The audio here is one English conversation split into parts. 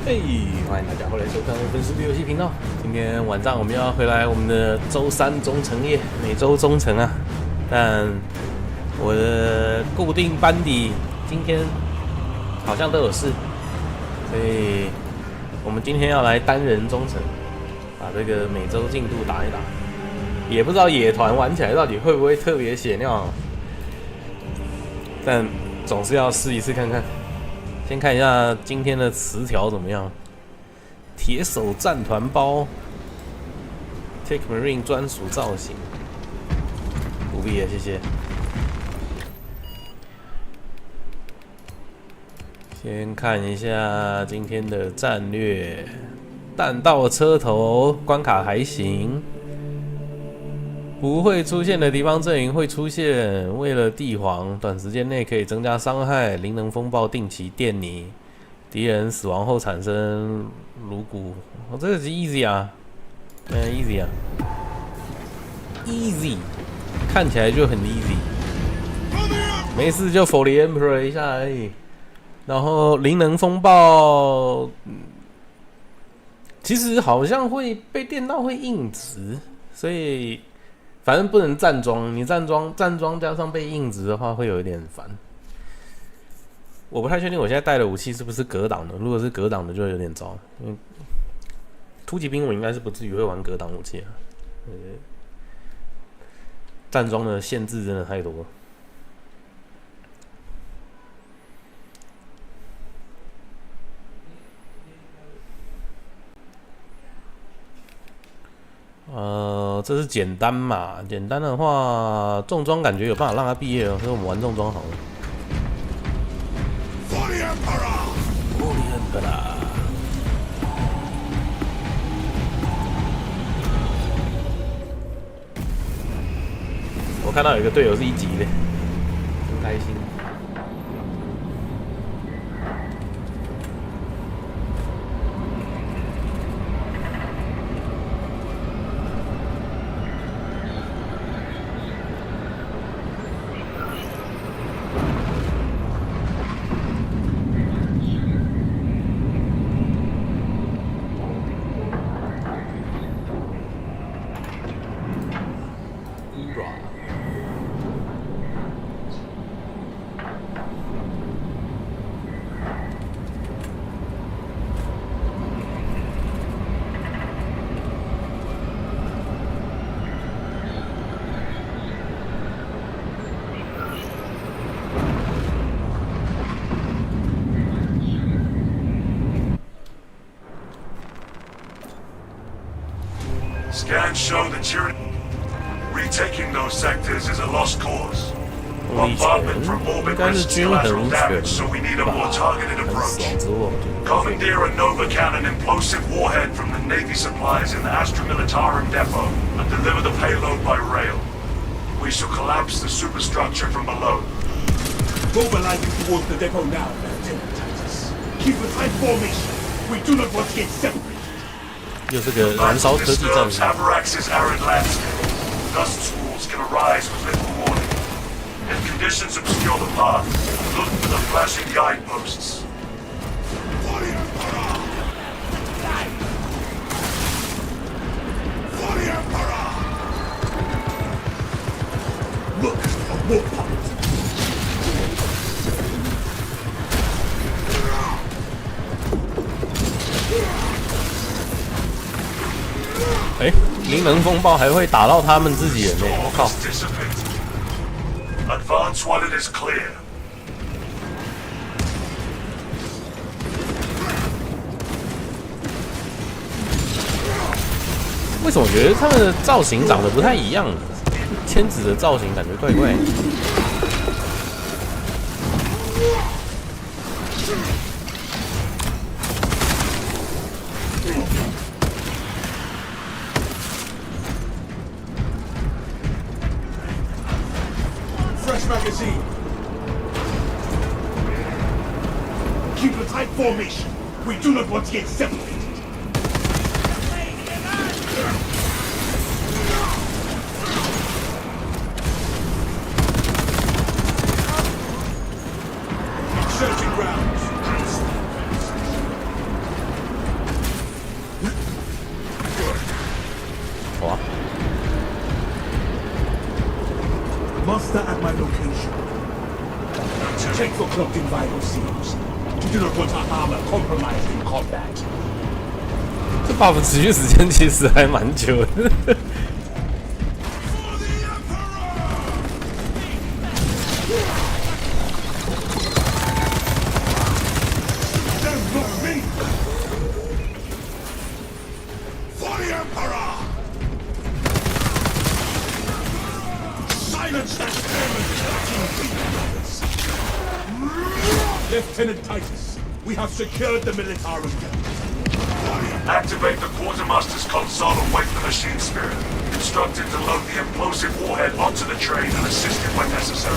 嘿，欢迎大家回来收看我粉丝的游戏频道。今天晚上我们要回来我们的周三中程夜，每周中程啊。但我的固定班底今天好像都有事，所以我们今天要来单人中程，把这个每周进度打一打。也不知道野团玩起来到底会不会特别血尿，但总是要试一次看看。先看一下今天的词条怎么样。铁手战团包 ，Take Marine 专属造型，不必了，谢谢。先看一下今天的战略，弹道车头关卡还行。不会出现的敌方阵营会出现，为了帝皇，短时间内可以增加伤害。灵能风暴定期电你，敌人死亡后产生颅骨。这个是 easy 啊，easy 啊 ，easy， 看起来就很 easy。没事就 for the emperor 一下而已。然后灵能风暴，其实好像会被电到会硬直，所以。反正不能站桩，你站桩加上被硬直的话，会有一点烦。我不太确定我现在带的武器是不是格挡的，如果是格挡的就有点糟。因为突击兵我应该是不至于会玩格挡武器啊。站桩的限制真的太多了。这是简单嘛？简单的话，重装感觉有办法让他毕业哦，所以我们玩重装好了。我看到有一个队友是1级的，真开心。Scans show that retaking those sectors is a lost cause. Bombardment from orbit risks collateral damage, so we need a more targeted approach. Commandeer a Nova Cannon implosive warhead from the Navy supplies in the Astra Militarum depot and deliver the payload by rail. We shall collapse the superstructure from below. Mobilizing towards the depot now, Lieutenant Titus. Keep a tight formation. We do not want to get separated. 又是个燃烧科技战士。Avarax's arid landscape. Dust schools can arise with little warning. If conditions obscure the path, look for the flashing guideposts. Look, a war puppet. 灵能风暴还会打到他们自己人呢！我靠！ Advance while it is clear. 为什么我觉得他们的造型长得不太一样？千子的造型感觉怪怪。Magazine. Keep a tight formation. We do not want to get separated. Searching grounds. Gather at my location. Check for cloaked vital seals. We do not want our armor compromised in combat. 这 buff 持续时间其实还蛮久的。Lieutenant Titus, we have secured the Militarum. Activate the Quartermaster's console and wait for the Machine Spirit. Instructed to load the implosive warhead onto the train and assist it when necessary.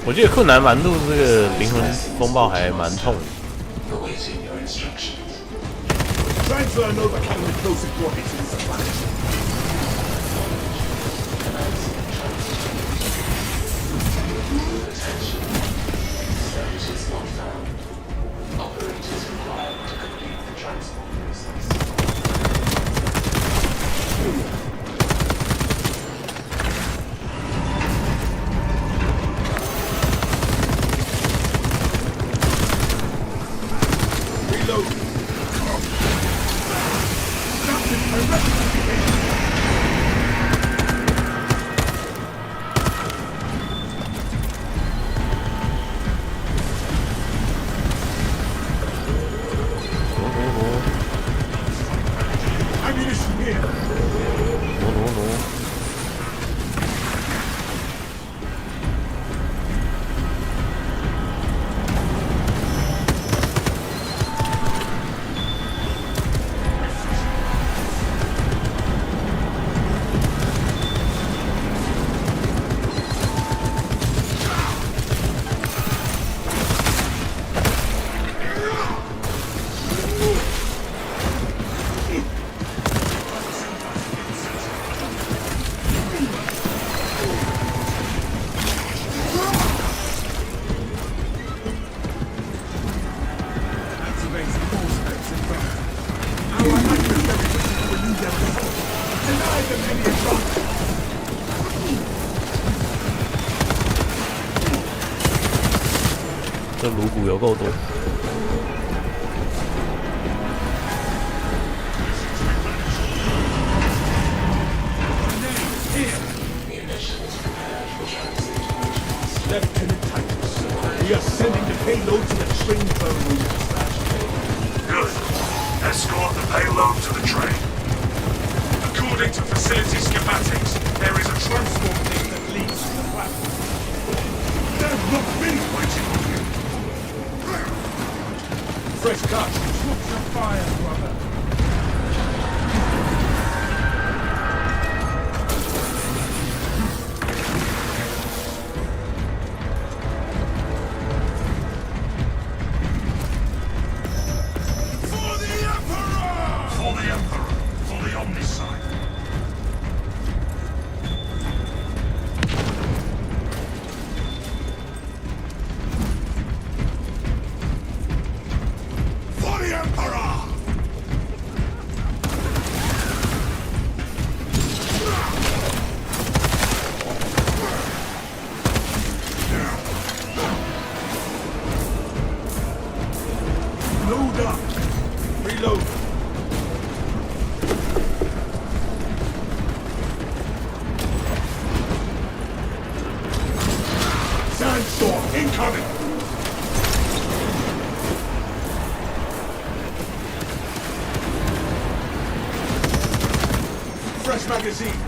"我觉得困难难度这个灵魂风暴还蛮痛的。Transfer and overcome the closest warheads in supply. Attention. Services not found. Operators required to complete the transport process. Reload. Ammunition here. 这颅骨有够多。Lieutenant Titus, we are sending the payload to the train terminal. Good. Escort the payload to the train. According to facility schematics, there is a transport link that leads to the platform. There's not many Waiting on you. fresh cuts. Watch your fire, brother. For the Emperor! For the Emperor. For the Omnicide. For the Emperor! Load up. Reload. Sandstorm incoming! Fresh magazine.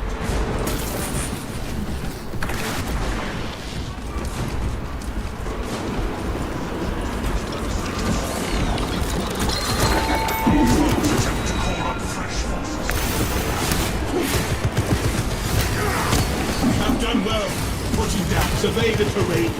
Attempt to call up fresh forces. I've done well. Watching down. Survey the terrain.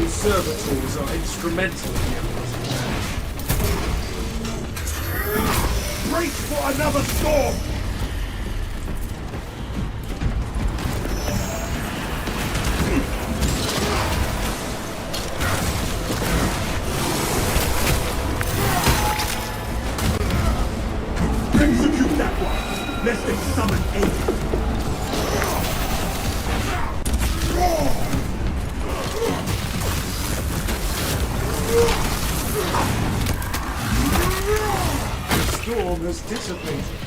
Those servitors are instrumental in the Emperor's plan. Brace for another storm! Execute that one, lest they summon aid. The storm has dissipated.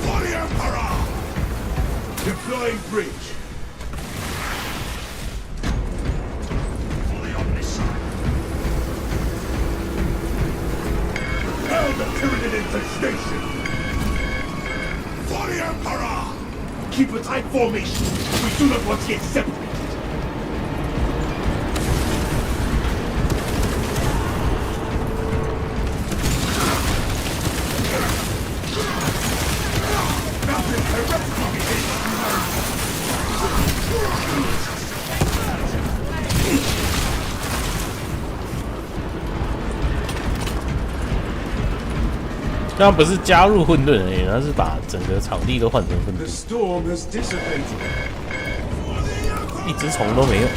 For the Emperor! Deploying bridge. Fully on this side. Held the Tyranid into station. For the Emperor! Keep a tight formation. We do not want to get separated. Mountain heresy behavior. 这样不是加入混沌而已，它是把整个场地都换成混 The 沌， storm has dissipated. 一只虫都没有。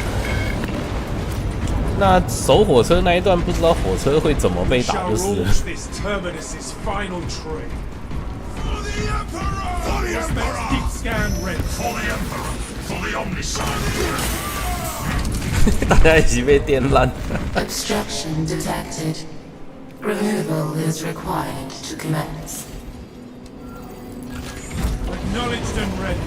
那守火车那一段，不知道火车会怎么被 We 打 shall 就是了。 launch this terminus's final train. For the Emperor! For the Emperor! Deep scan ready. For the Emperor! For the Omnicide! 大家一起被电烂。 Obstruction detected. Removal is required to commence. Acknowledged and ready.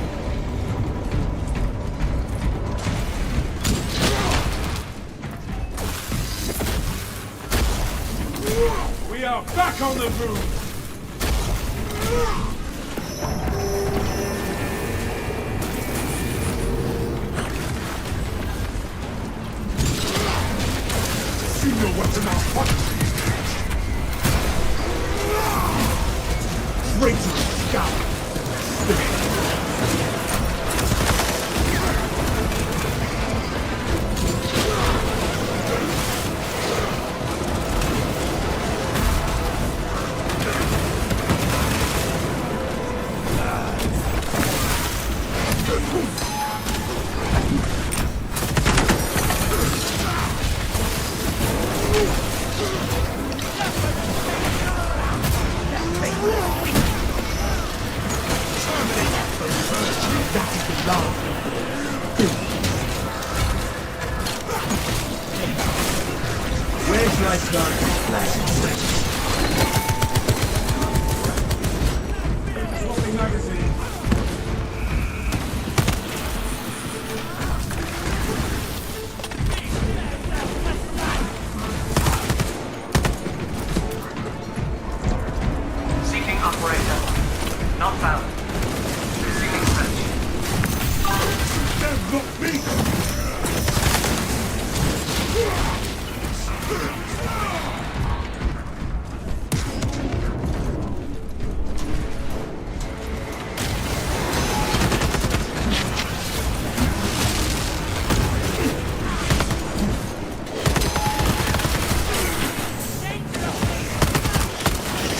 We are back on the move. See your weapon out. Straight to the sky. Where's my start? Swapping magazine. Seeking operator. Not found. Resuming search. That's not me!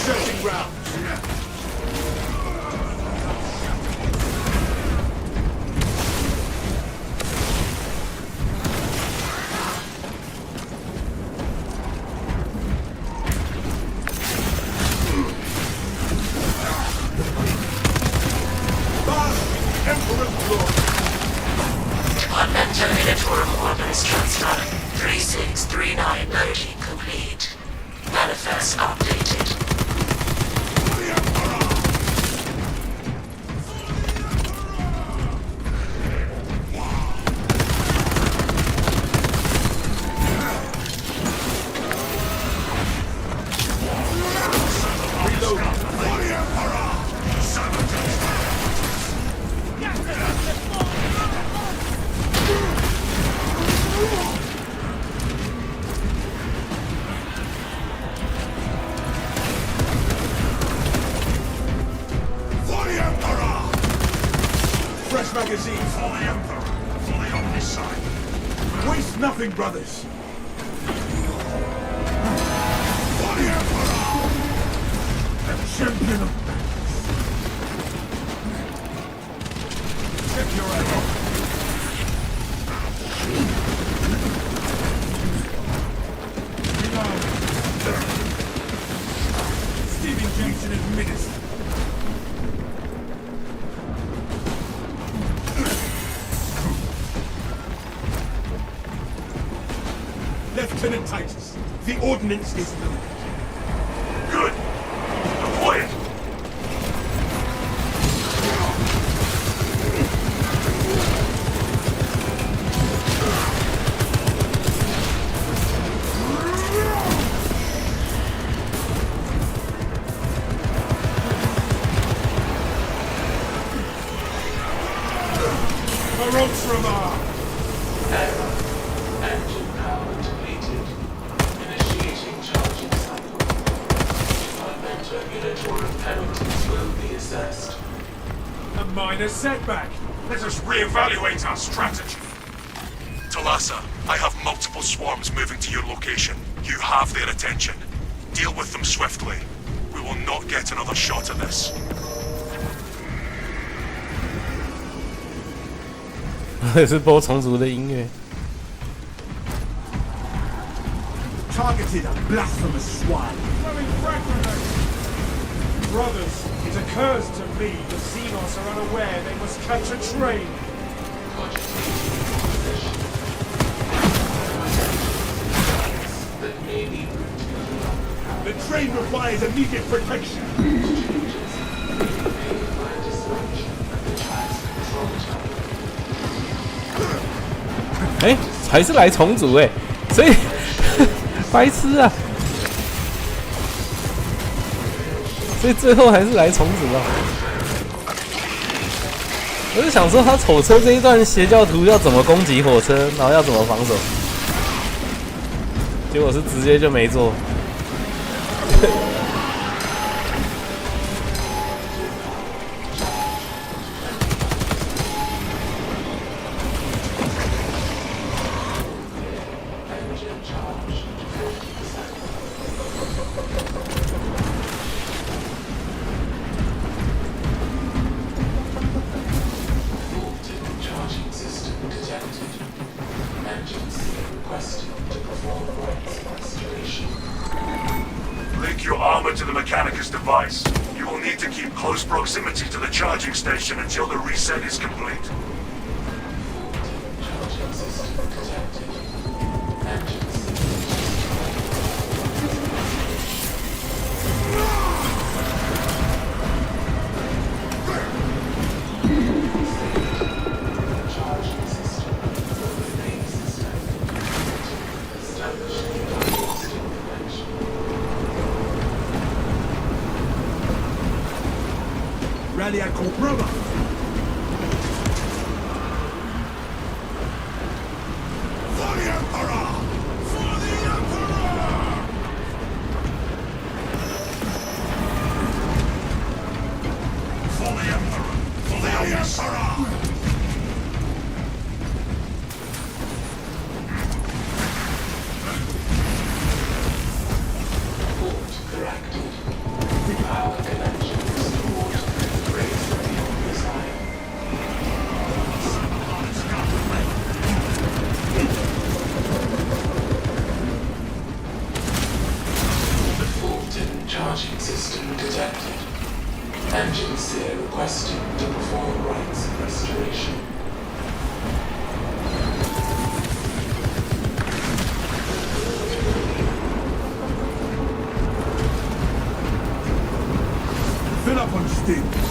Searching round. Emperor's glory. Department Terminator Ordnance Transfer 3639 loading complete. Manifest updated. magazine for the Emperor. Fully on his side. Waste nothing, brothers. For the Emperor! The champion of battles. Check your ammo. Stephen Jackson is minister. Lieutenant Titus, the ordnance is loaded. Good. Deploy it. Error. Engine power depleted. Initiating charging cycle. Environmental regulatory penalties will be assessed. A minor setback. Let us reevaluate our strategy. Talassa, I have multiple swarms moving to your location. You have their attention. Deal with them swiftly. We will not get another shot at this. 也是播重组的音乐。 Targeted a blasphemous swine. Brothers, it occurs to me the Xenos are unaware they must catch a train. That may be The train requires immediate protection.哎、还是来重组哎、所以白痴啊！所以最后还是来重组啊！我就想说，他火车这一段邪教徒要怎么攻击火车，然后要怎么防守，结果是直接就没做。charging system detected. Emergency requested to perform rites restoration. Link your armor to the Mechanicus device. You will need to keep close proximity to the charging station until the reset is complete. Charging system detected. Emergency. Charging system. Remain suspended. Establishing diagnostic connection. Rally at Corbrova. For the Emperor! For the Emperor! For the Emperor! For the Emperor! Port corrected. Power connection restored. Raise beyond design. The Fulton charging system detected. Engine seer requesting to perform rites of restoration. Fill up on stints.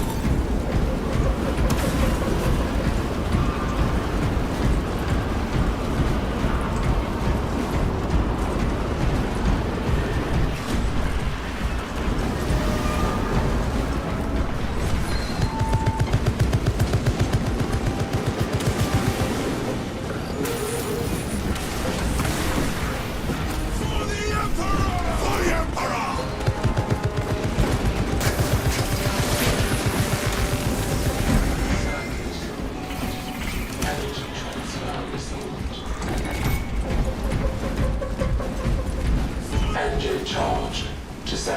For the Emperor! For the Emperor! to 75%.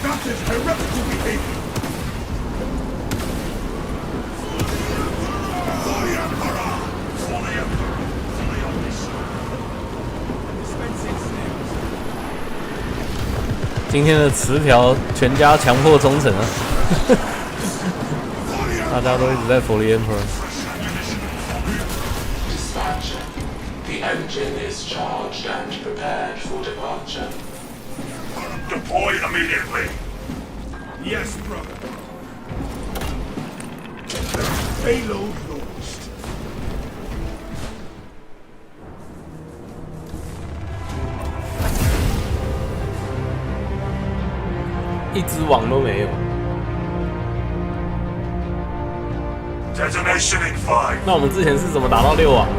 That is heretical behavior! For the Emperor! For the Emperor! For the only son! Dispensing snails. 今天的词条全家强迫忠诚啊！大家都一直在佛里 Emperor。Dispatcher, the engine is charged and prepared for departure. Deploy immediately. Yes, brother. Payload launched. 一只网都没有。 Detonation in 5. 那我们之前是怎么打到6网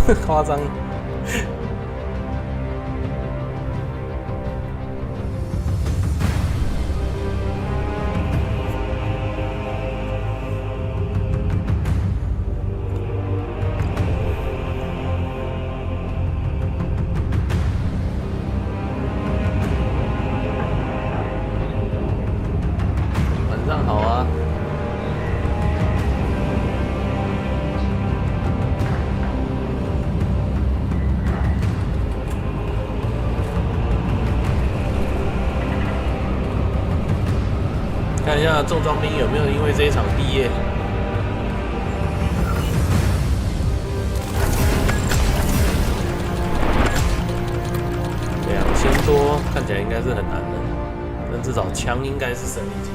的？夸张。晚上好啊。 看一下重装兵有没有因为这一场毕业。2000多，看起来应该是很难的，但至少枪应该是神力阶，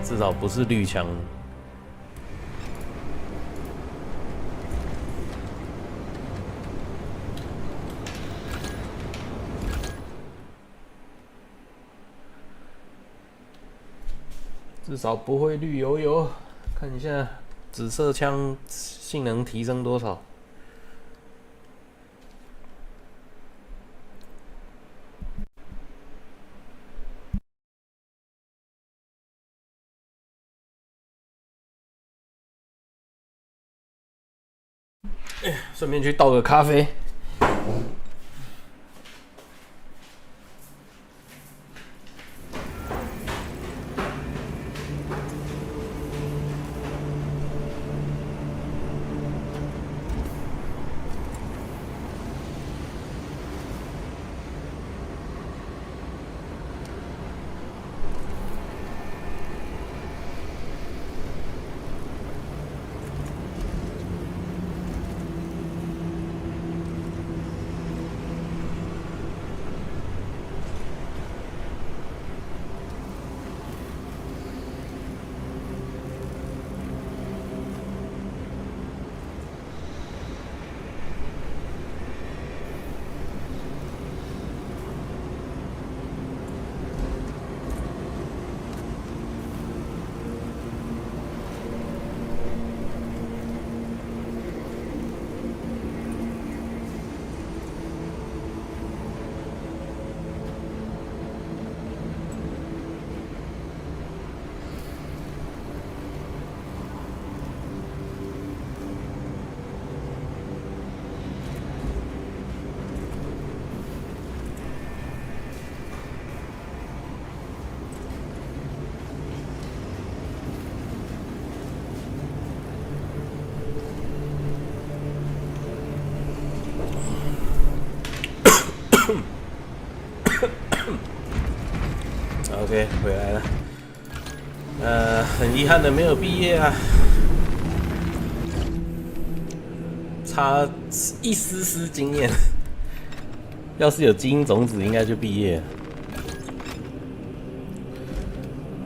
至少不是绿枪。至少不会绿油油。看一下紫色枪性能提升多少。顺便去倒个咖啡。OK， 回来了。很遗憾的没有毕业啊，差一丝丝经验。要是有基因种子，应该就毕业了。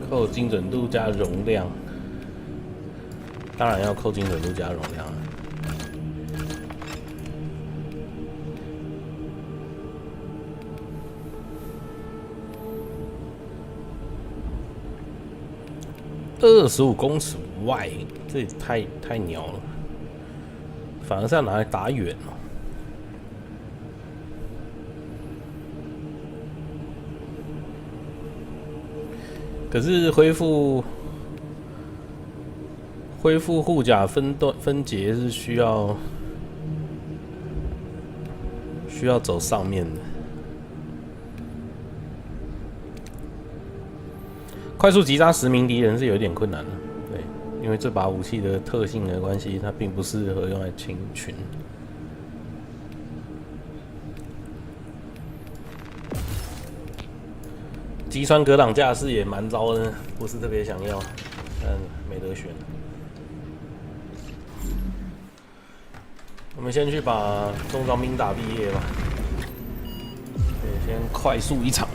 扣精准度加容量，当然要扣精准度加容量啊。25公尺外，这也太鸟了，反而是要拿来打远哦。可是恢复恢复护甲分节是需要走上面的。快速击杀10名敌人是有一点困难的，对，因为这把武器的特性的关系，它并不适合用来清群。击穿格挡架势也蛮糟的，不是特别想要，但没得选。我们先去把重装兵打毕业吧，对，先快速一场。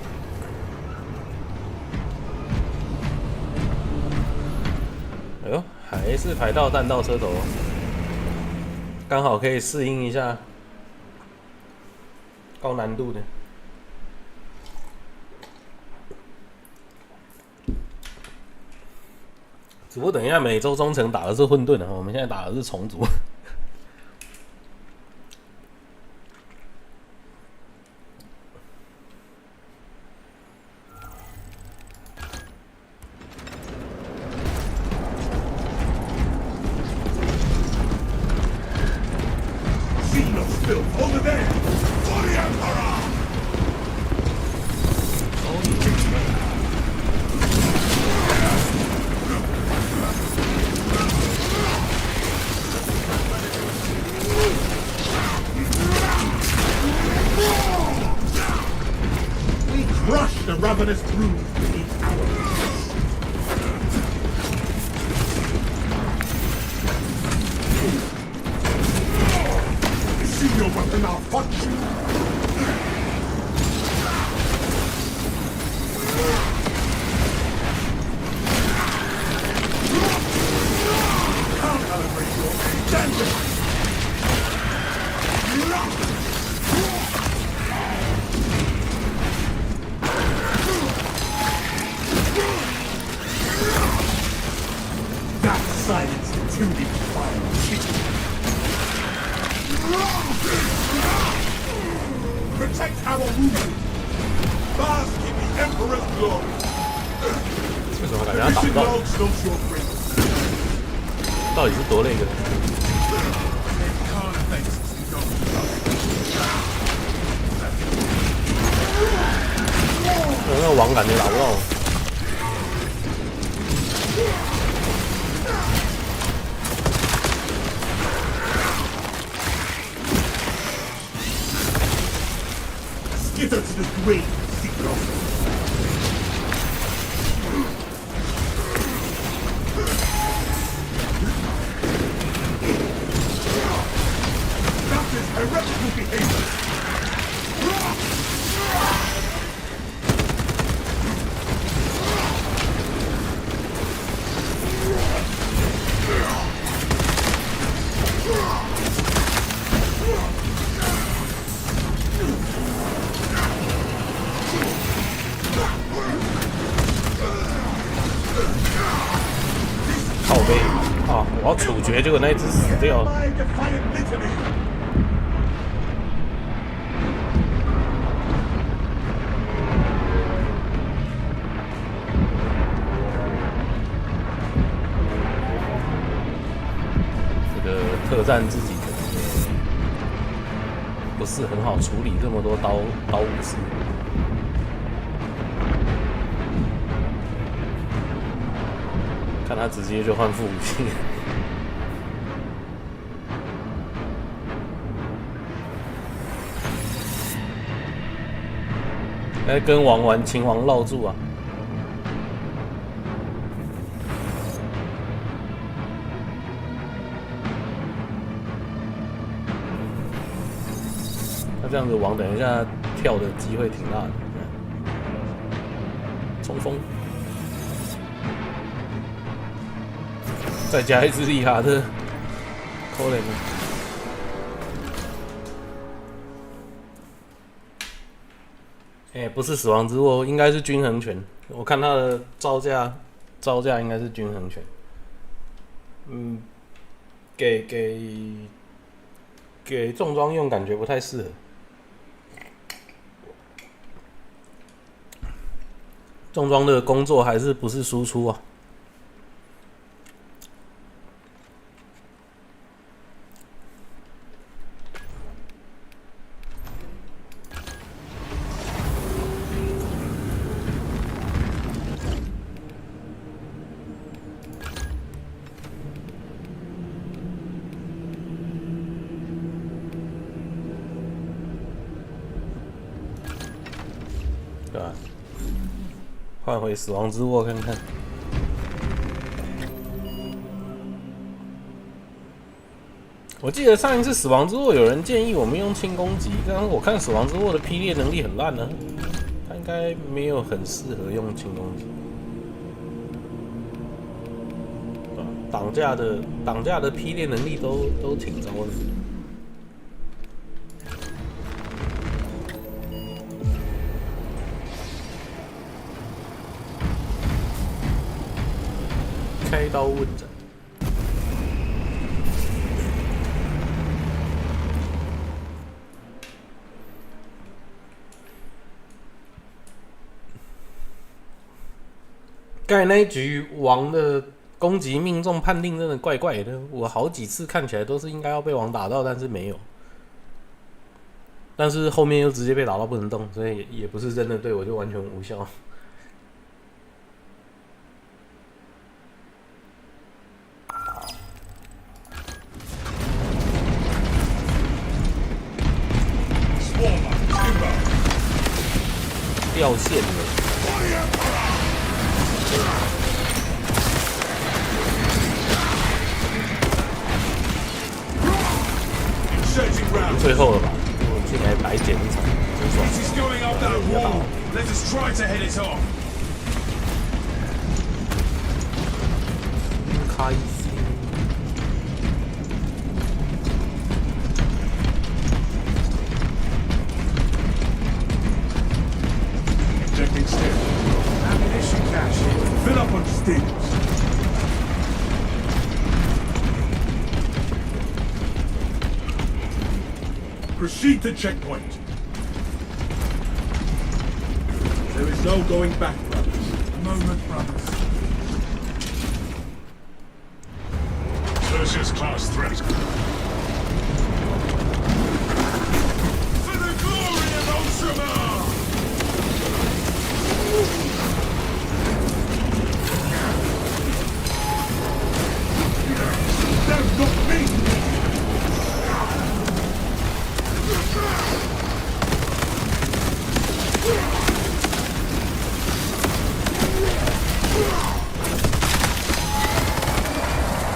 哎呦，还是排到弹道车头，刚好可以适应一下高难度的。只不过等一下美洲中程打的是混沌啊，我们现在打的是重组。The ravenous brood beneath our see your weapon malfunction. Calibrate your engine. Silence intimidating fire. Protect our wounded. Bask in the Emperor's glory. 为什么感觉他打不到？到底是多累个？那个网感觉打不到。Skitter to the grave, Seeker. That is heretical behavior.啊！我要处决，结果那一只死掉了。这个特战自己不是很好处理这么多刀武士。看他直接就换副武器，来跟王玩秦王绕住啊！他这样子王等一下跳的机会挺大的，冲锋。再加一只利哈特，可怜了。哎，不是死亡之握，应该是均衡拳。我看他的招架应该是均衡拳。嗯，给重装用感觉不太适合。重装的工作还是不是输出啊？换回死亡之握看看。我记得上一次死亡之握有人建议我们用轻攻击，但是我看死亡之握的劈裂能力很烂呢，他应该没有很适合用轻攻击。挡架的劈裂能力都挺糟的。开刀问斩。刚才那一局王的攻击命中判定真的怪怪的，我好几次看起来都是应该要被王打到，但是没有。但是后面又直接被打到不能动，所以也不是真的对我就完全无效。掉线了。最后了吧？我进来白捡一场，真爽！开心。Injecting steel. Ammunition cache. Fill up on steels. Proceed to checkpoint. There is no going back, brothers. Moment, brothers. Tertius class threat. For the glory of Ultramar! That's not me!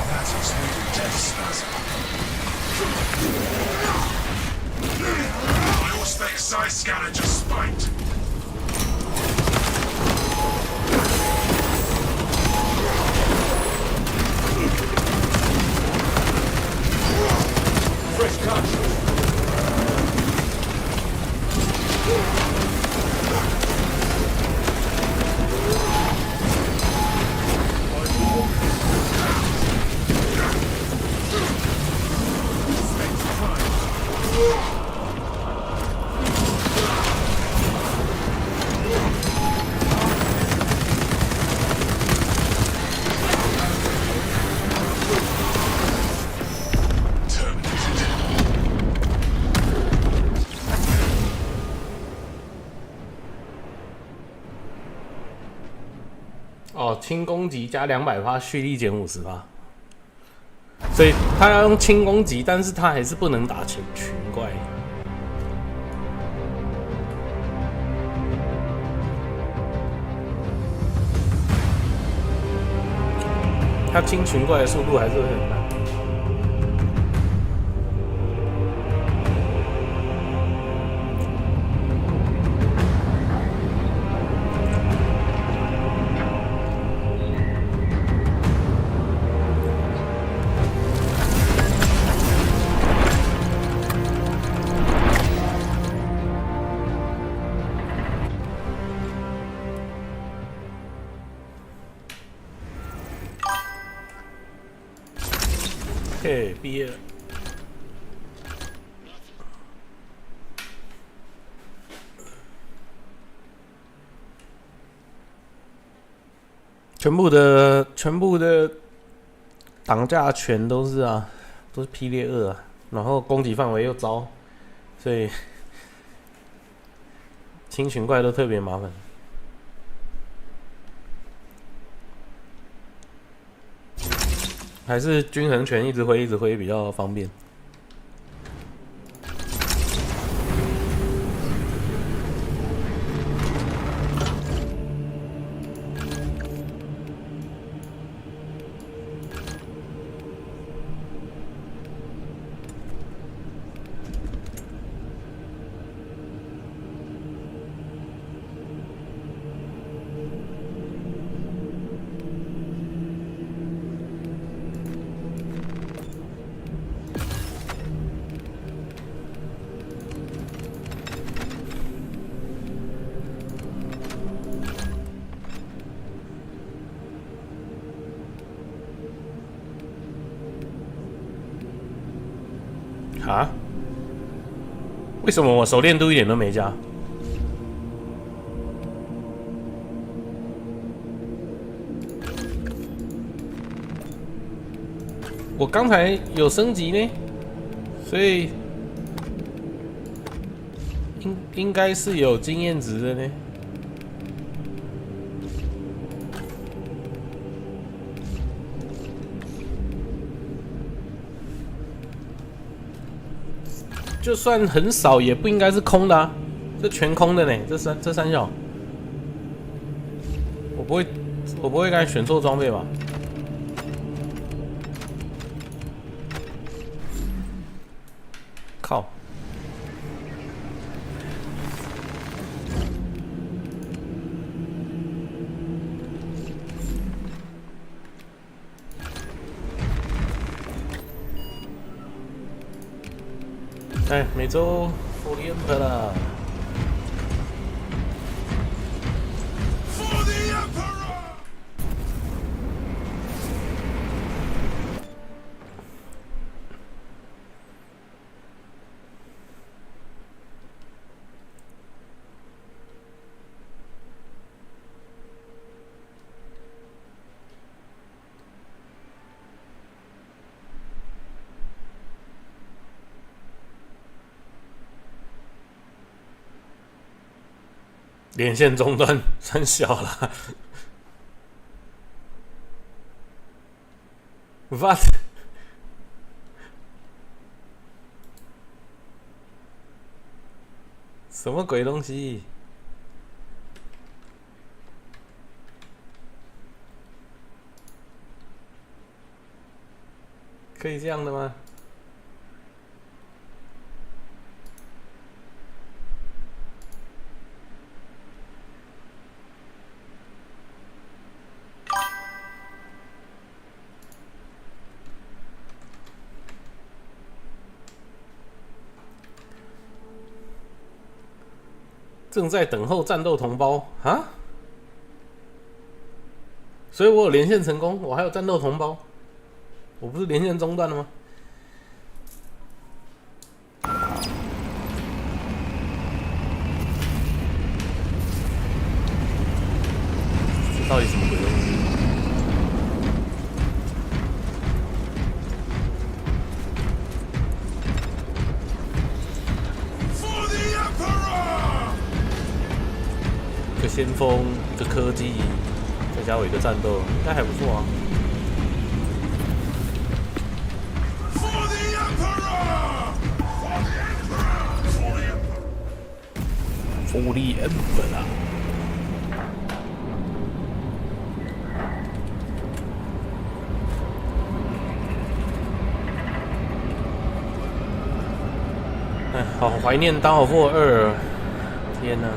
That's a smooth death spasm. I spec size scanner just spiked. Fresh cut!哦，轻攻击加200%，蓄力减50%，所以他要用轻攻击，但是他还是不能打群怪。他清群怪的速度还是会很慢。OK， 毕业了。全部的挡架全都是霹雳2啊，然后攻击范围又糟，所以清群怪都特别麻烦。还是均衡拳一直挥比较方便。啊？为什么我熟练度一点都没加？我刚才有升级呢，所以应该是有经验值的呢。就算很少，也不应该是空的啊，这全空的呢，这三小，我不会刚才选错装备吧？靠！哎，美洲福利恩特啦！ For the Emperor! 连线中断，算小了。What？ 什么鬼东西？可以这样的吗？ 正在等候战斗同胞啊！所以我有连线成功，我还有战斗同胞，我不是连线中断了吗？这到底什么鬼东西？ 一个先锋，一个科技，再加我一个战斗，应该还不错啊。For the Emperor。哎，好怀念《单人野2》，天哪！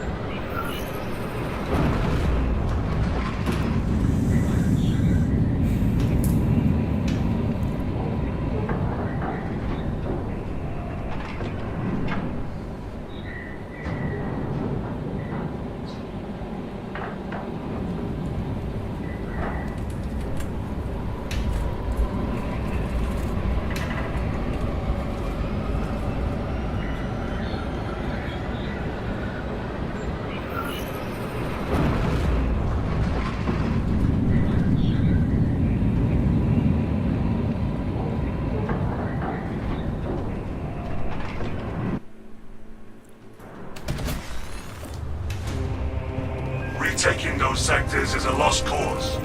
Retaking those sectors is a lost cause.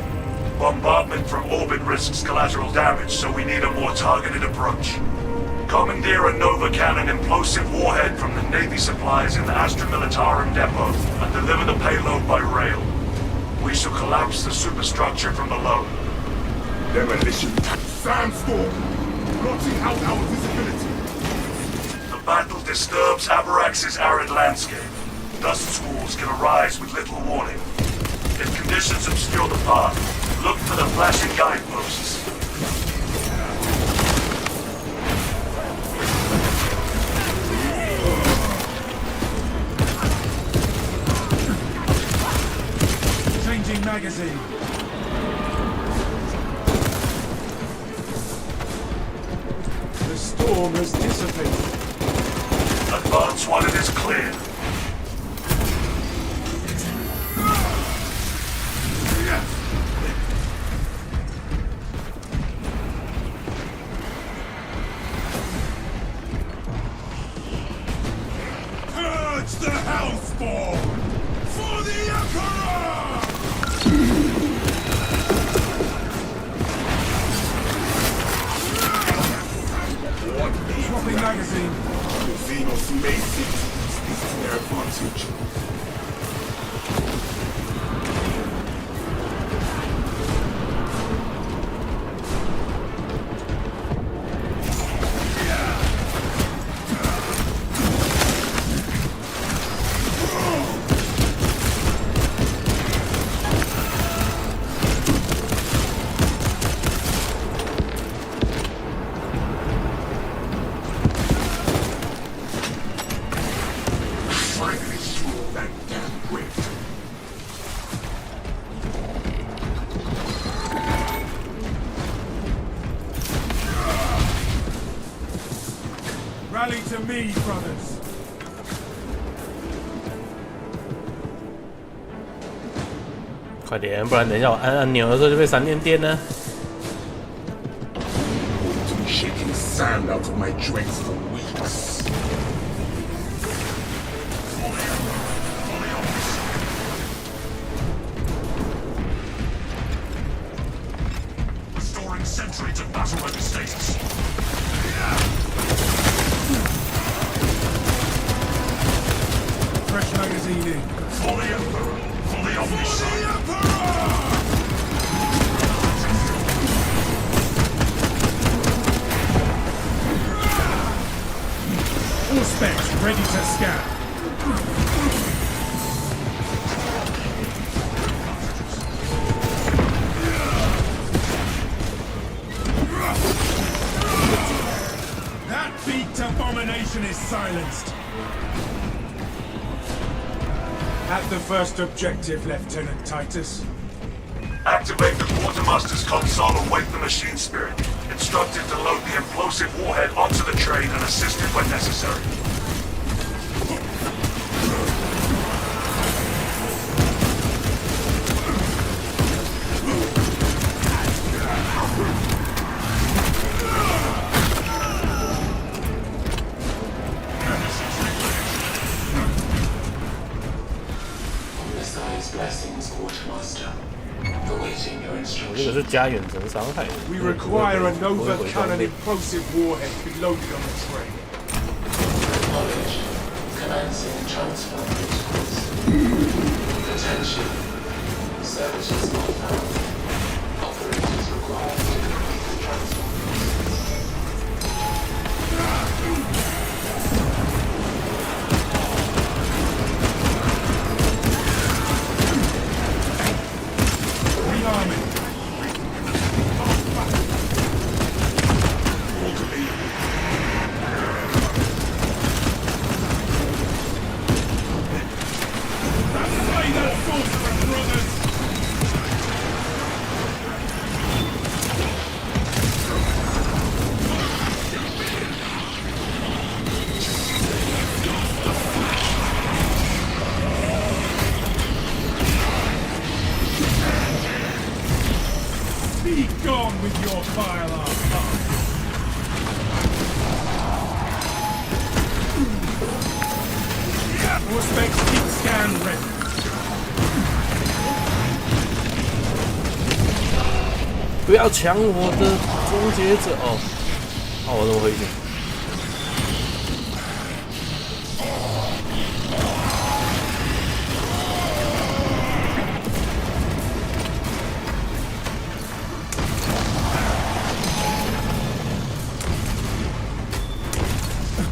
Bombardment from orbit risks collateral damage, so we need a more targeted approach. Commandeer a Nova Cannon implosive warhead from the Navy supplies in the Astra Militarum depot and deliver the payload by rail. We shall collapse the superstructure from below. Demolition! Sandstorm! Blotting out our visibility! The battle disturbs Avarax's arid landscape. Dust squalls can arise with little warning. If conditions obscure the path, look for the flashing guideposts. Changing magazine! The storm has dissipated. Advance while it is clear. Purge the hellspawn! For the Emperor! Swapping magazine. The Xenos may seek to use this to their advantage. Finally through that damn rift. Rally to me, brothers. 快点，不然等一下我按钮的时候就被闪电电了。 To be shaking sand out of my joints for weeks. Restoring sentry to battle ready status. Fresh magazine in. For the Emperor. For the Omniscient. All specs ready to scan. That beaked abomination is silenced. At the first objective, Lieutenant Titus. Activate the quartermaster's console and wake the machine spirit. Instructed to load the implosive warhead onto the train and assist it when necessary. Messiah's blessings, Quartermaster. Awaiting your 这个 instructions. 是加远程伤害。 We require a 不会 Nova 回 cannon 装 implosive warhead to be loaded on the train. Knowledge. Commencing transfer protocols. Attention. Services not found. Operators required to complete the transfer. Rearming. Slay that sorcerer, brothers! Be gone with your firearm, punk! All specs keep scan ready. 不要抢我的终结者哦！哦，我怎么回去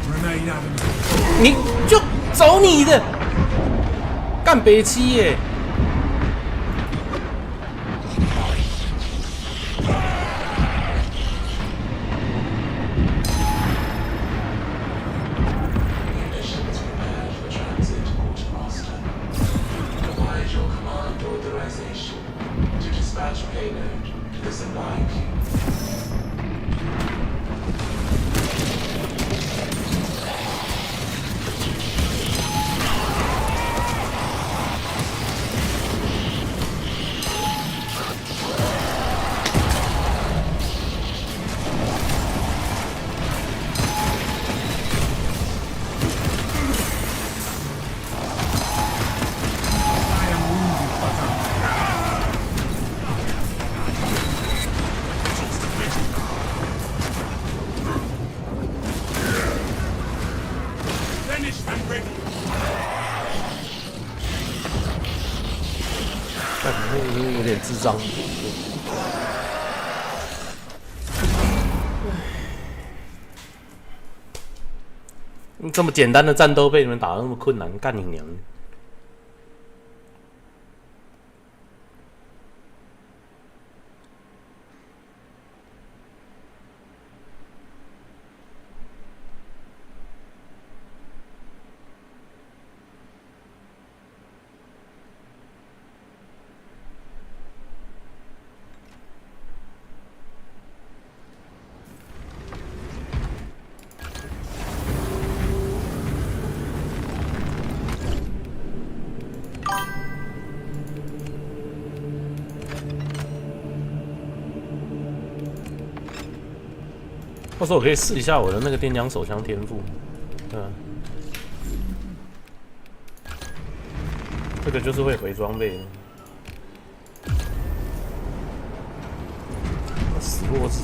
？Remain adamant. 你就走你的，干北七耶！ Munitions prepared for transit, Quartermaster. Provide your command authorization to dispatch payload to the supply queue. 张。这么简单的战斗被你们打得那么困难，干你娘！到时候我可以试一下我的那个电浆手枪天赋，这个就是会回装备的。死弱智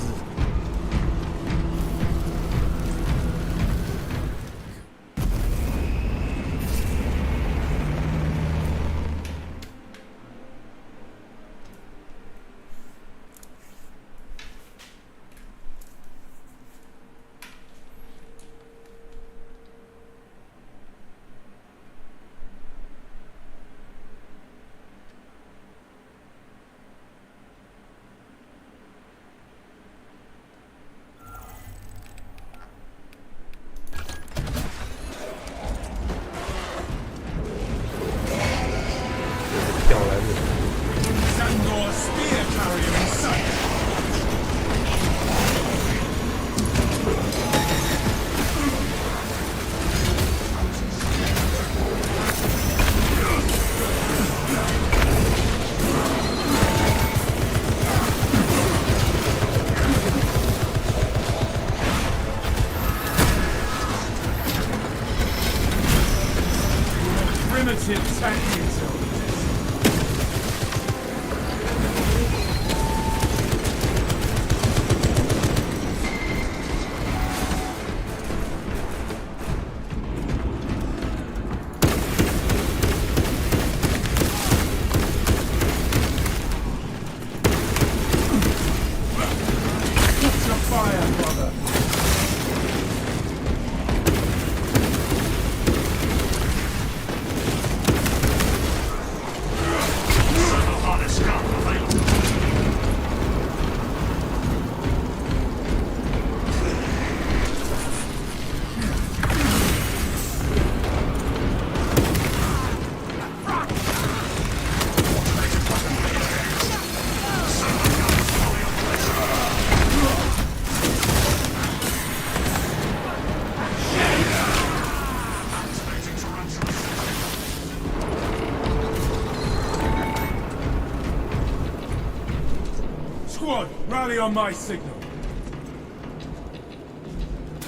！Rally on my signal.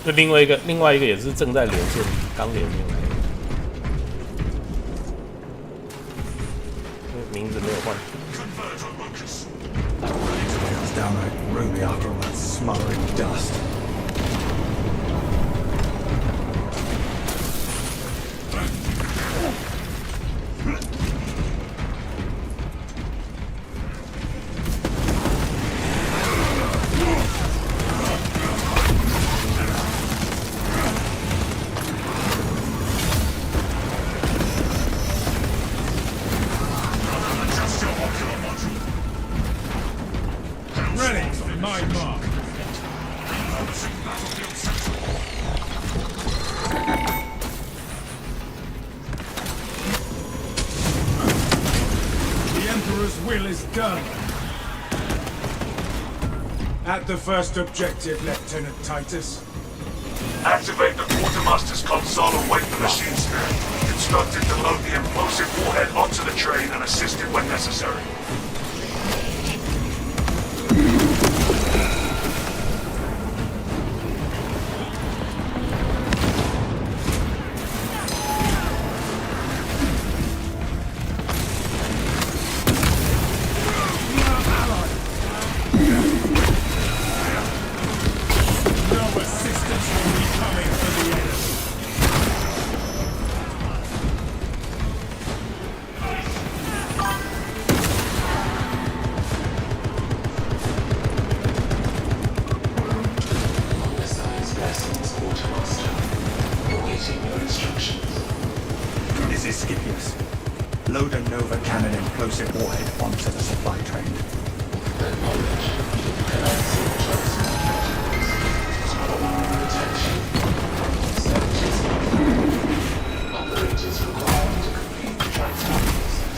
就另外一个也是正在连线，刚连进来的，名字没有换。Downright roomy after all that smothering dust. At the first objective, Lieutenant Titus. Activate the quartermaster's console and wait for the machine spirit. Instructed to load the implosive warhead onto the train and assist it when necessary. explosive warhead onto the supply train. Operators required to complete the transfer process.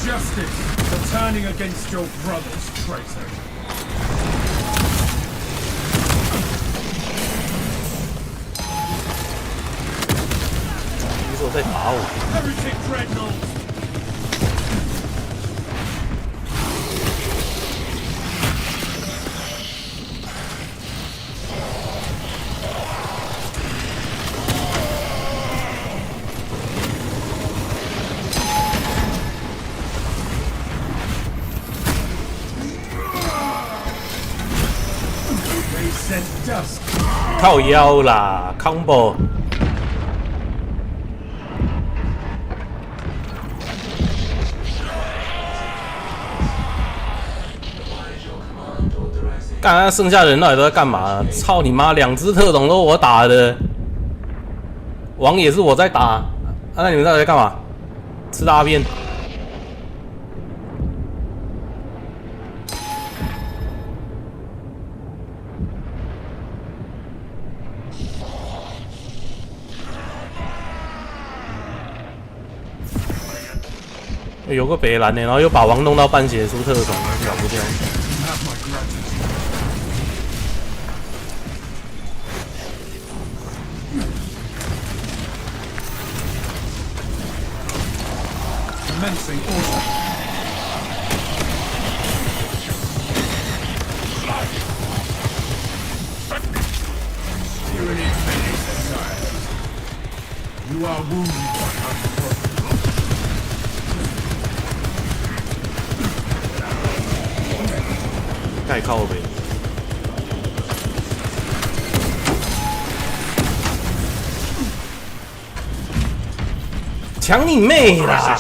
Justice for turning against your brother's traitor. 你说在打我？ Heretic dreadnought. 靠腰啦 ，combo。刚才剩下的人到底都在干嘛？操你妈！2只特种都我打的，王也是我在打，那你们到底在干嘛？吃大便？有个北蓝的，然后又把王弄到半血出特种，搞不掉。Commencing order. Tyranny finished, sire. You are wounded by our broken. 太靠北。抢你妹啦！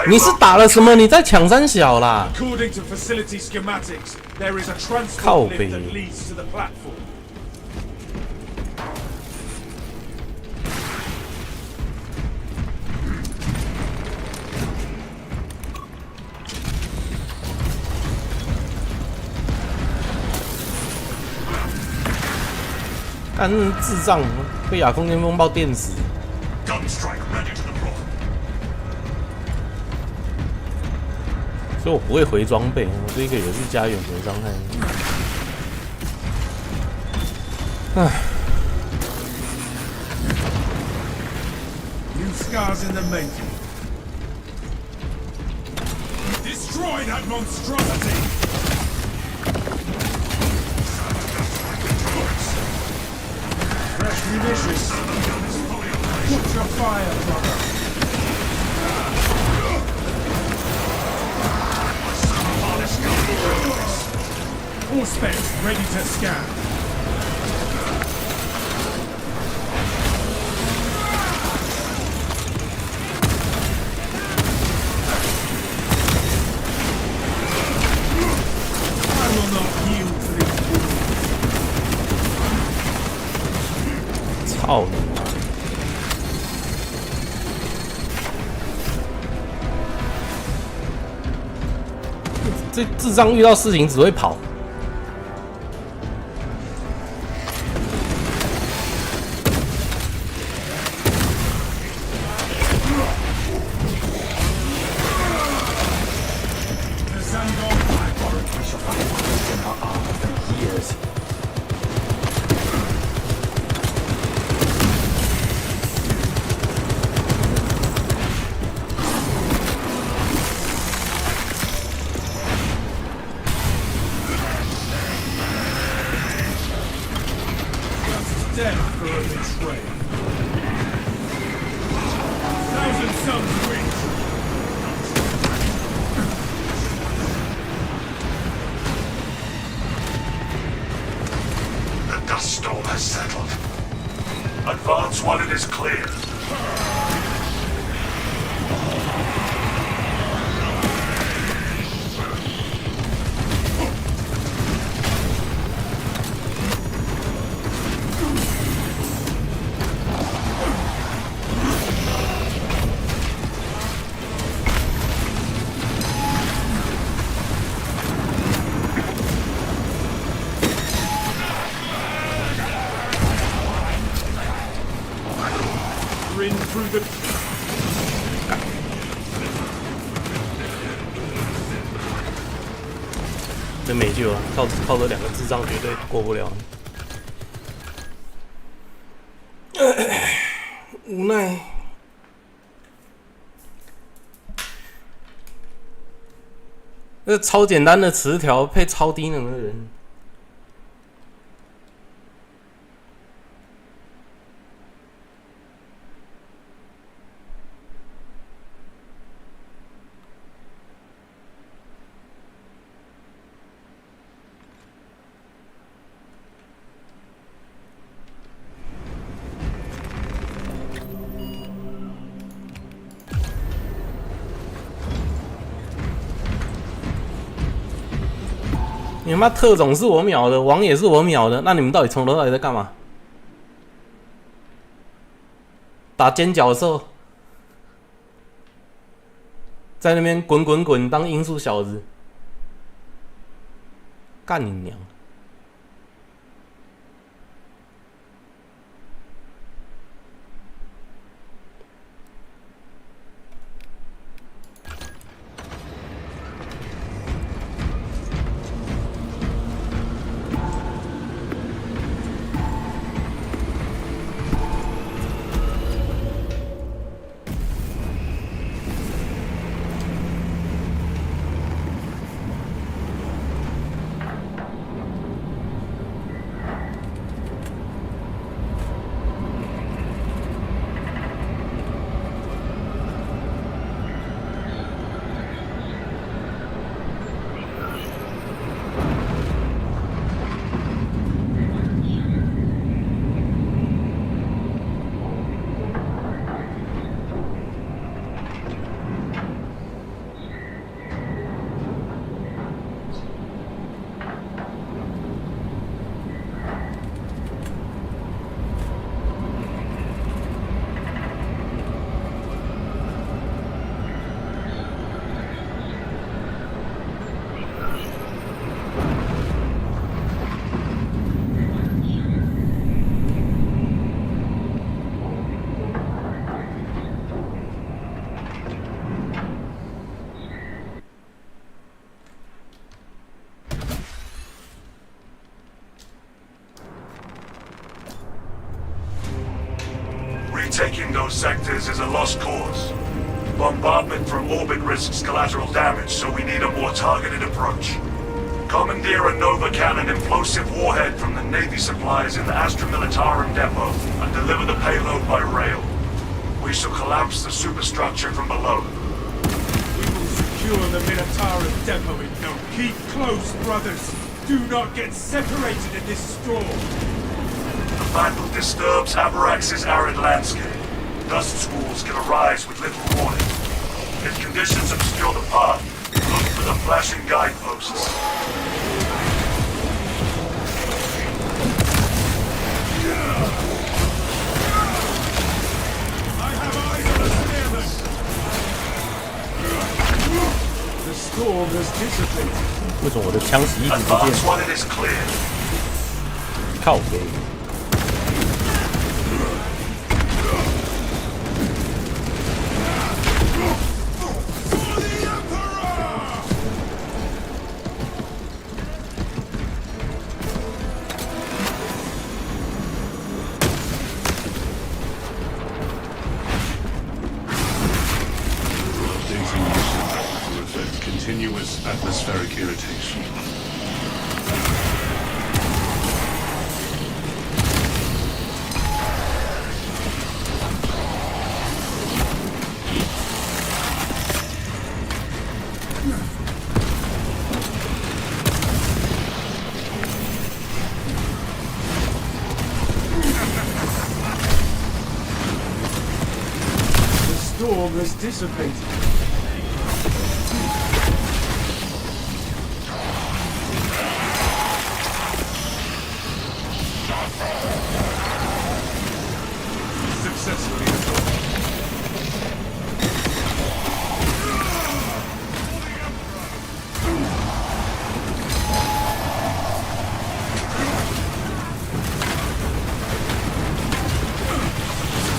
你是打了什么？你在抢三小啦？ According to facility schematics, there is a 靠 transport 北 lift that leads to the platform. 干智障，被亚空间风暴电死。所以我不会回装备，我这个也是加远程伤害。唉。 New scars in the making. Destroy that monstrosity! Fresh munitions. Watch your fire, brother. All specs ready to scan. I will not yield to these wounds. 操你妈！这智障遇到事情只会跑。 laboratory shall find in our armor for years. some wit. The dust storm has settled. Advance while it is clear. In through the... 真没救啊！靠这两个智障绝对过不了。无奈。那超简单的词条配超低能的人。你妈特种是我秒的，王也是我秒的，那你们到底从头到尾在干嘛？打尖角兽，在那边滚滚滚当音速小子，干你娘！Retaking those sectors is a lost cause. Bombardment from orbit risks collateral damage, so we need a more targeted approach. Commandeer a Nova Cannon implosive warhead from the Navy supplies in the Astra Militarum depot and deliver the payload by rail. We shall collapse the superstructure from below. We will secure the Militarum depot in no. Keep close, brothers. Do not get separated in this storm. The battle disturbs Avarax's arid landscape. Dust squalls can arise with little warning. If conditions obscure the path, look for the flashing guideposts. I have eyes on the spearmen. The storm has dissipated. 为什么我的枪洗一直不 Advance 见？ when it is clear. 靠北。Continuous atmospheric irritation. storm has dissipated. Successfully assaulted.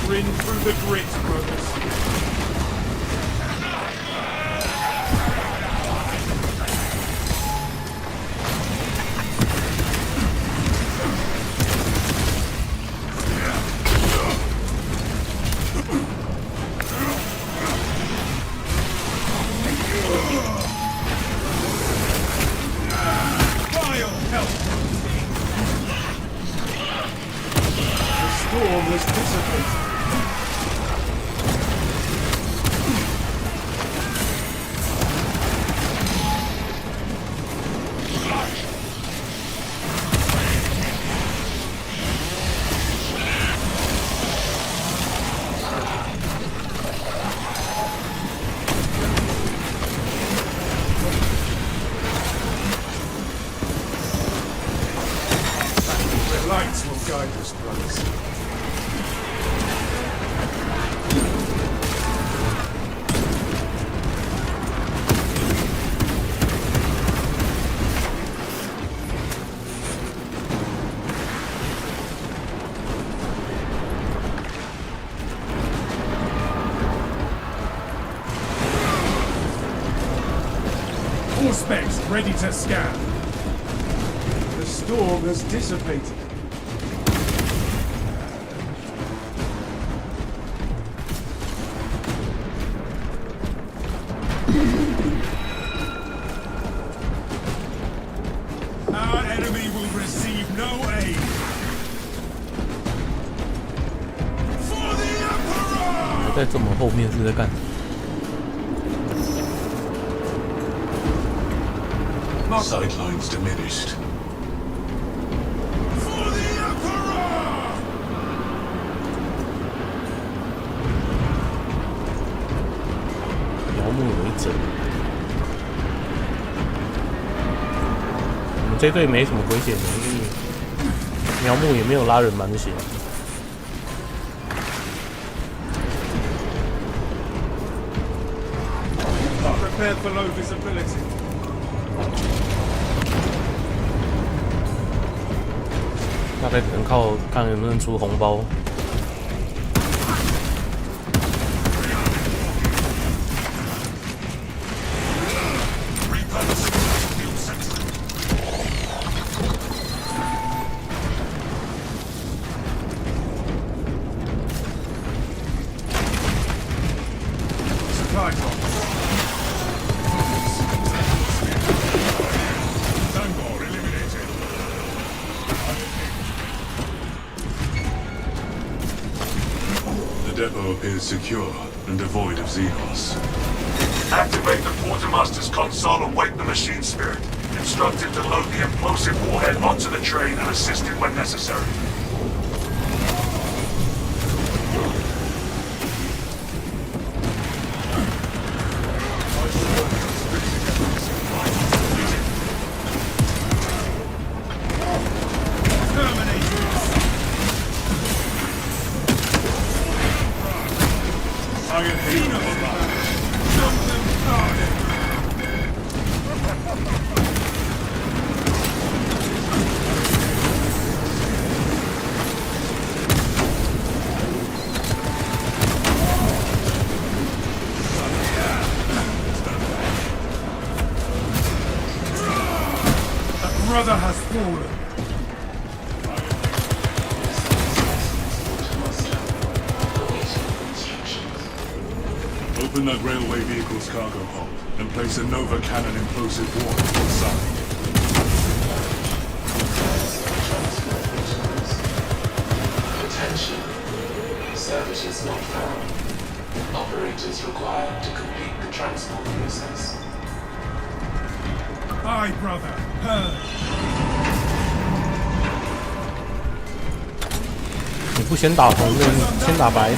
Grin through the grit, brothers. Vile health. The storm has dissipated. The lights will guide us, brothers. All specs ready to scan. The storm has dissipated. Our enemy will receive no aid. For the Emperor! 我在这么后面是在干什么？ Sightlines diminished. For the Emperor! 苗木有一整，我们这队没什么危险的，因为苗木也没有拉人满血。 Prepare for low visibility. 大概只能靠看能不能出红包。 Supply drops. Tango eliminated. The depot appears secure and devoid of Xenos. Activate the quartermaster's console and wake the machine spirit. Instruct him to load the implosive warhead onto the train and assist him when necessary. Brother has fallen. Open that railway vehicle's cargo hold and place a Nova Cannon implosive warhead inside. Attention. Services not found. Operators required to complete the transport process. Aye, brother. Heard. 你不先打红的，先打白的。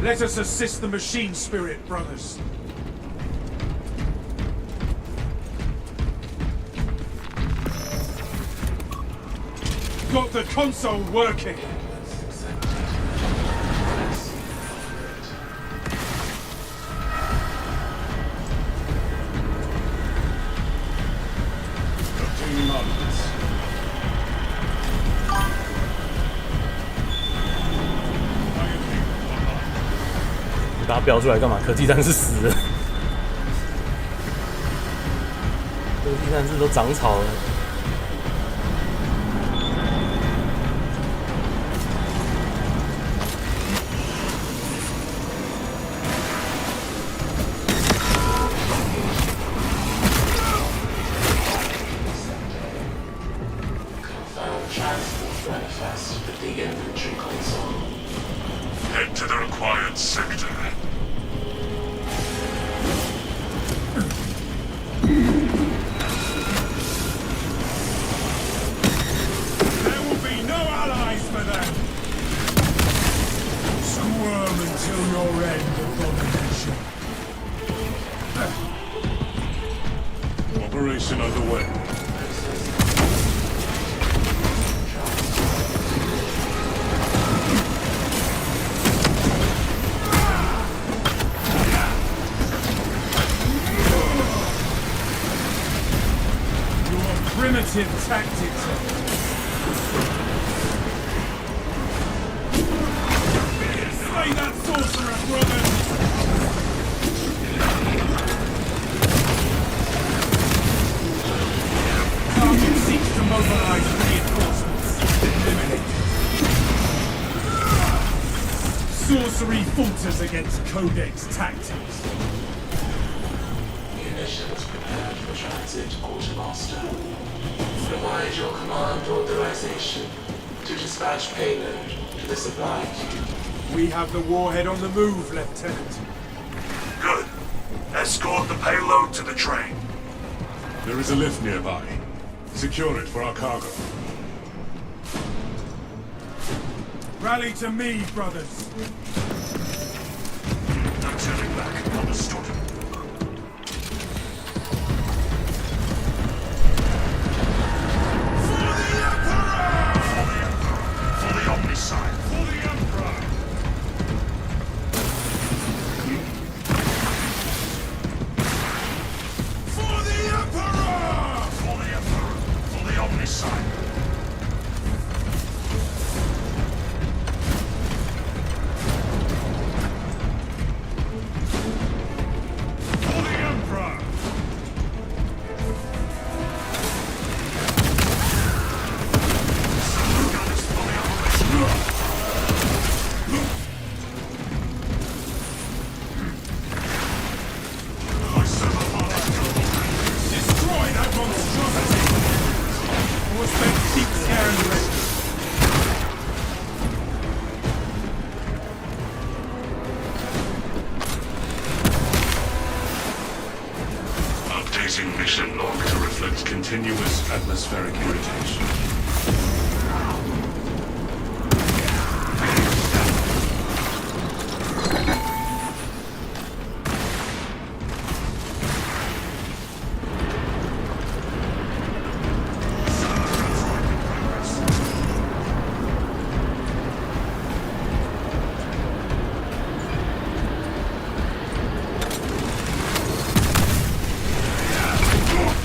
Let us assist the machine spirit, brothers. Got the console working. Obtaining armaments. 你把它标出来干嘛？科技战士死了，科技战士都长草了。Head to the required sector. There will be no allies for them. Squirm until your end, abomination. Operation underway. Primitive tactics. Slay that sorcerer, brothers! Target seeks to mobilize reinforcements. Eliminate. Sorcery falters against Codex tactics. Munitions prepared for transit, Quartermaster. Provide your command authorization to dispatch payload to the supply queue. We have the warhead on the move, Lieutenant. Good. Escort the payload to the train. There is a lift nearby. Secure it for our cargo. Rally to me, brothers. No turning back. Understood. Side. For the Emperor! For the Emperor! For the Emperor. For the Omnicide. For the Emperor! Destroy that monstrosity! Or spend keep scaring the rest. Updating mission log to reflect Continuous atmospheric irritation.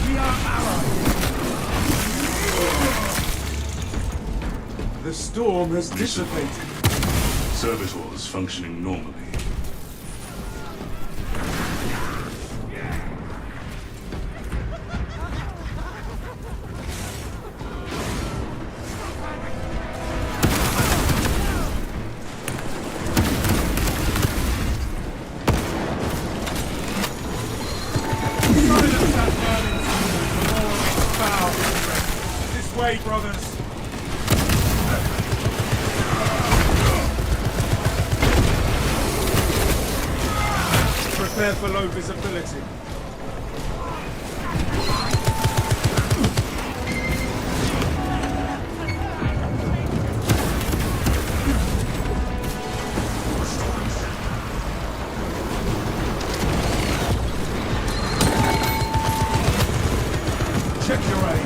We are allies! The storm has dissipated. Servitors functioning normally. Silence that burning fuel before it's foul. This way, brothers. Prepare for low visibility. Check your aim.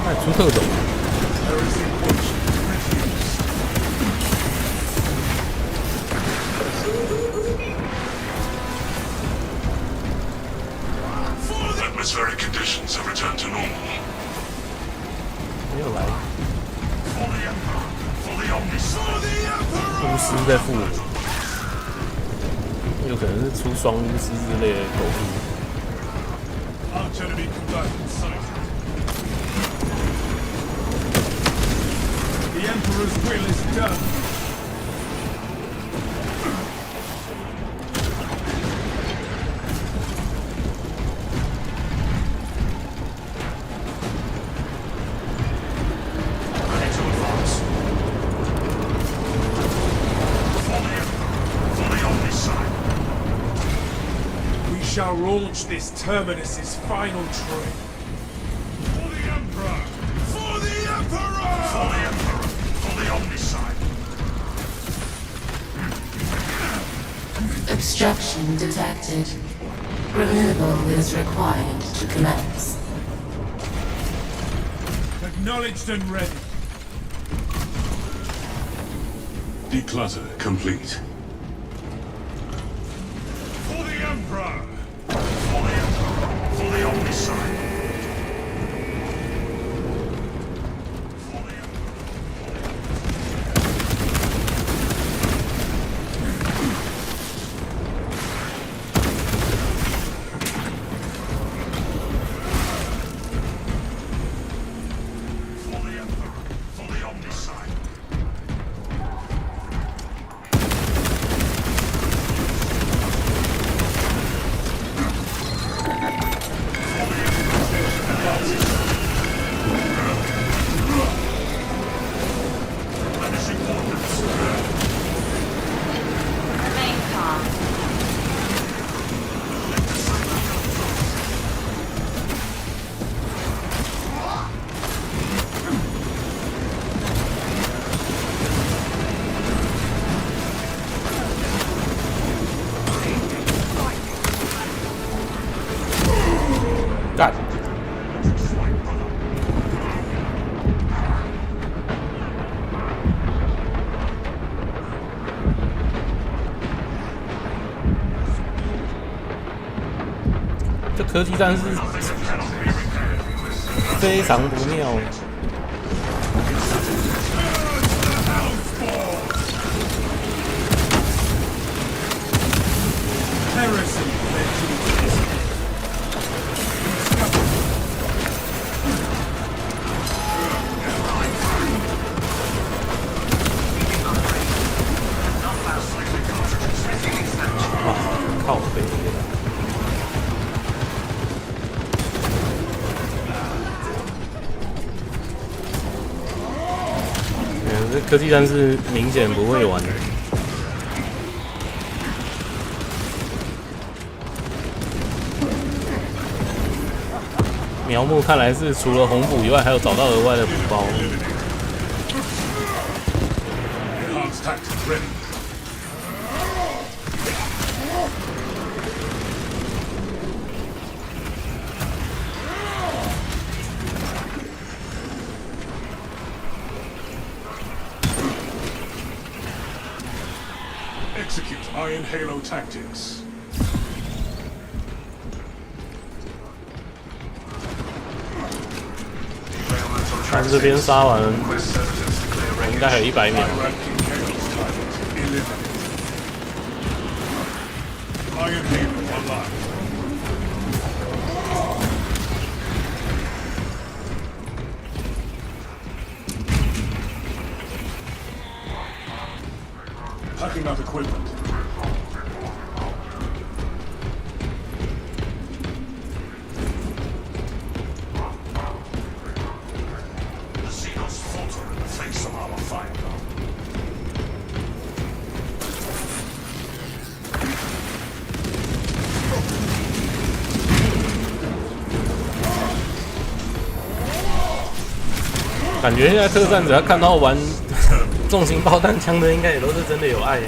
哎，出特种。 Heresy push. Atmospheric conditions have returned to normal. 没有来， For the Emperor! For the Omniscient! 巫师在复活，有可能是出双巫师之类的狗屁。 Arch enemy combatant sighted. The Emperor's will is done. Ready to advance. For the Emperor! For the Omniscient! We shall launch this terminus's final train. For the Emperor! For the Emperor! For the Emperor! For the Omniscient! Obstruction detected. Removal is required to commence. Acknowledged and ready. Declutter complete. For the Emperor! For the Emperor! For the Omniscient! For the Emperor! For the Emperor! For the Omniscient! Finishing orders! Remain calm.干！这科技战是非常不妙。 Heresy led you to this. Not found. Switching expansion. 哇，靠背！这科技战是明显不会玩的。苗木看来是除了红补以外，还有找到额外的补包。 Enhanced tactics ready. Execute Iron Halo tactics. 看这边杀完，应该还有100秒。 High-ranking Chaos target eliminated. Iron Halo online. Packing up equipment. The Xenos falter in the face of our fire. 感觉现在特战只要看到玩重型爆弹枪的，应该也都是真的有爱。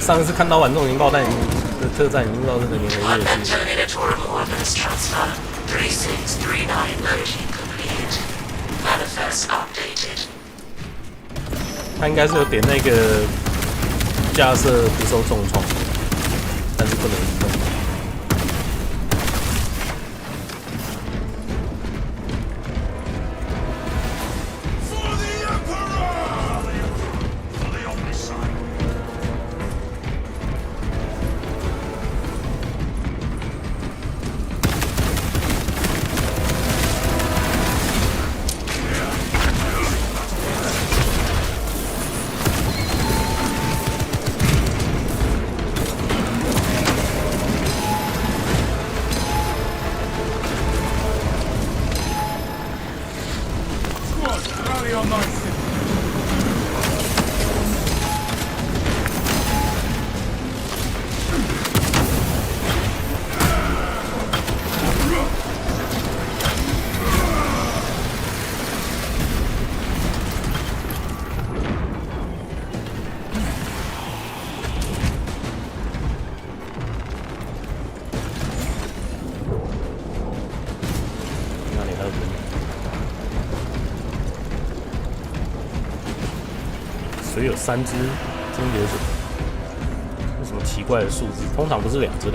上一次看到完这种情报，但已经的特战已经到这个年龄了。 Terminator Orbis Transfer 3639 version complete. Manifest updated. 他应该是有点那个架设不受重创，但是不能移动。 所以有3只终结者，有什么奇怪的数字？通常不是2只。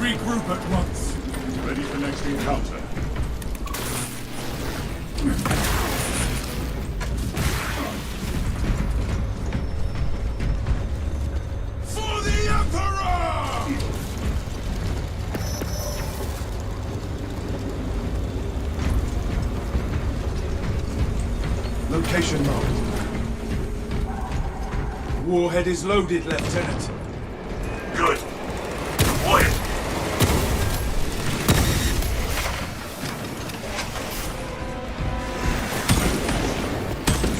Regroup at once. Ready for next encounter. For the Emperor! Location marked. Warhead is loaded, Lieutenant. Good. Deploy it.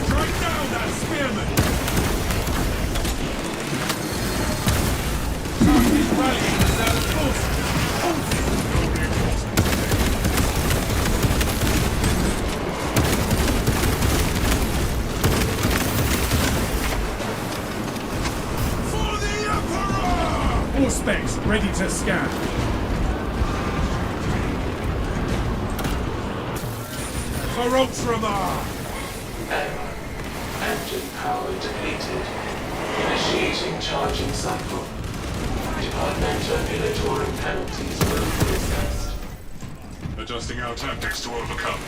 Strike down that spearman! Target is rallying the South forces. Hold it! For the Emperor! All specs ready to scan. For Ultramar! Engine power depleted. Initiating charging cycle. Departmental military penalties will be assessed. Adjusting our tactics to overcome.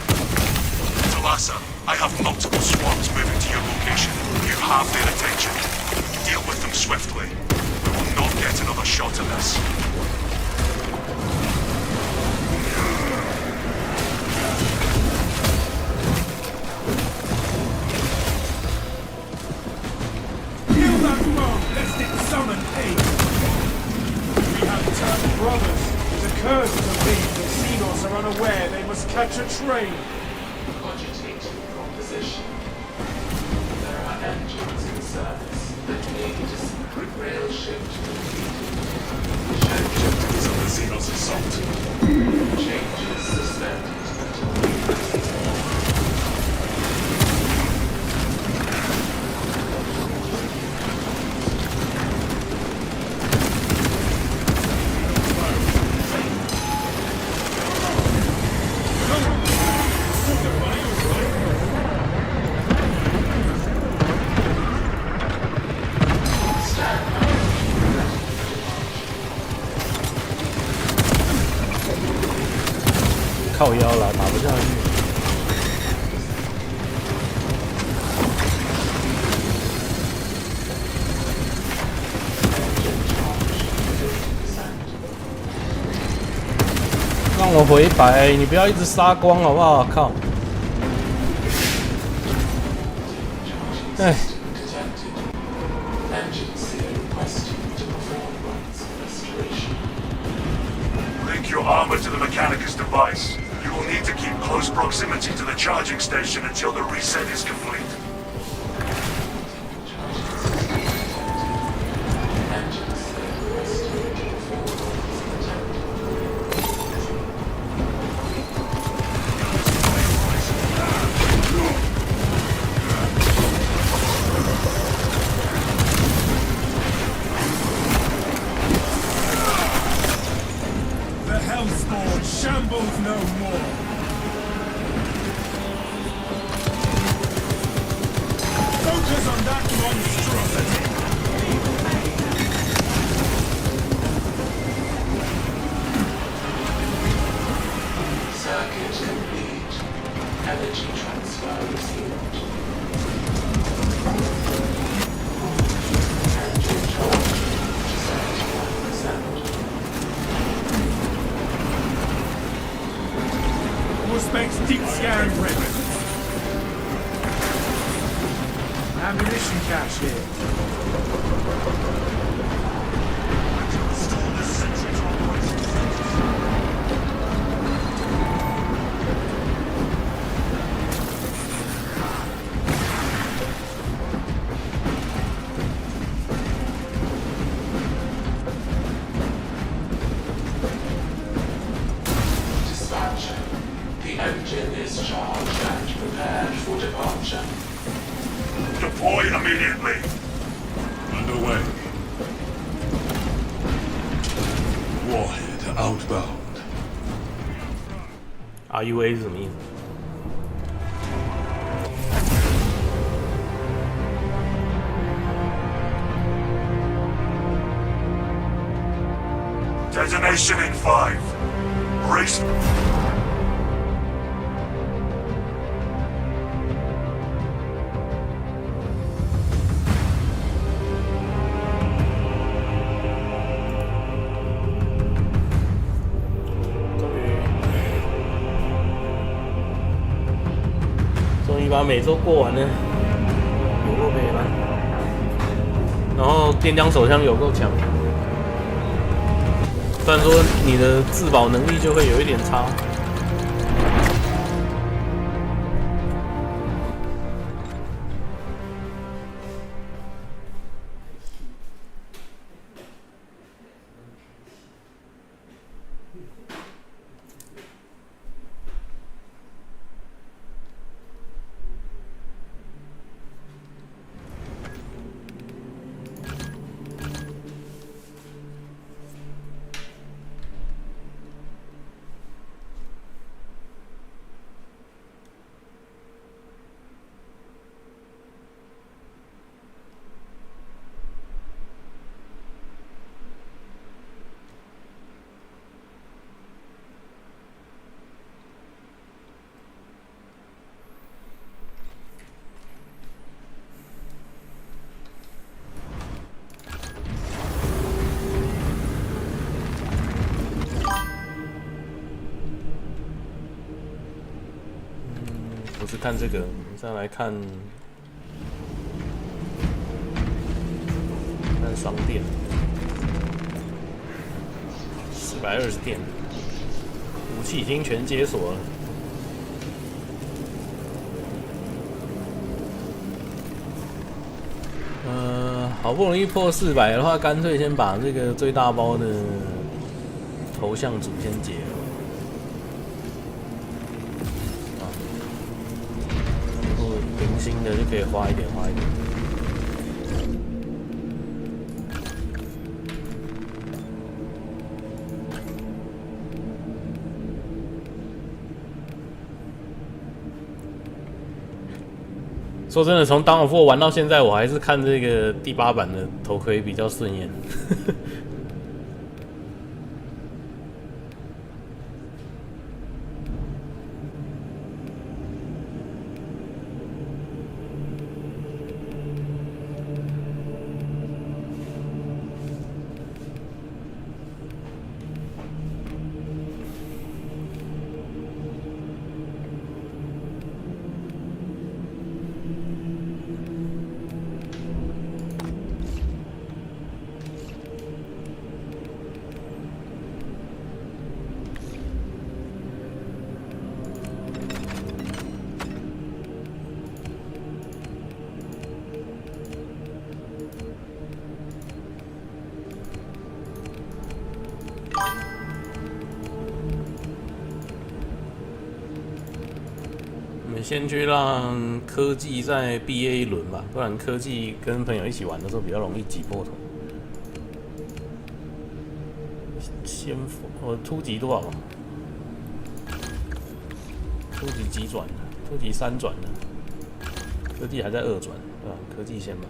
Talassa, I have multiple swarms moving to your location. You have their attention. Deal with them swiftly. We will not get another shot at this. Kill that bomb, lest it summon hate! We have turned brothers. The curse to leave the Xenos are unaware they must catch a train. Cogitating proposition. There are engines in service that need a separate rail shift Objectives of the Xenos assault. changes suspended until we stand 靠腰啦，打不下去。让我回白，你不要一直杀光好不好？靠！哎， detected. Engine seal requesting to perform runs of restoration. Link your armor to the Mechanicus device. You will need to keep close proximity to the charging station until the reset is complete. Engine seal requesting to perform runs of detected. Ammunition cache here. Restore this sentry to operating status. Dispatcher, the engine is charged and prepared for departure. Deploy immediately. Underway. Warhead outbound. RUA 是什么意思？ Detonation in 5. Brace. 终于把每周过完了，有够悲吗？然后电浆手枪有够强，虽然说你的自保能力就会有一点差。不是看这个，再来看商店，420店，武器已经全解锁了。好不容易破400的话，干脆先把这个最大包的头像组先解了。零星的就可以花一点，花一点。说真的，从《Dawn of War》玩到现在，我还是看这个第8版的头盔比较顺眼。先去让科技再毕业一轮吧，不然科技跟朋友一起玩的时候比较容易挤破头。先我突击多少？突击几转的？突击3转的。科技还在2转，对吧？科技先吧。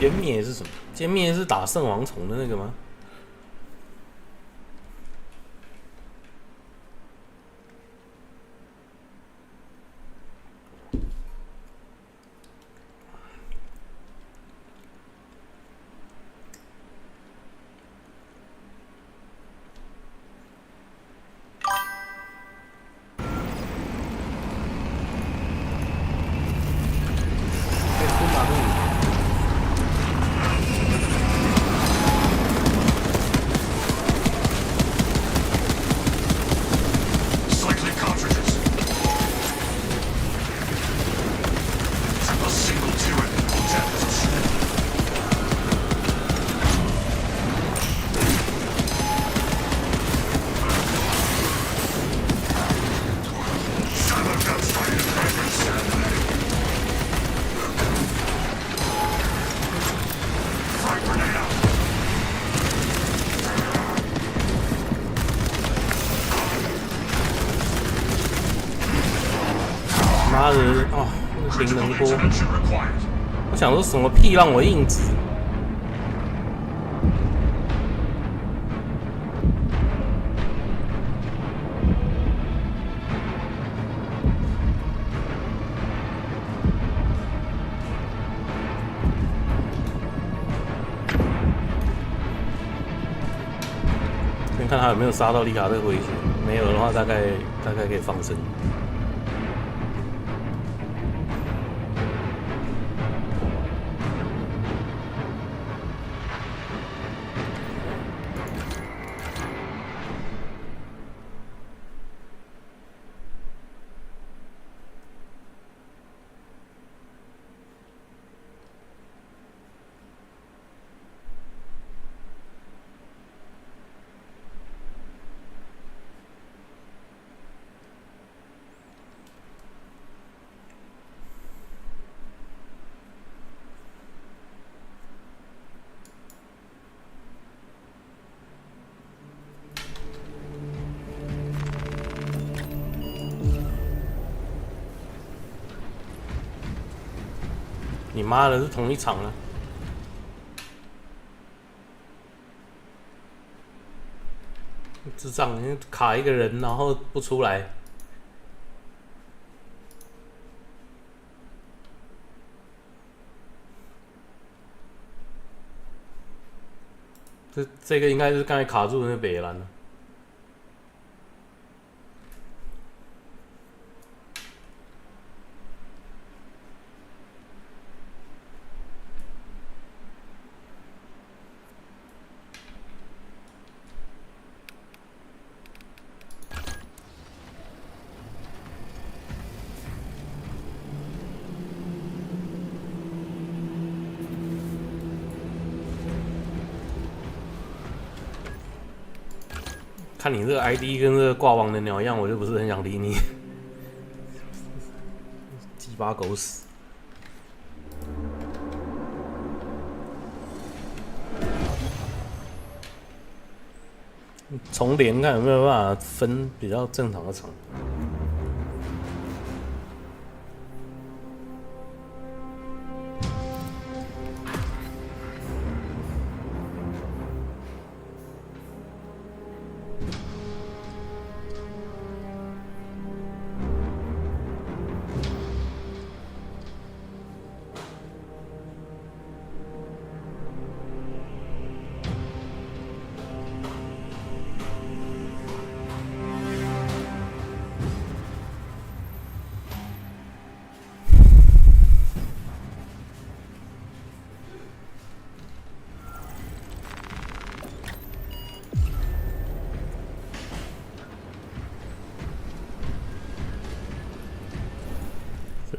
歼灭是什么？歼灭是打圣王虫的那个吗？Cycling cartridges. A single turret will damage us. Silo guns fighting in progress. 妈的哦，那个灵能波！ Intervention required. 我想说什么屁让我硬直？先看他有没有杀到丽卡这个回血，没有的话大概可以放生。你妈的，是同一场啊！智障，卡一个人，然后不出来。这个应该是刚才卡住的那北兰了。看你这个 ID 跟这个挂网的鸟样，我就不是很想理你。鸡巴狗屎！重连看有没有办法分比较正常的场。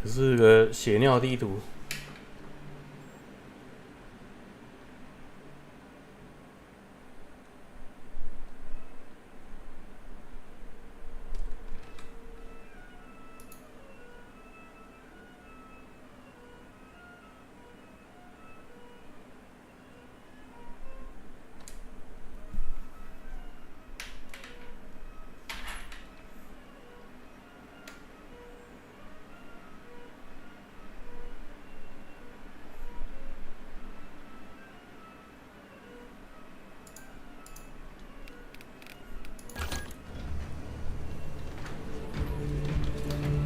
这是个血尿地图。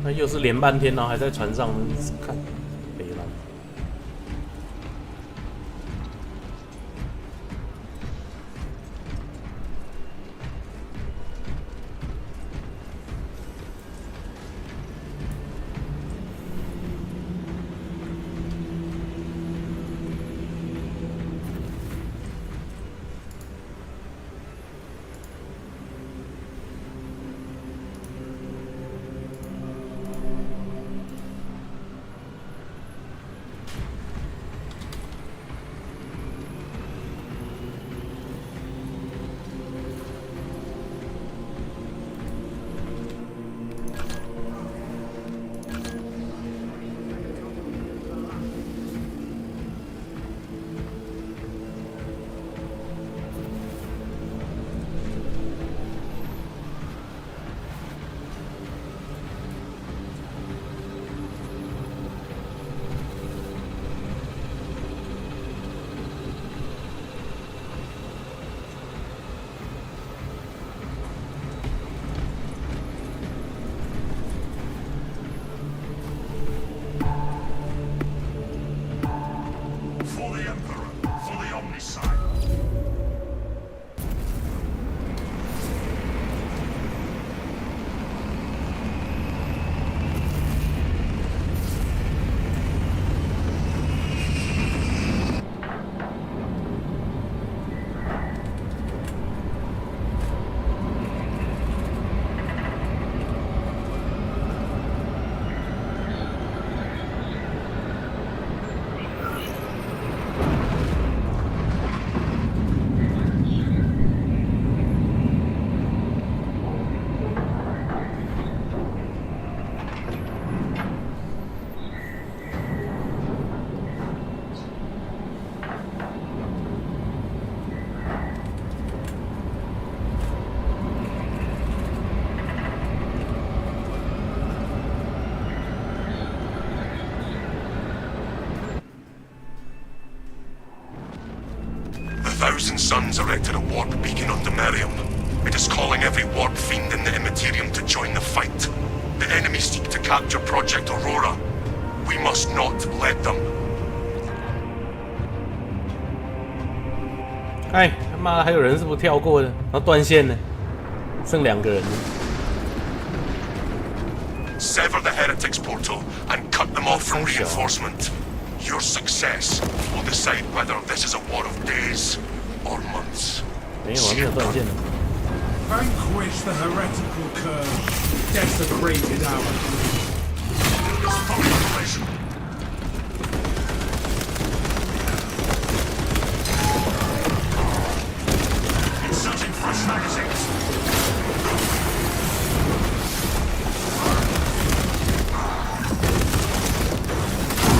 那又是连半天，然后还在船上看，北蓝。Thousand Suns erected a warp beacon on Demarium. It is calling every warp fiend in the Immaterium to join the fight. The enemy seek to capture Project Aurora. We must not let them. 哎，他妈的，还有人是不跳过的，然后断线呢，剩2个人。Sever the heretics portal and cut them off from reinforcement. Your success will decide whether this is a war of days or months. 没有啊，没有断线的。Vanquish the heretical curse. Desecrated our Inserting fresh magazines.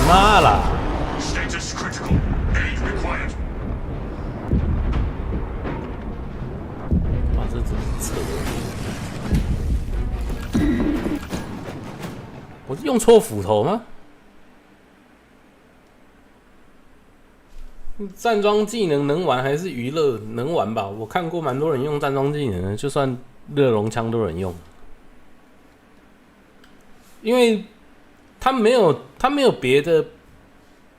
妈啦！ Status critical. Aid required. 哇，这真是扯！我是用错斧头吗？站桩技能能玩还是娱乐能玩吧？我看过蛮多人用站桩技能的，就算热熔枪都有人用，因为他没有别的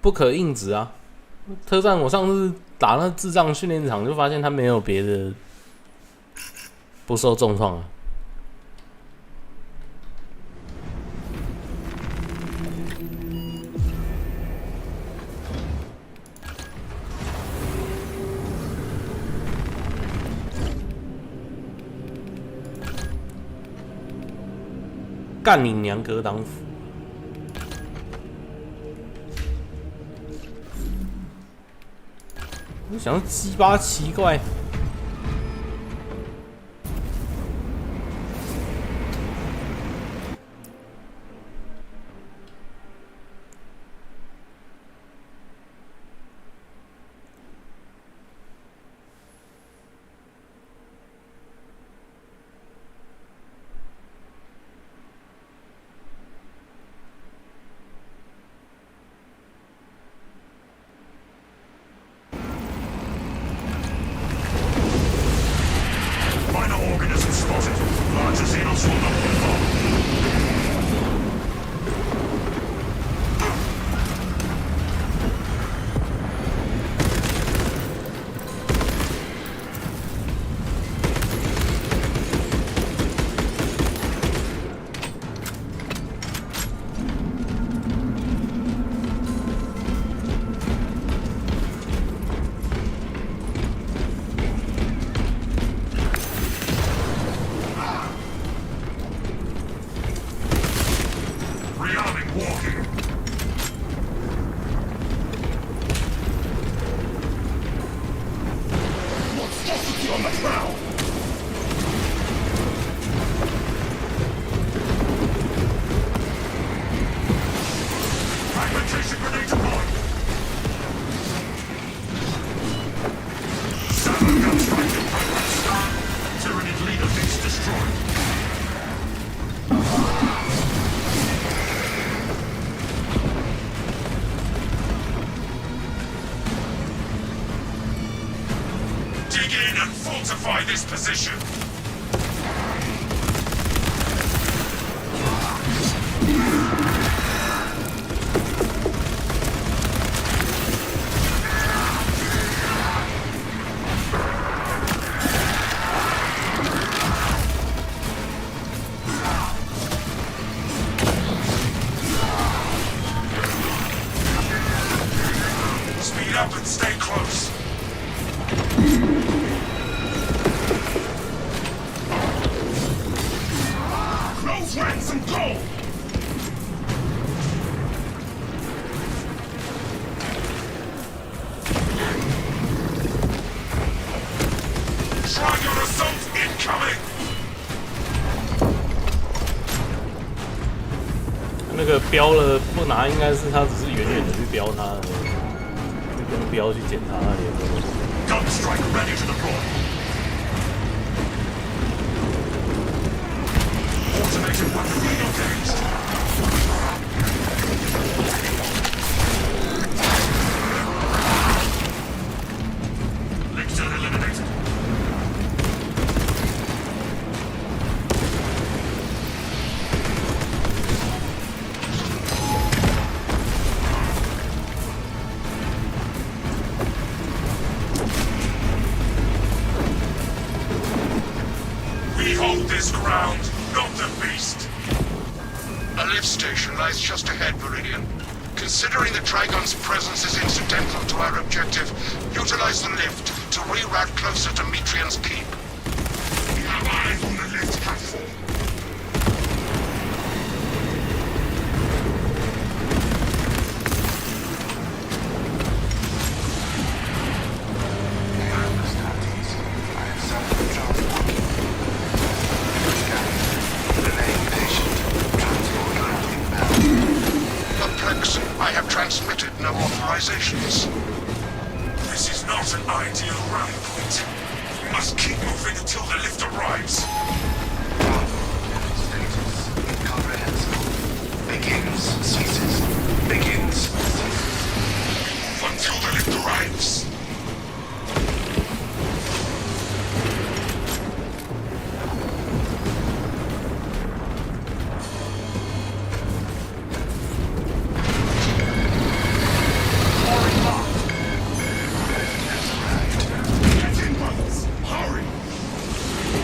不可硬直啊。特战我上次打那智障训练场就发现他没有别的不受重创啊。干你娘格挡斧！我想鸡巴奇怪。walking. Monstrosity on the prowl. Fragmentation grenade deployed. Salmon gun strike in progress. Tyranid leader base destroyed. Dig in and fortify this position. Speed up and stay close. Close ranks and go! Try your assault incoming! 那个标了不拿，应该是他只是远远的去标他而已，就用标去捡他那里的东西。Gun strike ready to deploy. Automated weaponry engaged. Lictor eliminated. We hold this ground, not the beast. A lift station lies just ahead, Viridian. Considering the Trigon's presence is incidental to our objective, utilize the lift to reroute closer to Metrian's keep. We have eyes on the lift platform. Perplex, I have transmitted no authorizations. This is not an ideal rally point. We must keep moving until the lift arrives. Status incomprehensible. Begins, ceases. Begins, ceases. Move until the lift arrives. Get in, brothers! Hurry!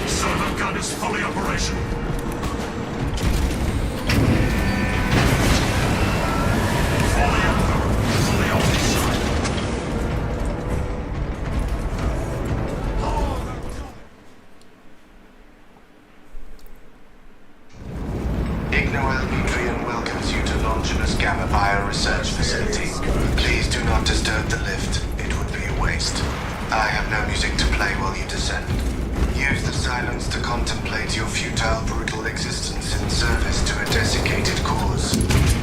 Servo gun is fully operational. Fully on this side. Ignoel Metrian welcomes you to Longinus Gamma Bio Research Facility. Please do not disturb the lift. It would be a waste. I have no music to play while you descend. Use the silence to contemplate your futile, brutal existence in service to a desiccated cause.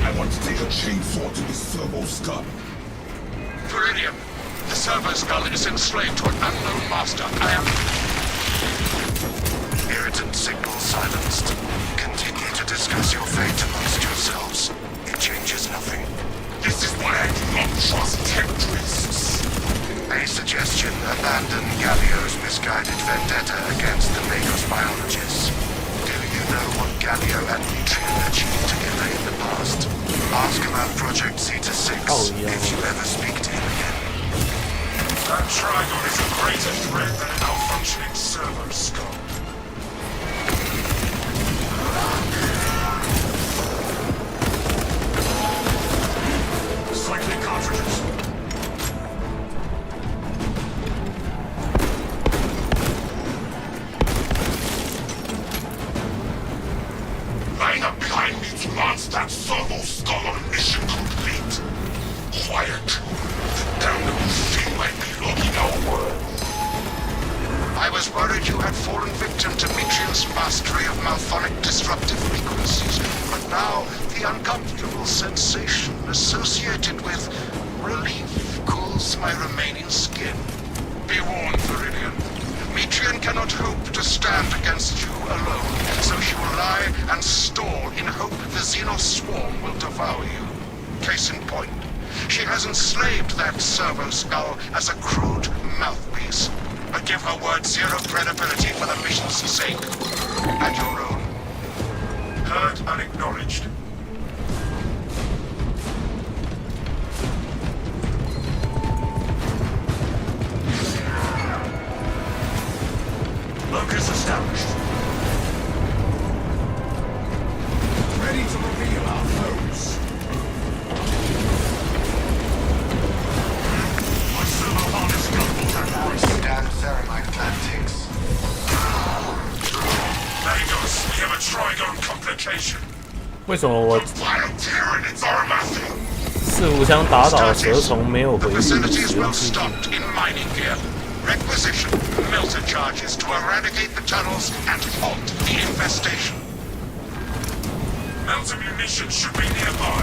I want to take a chainsaw to this servo skull. Viridian, the servo skull is enslaved to an unknown master. I am... Irritant signal silenced. Continue to discuss your fate amongst yourselves. It changes nothing. This is why I do not trust terrorists. A suggestion: abandon Gallio's misguided vendetta against the Magos biologists. Do you know what Gallio and Metrian achieved together in the past? Ask about Project Zeta 6 if you ever speak to him again. That Trigon is a greater threat than a malfunctioning servo skull. Cycling cartridges. Line up behind me to launch that servo skull the uncomfortable sensation associated with relief cools my remaining skin. Be warned, Viridian. Metrian cannot hope to stand against you alone, so she will lie and stall in hope the Xenos swarm will devour you. Case in point, she has enslaved that servo skull as a crude mouthpiece. But give her word zero credibility for the mission's sake, and your own. Heard and acknowledged. Locus established. Ready to reveal our foes. My silver harness gun will Damn Ceramite tactics. Lagos, we have a trigon complication. 为什么我 Violent tyranids are amassing. 四五枪打倒蛇虫没有 The 回复 facility is 使用 well 技术？ stocked in mining gear. Requisition melter charges to eradicate the tunnels and halt the infestation. Melter munitions should be nearby.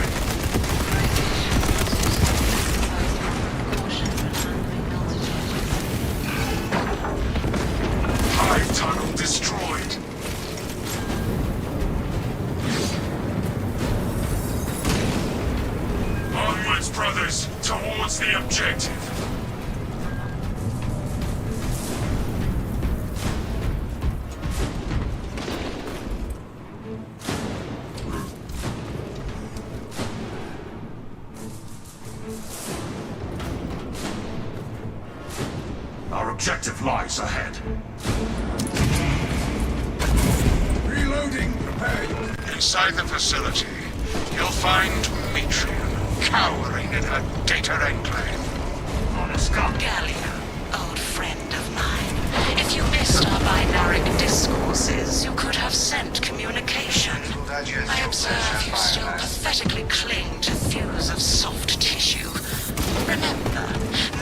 Hive tunnel destroyed. Onwards, brothers, towards the objective. Our objective lies ahead. Reloading, prepare. Inside the facility, you'll find Metrian cowering in her data enclave. Gallia, old friend of mine. If you missed our binaric discourses, you could have sent communication. I observe you still pathetically cling to thews of soft tissue. Remember,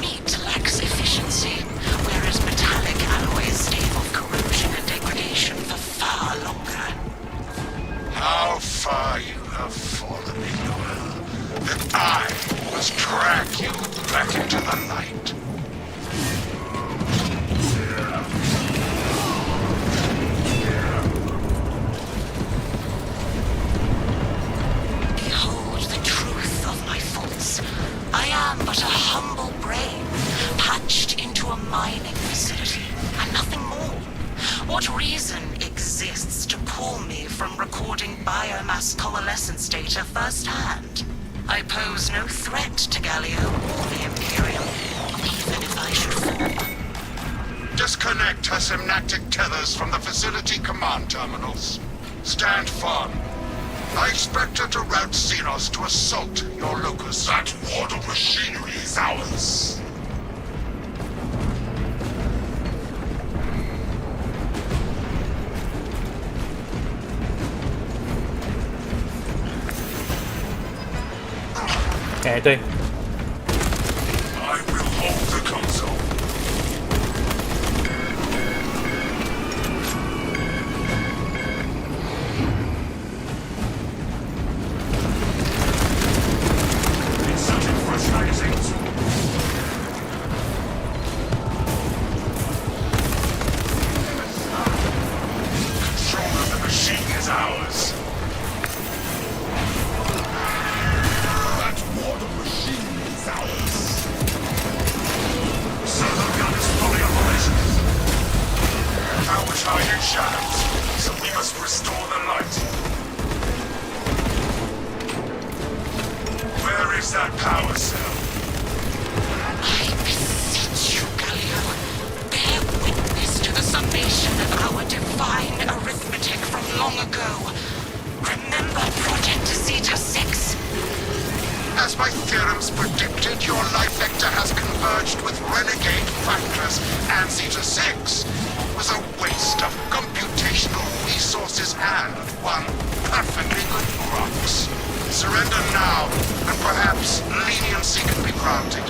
meat lacks efficiency, whereas metallic alloys stave off corrosion and degradation for far longer. How far you have fallen, Ignoel, that I must drag you back into the light. Behold the truth of my faults. I am but a humble brain, patched into a mining facility, and nothing more. What reason exists to pull me from recording biomass coalescence data firsthand? I pose no threat to Gallia or the Imperium, even if I should fall. Disconnect her synaptic tethers from the facility command terminals. Stand firm. I expect her to route Xenos to assault your locus. That ward of machinery is ours.哎，对， I will hold the console. Inserting fresh magazines. Control of the machine is ours. That ward of machine is ours. Servo gun is fully operational. Powers hide in shadows. So we must restore the light. Where is that power cell? I beseech you, Gallia, bear witness to the summation of our divine arithmetic from long ago. Remember Project Zeta 6? As my theorems predicted, your life vector has converged with renegade factors, and Zeta 6 was a waste of computational resources and one perfectly good crux. Surrender now, and perhaps leniency can be granted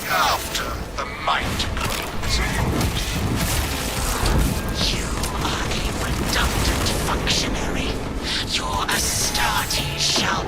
after the mind grows. You are a redundant functionary. Your Astarte shall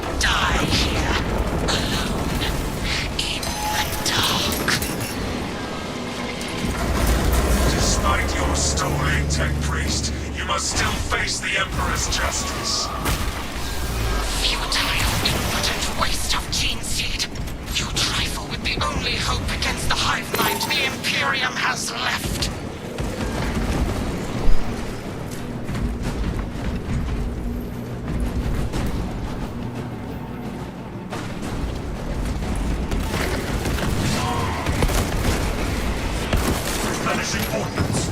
Imperium has left. Replenishing ordnance.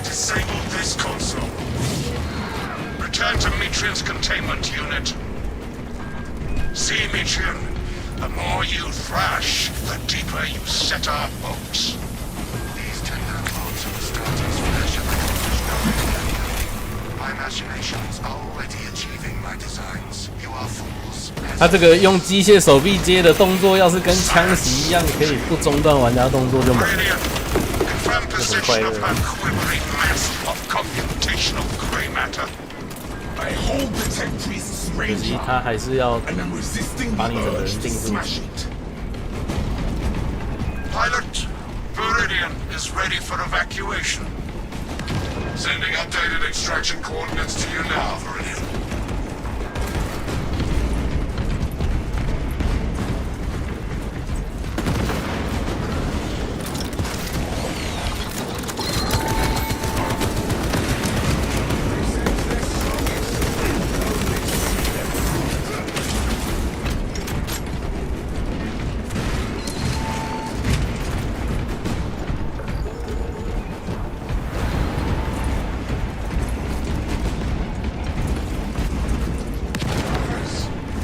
Disable this console. Return to Metrian's containment unit. See, Metrian, the more you thrash, the deeper you set our hopes. These tender clones of the starters flash of my imagination is already achieving my designs. You are fools. 他这个用机械手臂接的动作，要是跟枪袭一样，可以不中断玩家动作就猛。 Radiant, confirm position of her quivering mass of computational gray matter. I hold the Tempriests' 可惜 ranger, 他还是要 and I'm resisting 把 the 你整个 urge 人 to 定住。 smash it. Pilot, Viridian is ready for evacuation. Sending updated extraction coordinates to you now, Viridian.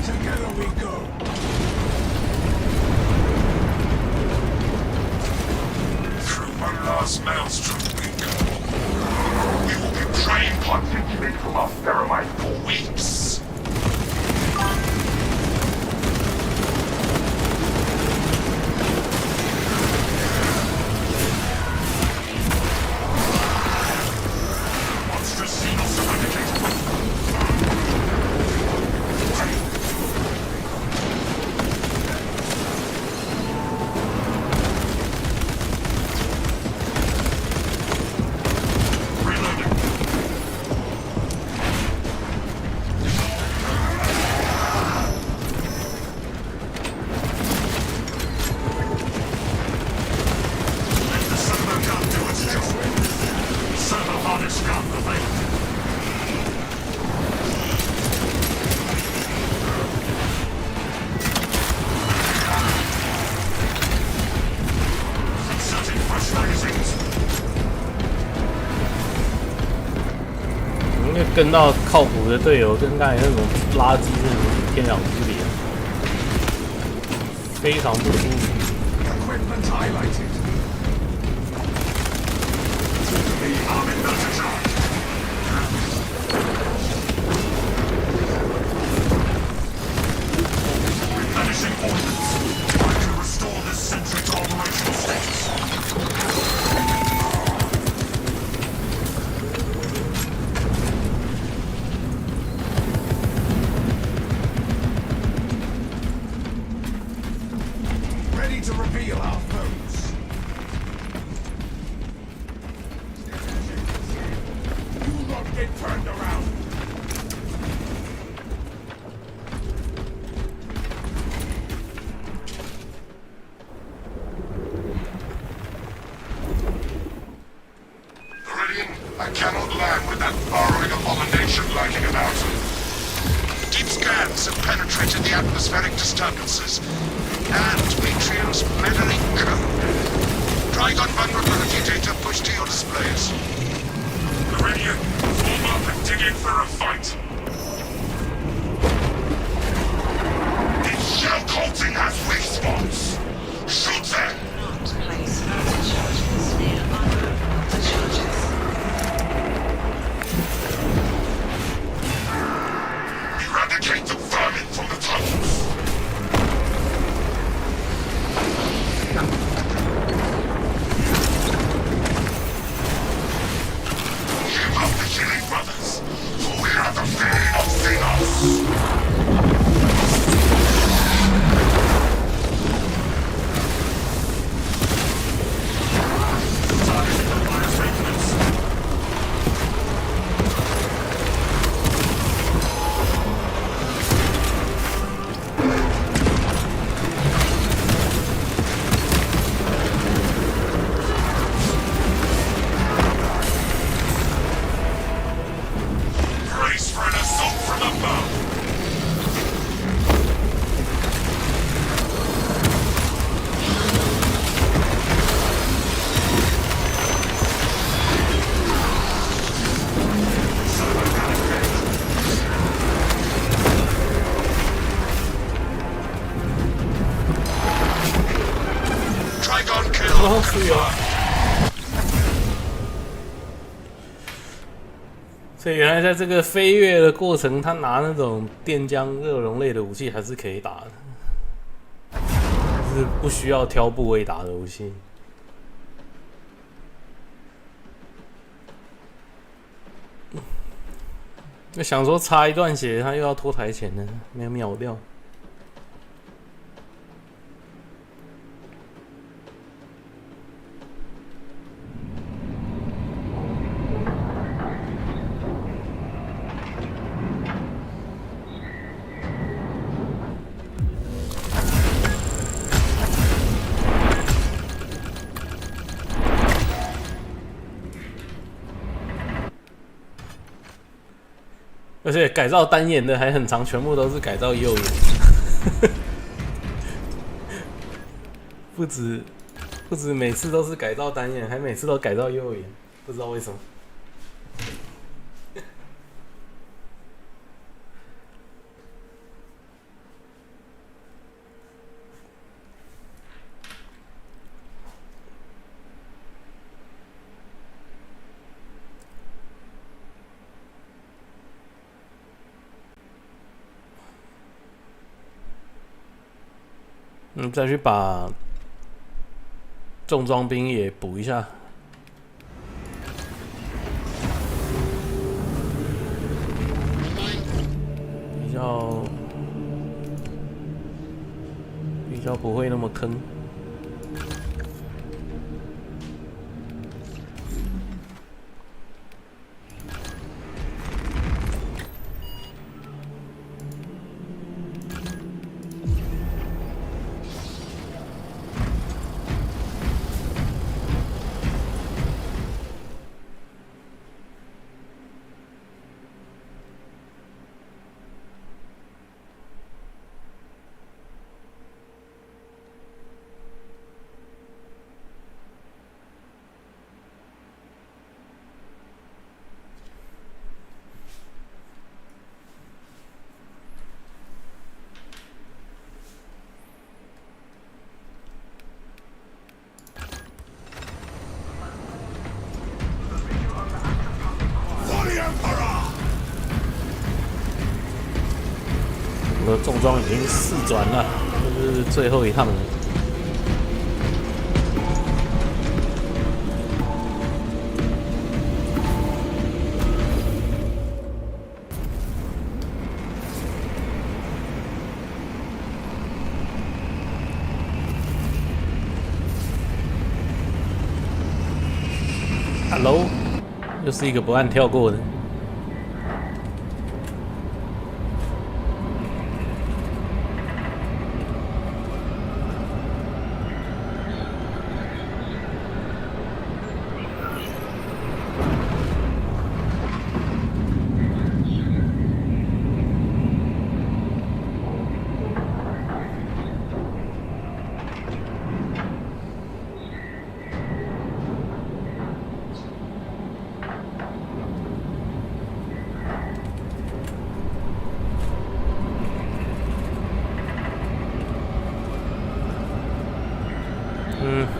Together we go. Through one last maelstrom we go. We will be praying particularly from our Theramite for weeks. Monstrous Xenos eradicated. Reloading. Let the servo gun do its job. Servo harness gun available. Inserting fresh magazines. 因为跟到靠谱的队友，跟刚才那种垃圾真的是天壤之别，非常不舒服。 Equipment highlighted. I'm in no charge. Replenishing ordnance. I can restore this sentry to operational status. Ready to reveal our foes. You will not get turned around. Viridian, I cannot land with that burrowing abomination lurking about. Deep scans have penetrated the atmospheric disturbances and Metrian's meddling code. Trigon vulnerability data pushed to your displays. Viridian, form up and dig in for a fight. Its shell coating has weak spots. Shoot them! Not place anti-charges near other anti-charges. Eradicate the vermin from the tunnels. Give up the killing brothers, for we 去哦。所以原来在这个飞跃的过程，他拿那种电浆热熔类的武器还是可以打的，就是不需要挑部位打的武器。就想说插一段血，他又要拖台前了，没有秒掉。而且改造单眼的还很长，全部都是改造右眼，不止每次都是改造单眼，还每次都改造右眼，不知道为什么。再去把重装兵也补一下，比较不会那么坑。我的重装已经4转了，这是最后一趟了。Hello， 又是一个不按跳过的。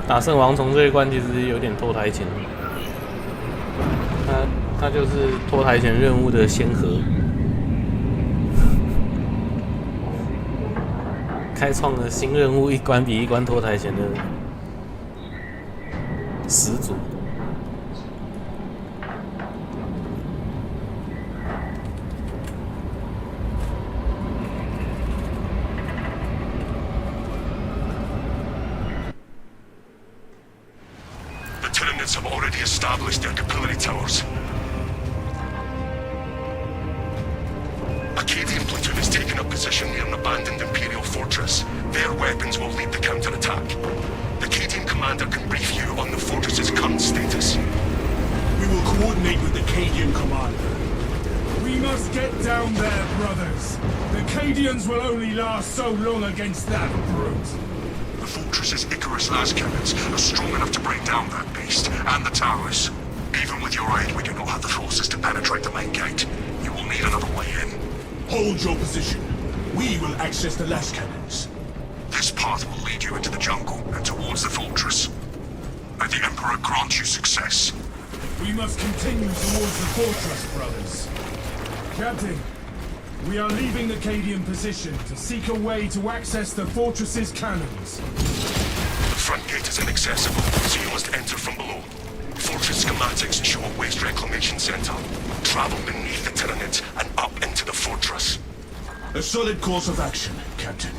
打圣王虫这一关其实有点拖台前，它就是拖台前任务的先河，开创了新任务一关比一关拖台前的始祖。Have already established their capillary towers. Acadian platoon has taken up position near an abandoned Imperial fortress. Their weapons will lead the counterattack. The Acadian commander can brief you on the fortress's current status. We will coordinate with the Acadian commander. We must get down there, brothers. The Acadians will only last so long against that brute. The fortress's Icarus las cannons are strong enough to bring down that beast and the towers. Even with your aid, we do not have the forces to penetrate the main gate. You will need another way in. Hold your position. We will access the las cannons. This path will lead you into the jungle and towards the fortress. May the Emperor grant you success. We must continue towards the fortress, brothers. Captain, we are leaving the Cadian position to seek a way to access the fortress's cannons. The front gate is inaccessible, so you must enter from below. Fortress schematics show a waste reclamation center. Travel beneath the Tyranid and up into the fortress. A solid course of action, Captain.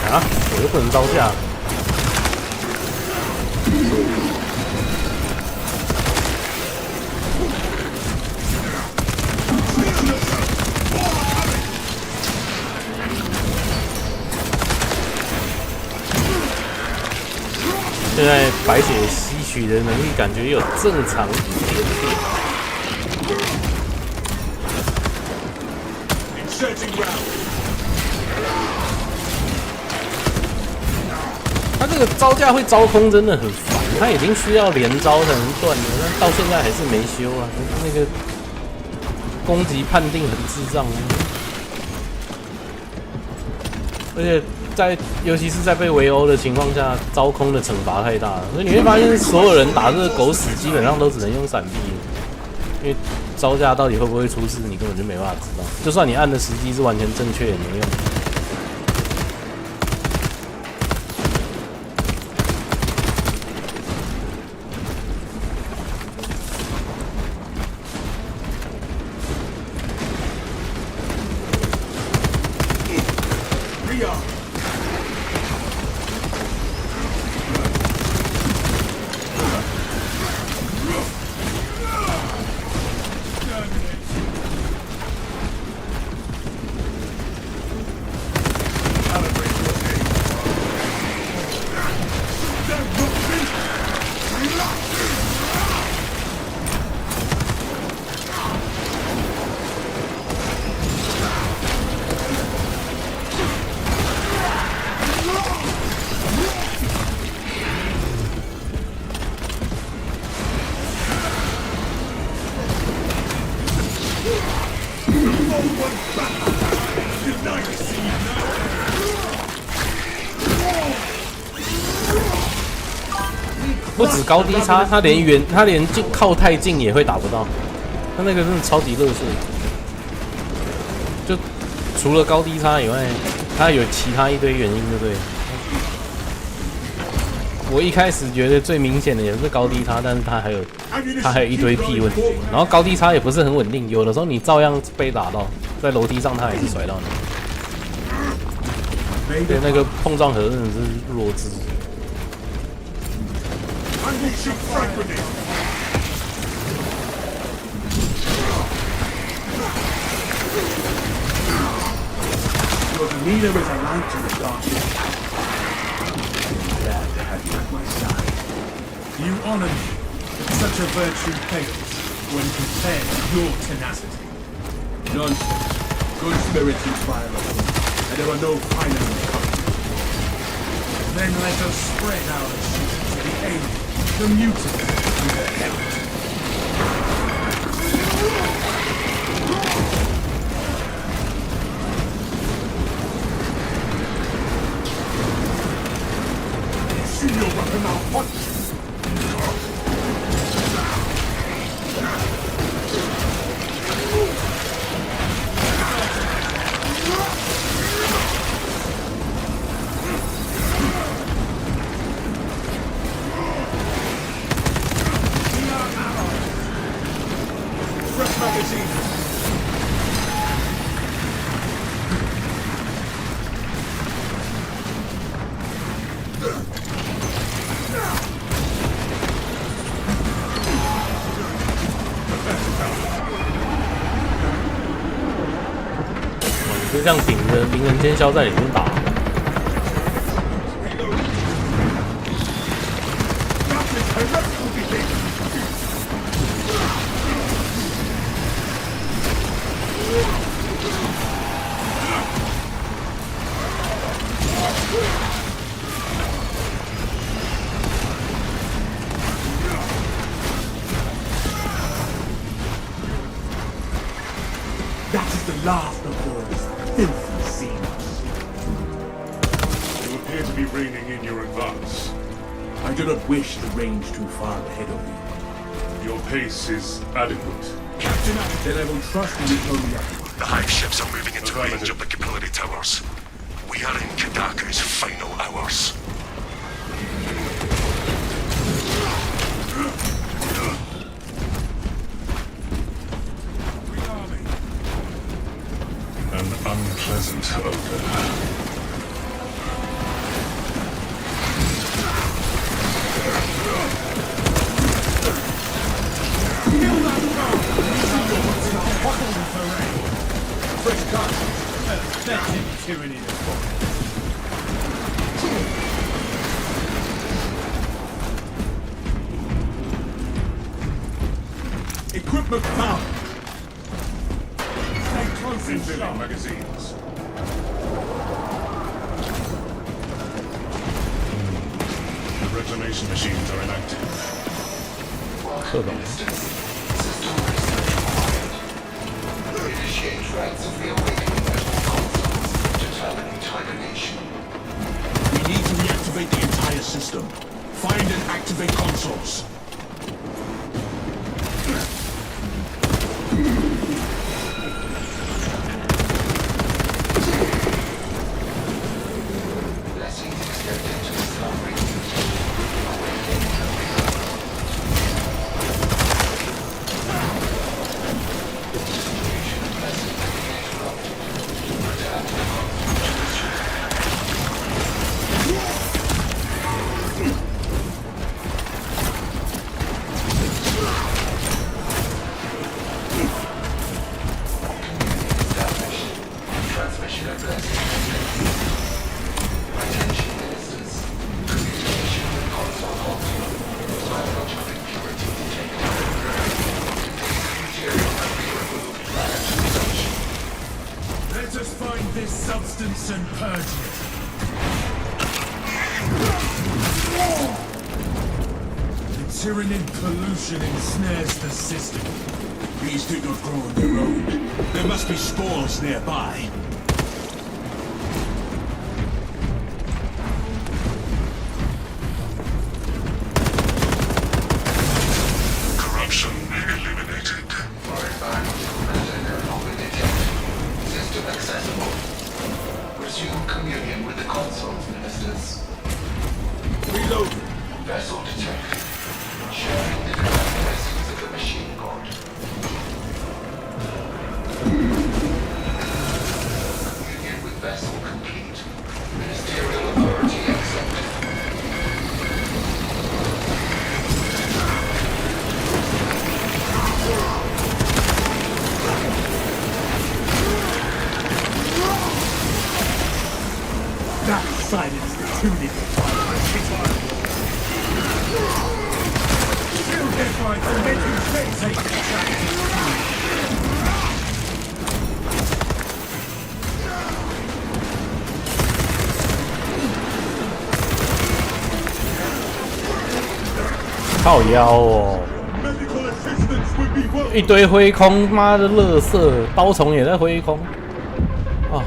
啊！我又不能招架。现在白血吸取的能力感觉有正常一点点。 他这个招架会招空真的很烦，他已经需要连招才能断了，但到现在还是没修啊。那个攻击判定很智障，而且尤其是在被围殴的情况下，招空的惩罚太大了，所以你会发现所有人打这个狗屎基本上都只能用闪避，因为招架到底会不会出事，你根本就没办法知道。就算你按的时机是完全正确也没用。 不止高低差，他连近靠太近也会打不到，他那个真的超级热血。就除了高低差以外，他有其他一堆原因，对不对？我一开始觉得最明显的也是高低差，但是他还有一堆屁问题，然后高低差也不是很稳定，有的时候你照样被打到，在楼梯上他还是甩到你。对，那个碰撞盒真的是弱智。 Your demeanor is a light in the darkness. Glad to have you at my side. You honor me, but such a virtue fails when compared to your tenacity. Nonsense. Good spirits inspire us, and there are no final coming. Then let us spread our achievements to the alien, the mutant, and the heretic. See your weapon malfunction. Fresh magazine.哇，你就这样顶着鸣人尖削在里面打。 That is the last of those filthy seams. do not wish the range too far ahead of you. Your pace is adequate. Captain, then I will trust you with only The hive ships are moving into range of the capillary towers. We are in Kadaka's final hours. An unpleasant odor. fresh cartridge. Let him tyranny the force. Equipment found. Stay close and Refilling sharp. magazines. The reclamation machines are inactive. 这种 Initiate rites of the awakening metal consoles, determining termination. We need to reactivate the entire system. Find and activate consoles. Blessings extended to the suffering. Transmission of blessings. Attention ministers. Communication with console halted. Biological impurity detected. Material must be removed prior to consumption. Let us find this substance and purge it. The tyrannid pollution ensnares the system. These do not grow on their own. There must be spores nearby. Corruption eliminated. Foreign biological matter no longer detected. System accessible. Resume communion with the consoles, ministers. Reload. Vessel detected. Sharing the characteristics of the machine god. Communion with vessel complete. Ministerial authority accepted. That silenced the tuning. Still deadlines and make you take the track.靠腰哦， Medical assistance would be welcome. 一堆灰空，妈的垃圾，刀虫也在灰空，啊！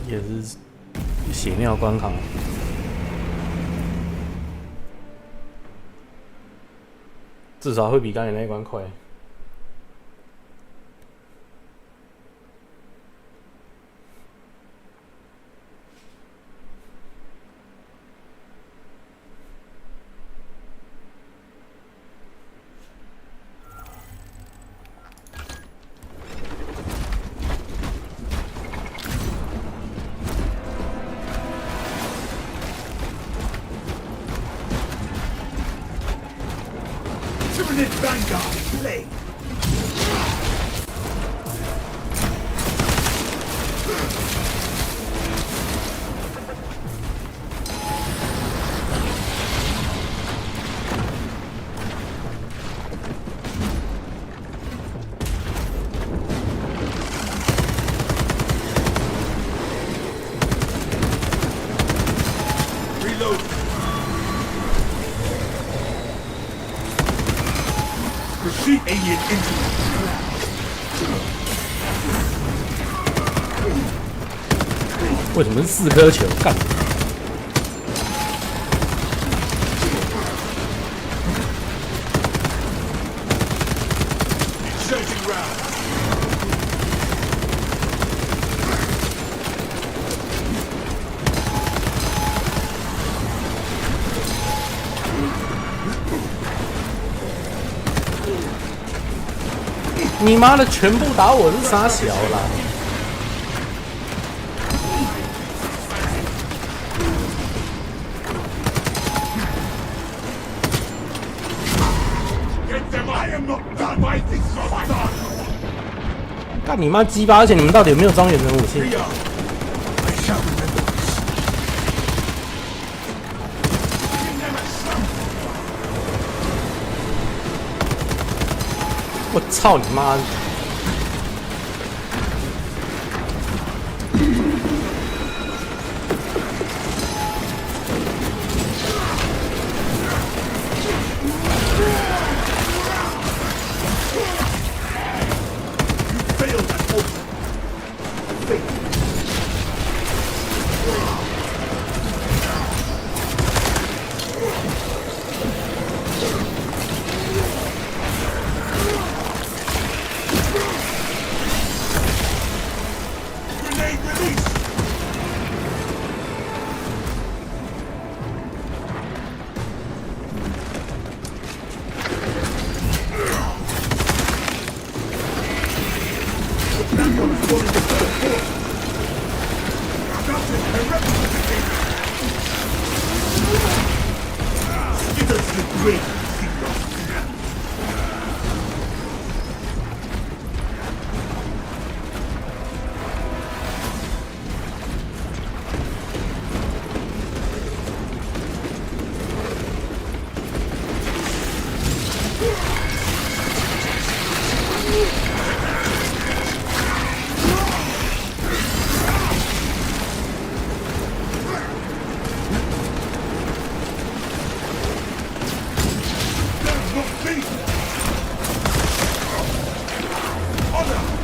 也是血尿关卡，至少会比刚才那一关快。Vanguard, play. Reload. Proceed alien into 为什么是4颗球？干！ Inserting round. 你妈的，全部打我是傻小啦！ Get them, I am not done by this done. 干你妈鸡巴！而且你们到底有没有庄园的武器？ Rio, I shall remember this. 我操你妈！ Failed at ultimate. Failed. Grenade release!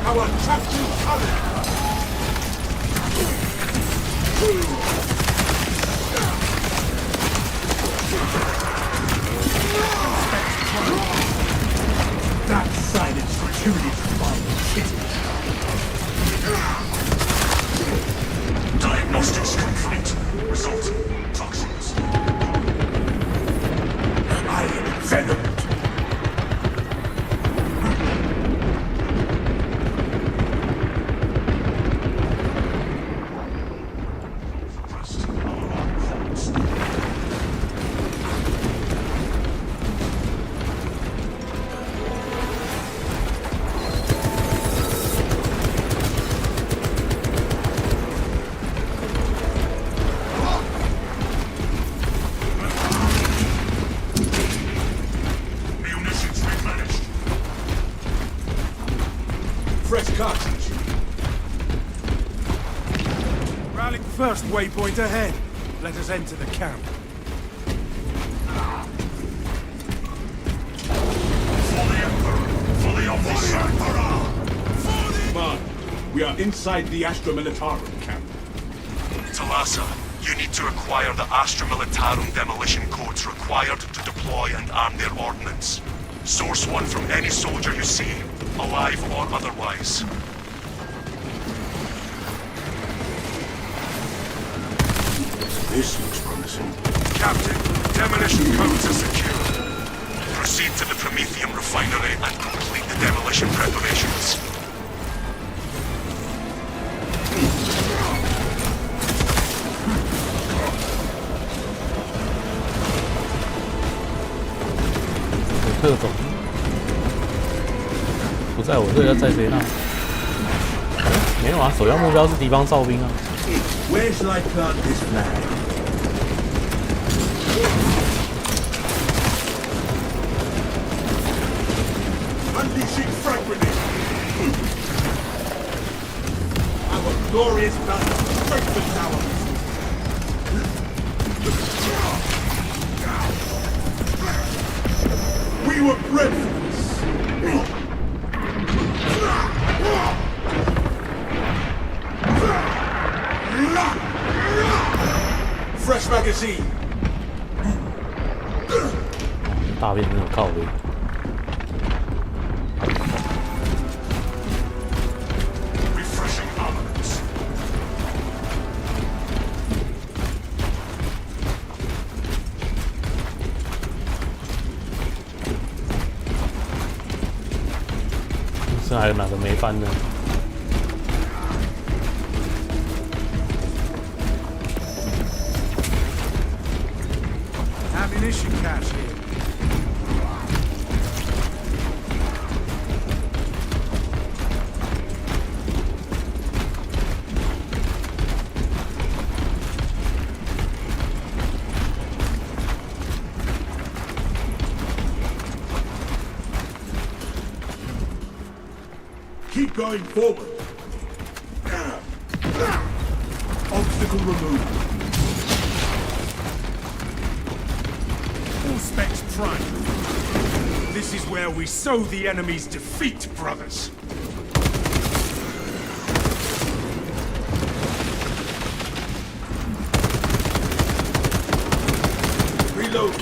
Our captain honor! That silence repudiates my pity. Diagnostics complete. Result: toxins. I am venom. Fresh cartridge. Rallying first waypoint ahead. Let us enter the camp. For the Emperor! For the Emperor! Come on. We are inside the Astra Militarum camp. Talassa, you need to acquire the Astra Militarum demolition codes required to deploy and arm their ordnance. Source one from any soldier you see, alive or otherwise. This looks promising. Captain, demolition codes are secure. Proceed to the Prometheum refinery and complete the demolition preparations. 不在我这，要在谁那？没有啊，首要目标是敌方哨兵啊。Where shall I plant this flag? Unleashing frag grenade! Our glorious battle strengthens our We were bred for this! Fresh magazine! 大便真的靠背。Refreshing armaments. 是还有哪个没翻呢？ Ammunition cache here. Keep going forward. Obstacle removed. All specs prime. This is where we sow the enemy's defeat, brothers. Reload.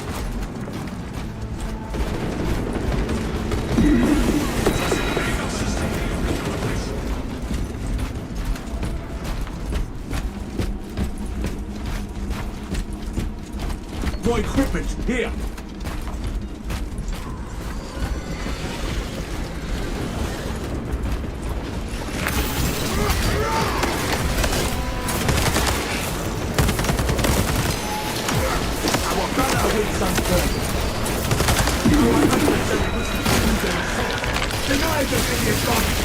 More equipment here. Our banner awaits unfurled. Deny them any advantage.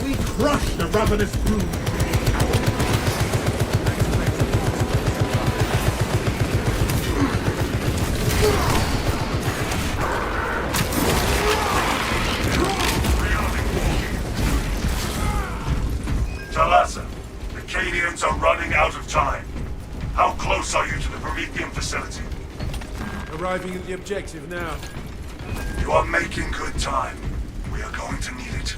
We crush the ravenous brood. Talassa, the Cadians are running out of time. How close are you to the Promethean facility? Arriving at the objective now. You are making good time. We are going to need it.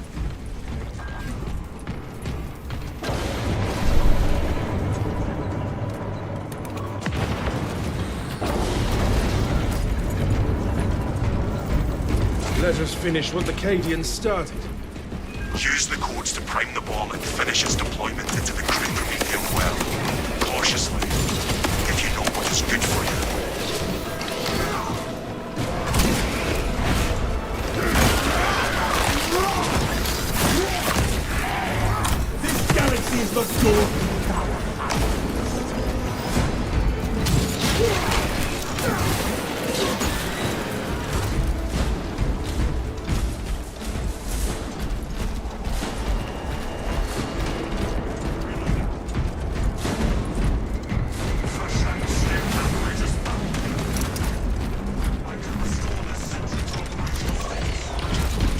Let us finish what the Cadians started. Use the cords to prime the ball and finish its deployment into the green Promethean well. Cautiously. If you know what is good for you. This galaxy is the door to power.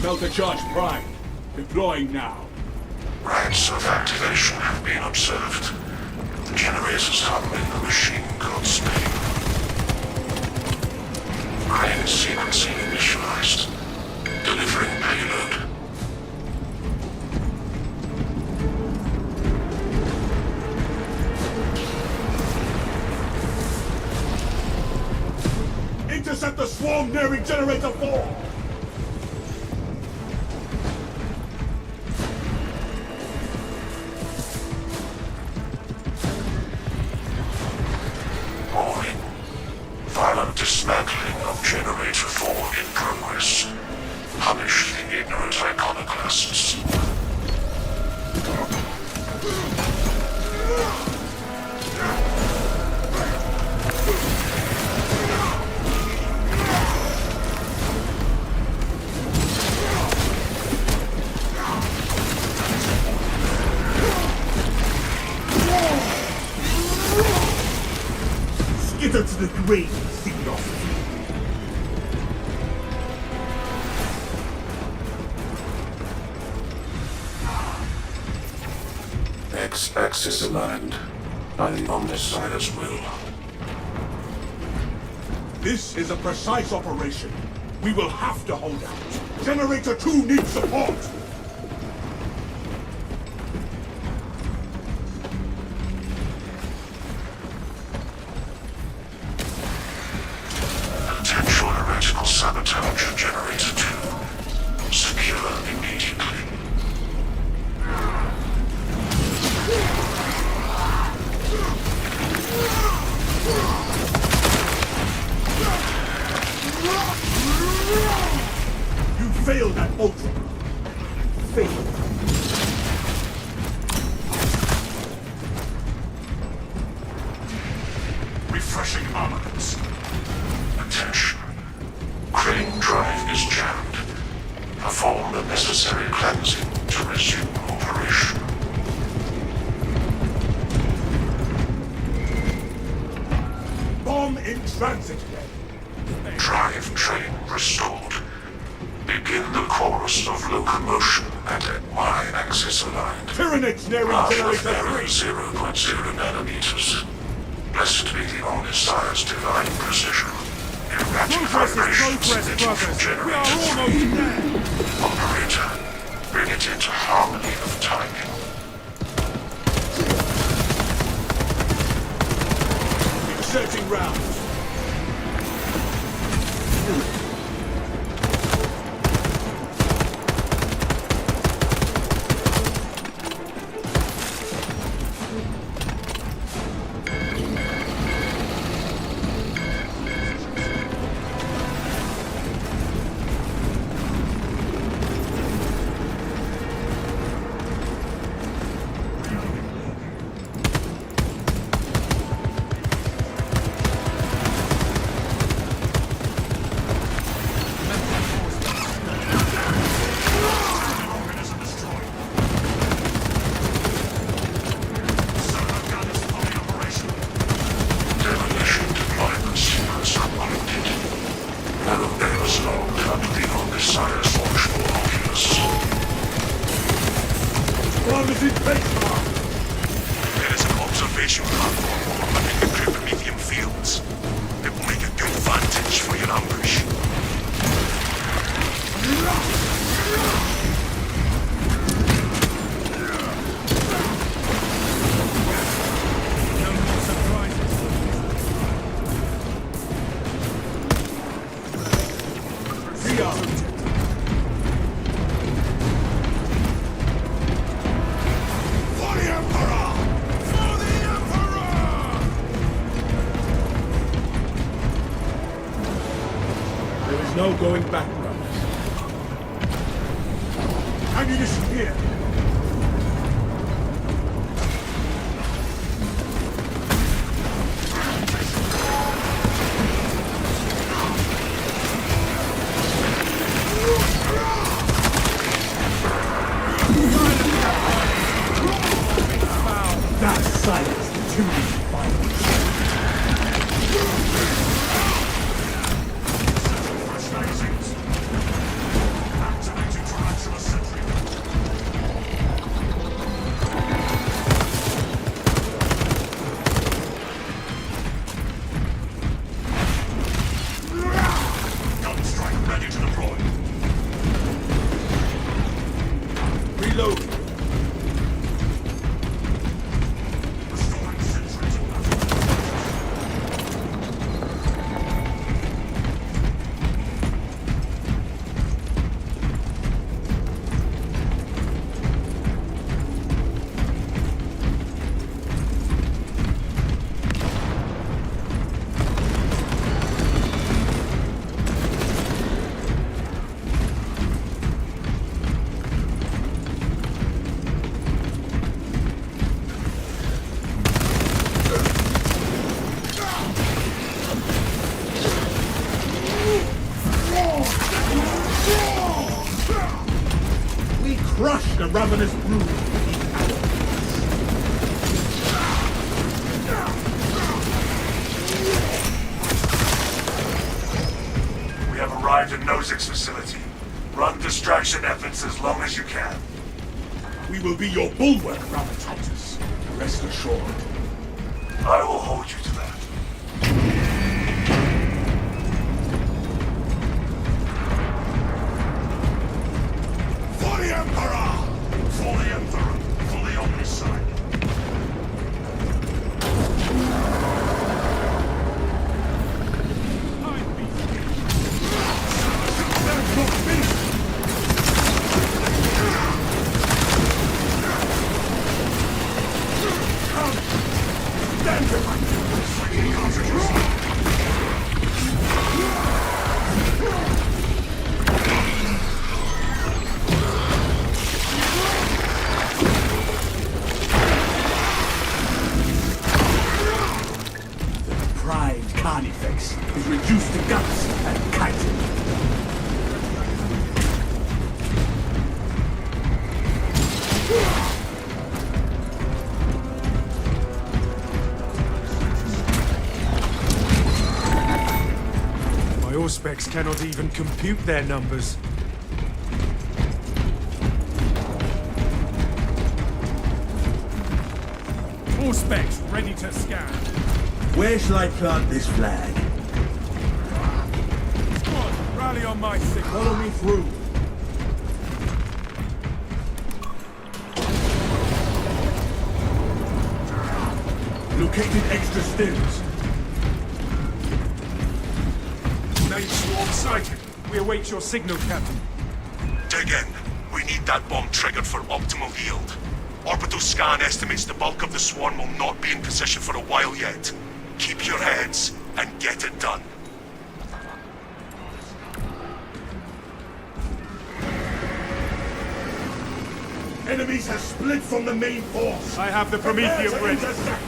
Delta charge prime. Deploying now. Rates of activation have been observed. The generators handling the machine code Spain. Crane sequencing initialized. Delivering payload. Intercept the swarm nearing generator 4! the grave seed of fear. X-axis aligned by the Omnissiah's will. This is a precise operation. We will have to hold out. Generator 2 needs support. Potential heretical sabotage of Generator 2. Secure immediately. You failed at Ultra. Failed. Refreshing armaments. Attention. Crane drive is jammed. Perform the necessary cleansing to resume operation. Bomb in transit bay. Drive train restored. Begin the course of locomotion at Y-axis aligned. Tyranids nearing Generator 3. 0.0 nanometers. Blessed be the Omnissiah's divine precision. Erratic vibrations in the different generators. Operator, bring it into harmony of timing. Inserting rounds. Demolition deployment sequence completed. Elevators logged under the Omnissiah's watchful oculus. Promising benchmark. There is an observation platform overlapping the Kryptonithium fields. It will make a good vantage for your ambush. No more surprises. For the Emperor! For the Emperor! There is no going back, brothers. Ammunition here. That silence too violence. Activating tarantula sentry. Gun strike ready to deploy. Reload. Restoring sentry to battle. We crush the ravenous brood beneath our feet. have arrived at Nozick's facility. Run distraction efforts as long as you can. We will be your bulwark, Brother Titus. Rest assured. I will hold you to that. For the Emperor! For the Emperor, for the Omnicide. Pride Carnifex is reduced to guts and chitin. My Auspex cannot even compute their numbers. Auspex ready to scan. Where shall I plant this flag? Squad, rally on my signal. Follow me through. Located extra stills. Main swarm sighted. We await your signal, Captain. Dig in. We need that bomb triggered for optimal yield. Orbital scan estimates the bulk of the swarm will not be in position for a while yet. Keep your heads and get it done. Enemies have split from the main force. I have the Prometheum Prepare to ready. intercept.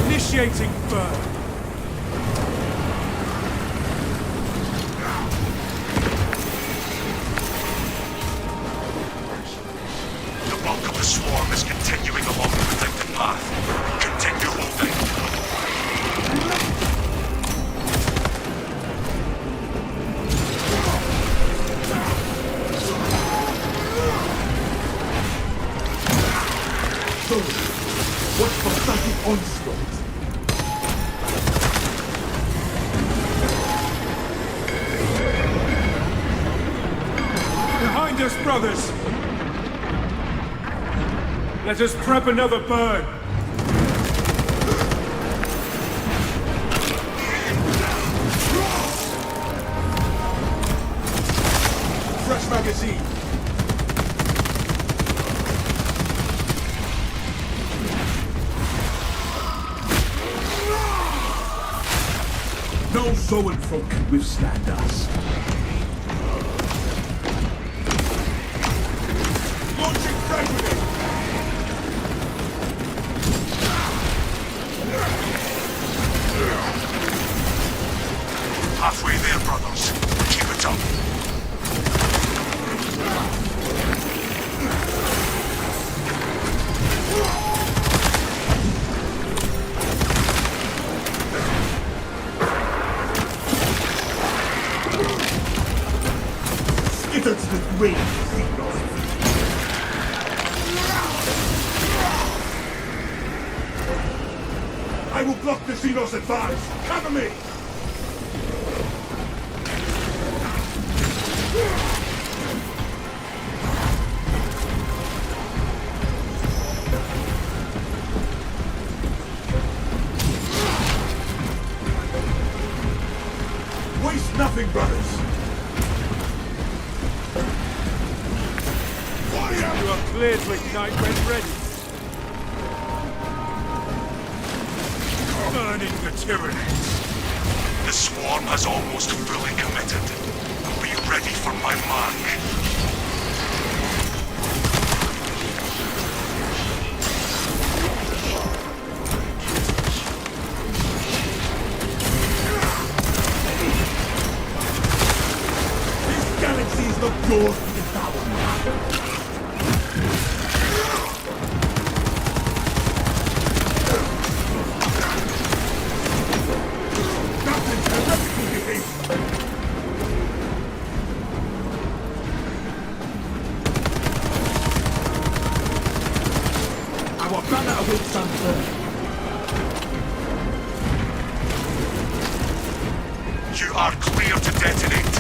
Initiating burn. The bulk of the swarm is continuing along the predicted path. Continue holding. So, watch for psychic onslaught. Behind us, brothers! Let us prep another burn! Fresh magazine. No Zoanfolk can withstand us. Launching frag grenade. Halfway there, brothers. Keep it up. Skitter to the grave, Xenos. I will block the Xenos advance. Cover me! Waste nothing, brothers. You are cleared to ignite when ready. Burning the tyrannies. The swarm has almost fully committed. Be ready for my mark. Yours is that one. That's a terrific behavior. Our banner will stand firm. You are clear to detonate.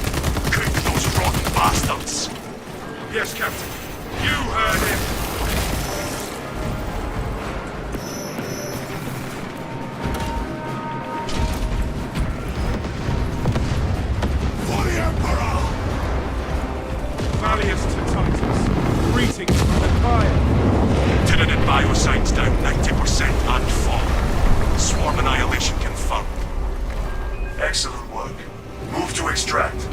Cook those rotten bastards. Yes, Captain. You heard him. For the Emperor! Malleus to Titus. Greetings from the fire. Tyranid biocides down 90% and fall. Swarm annihilation confirmed. Excellent work. Move to extract.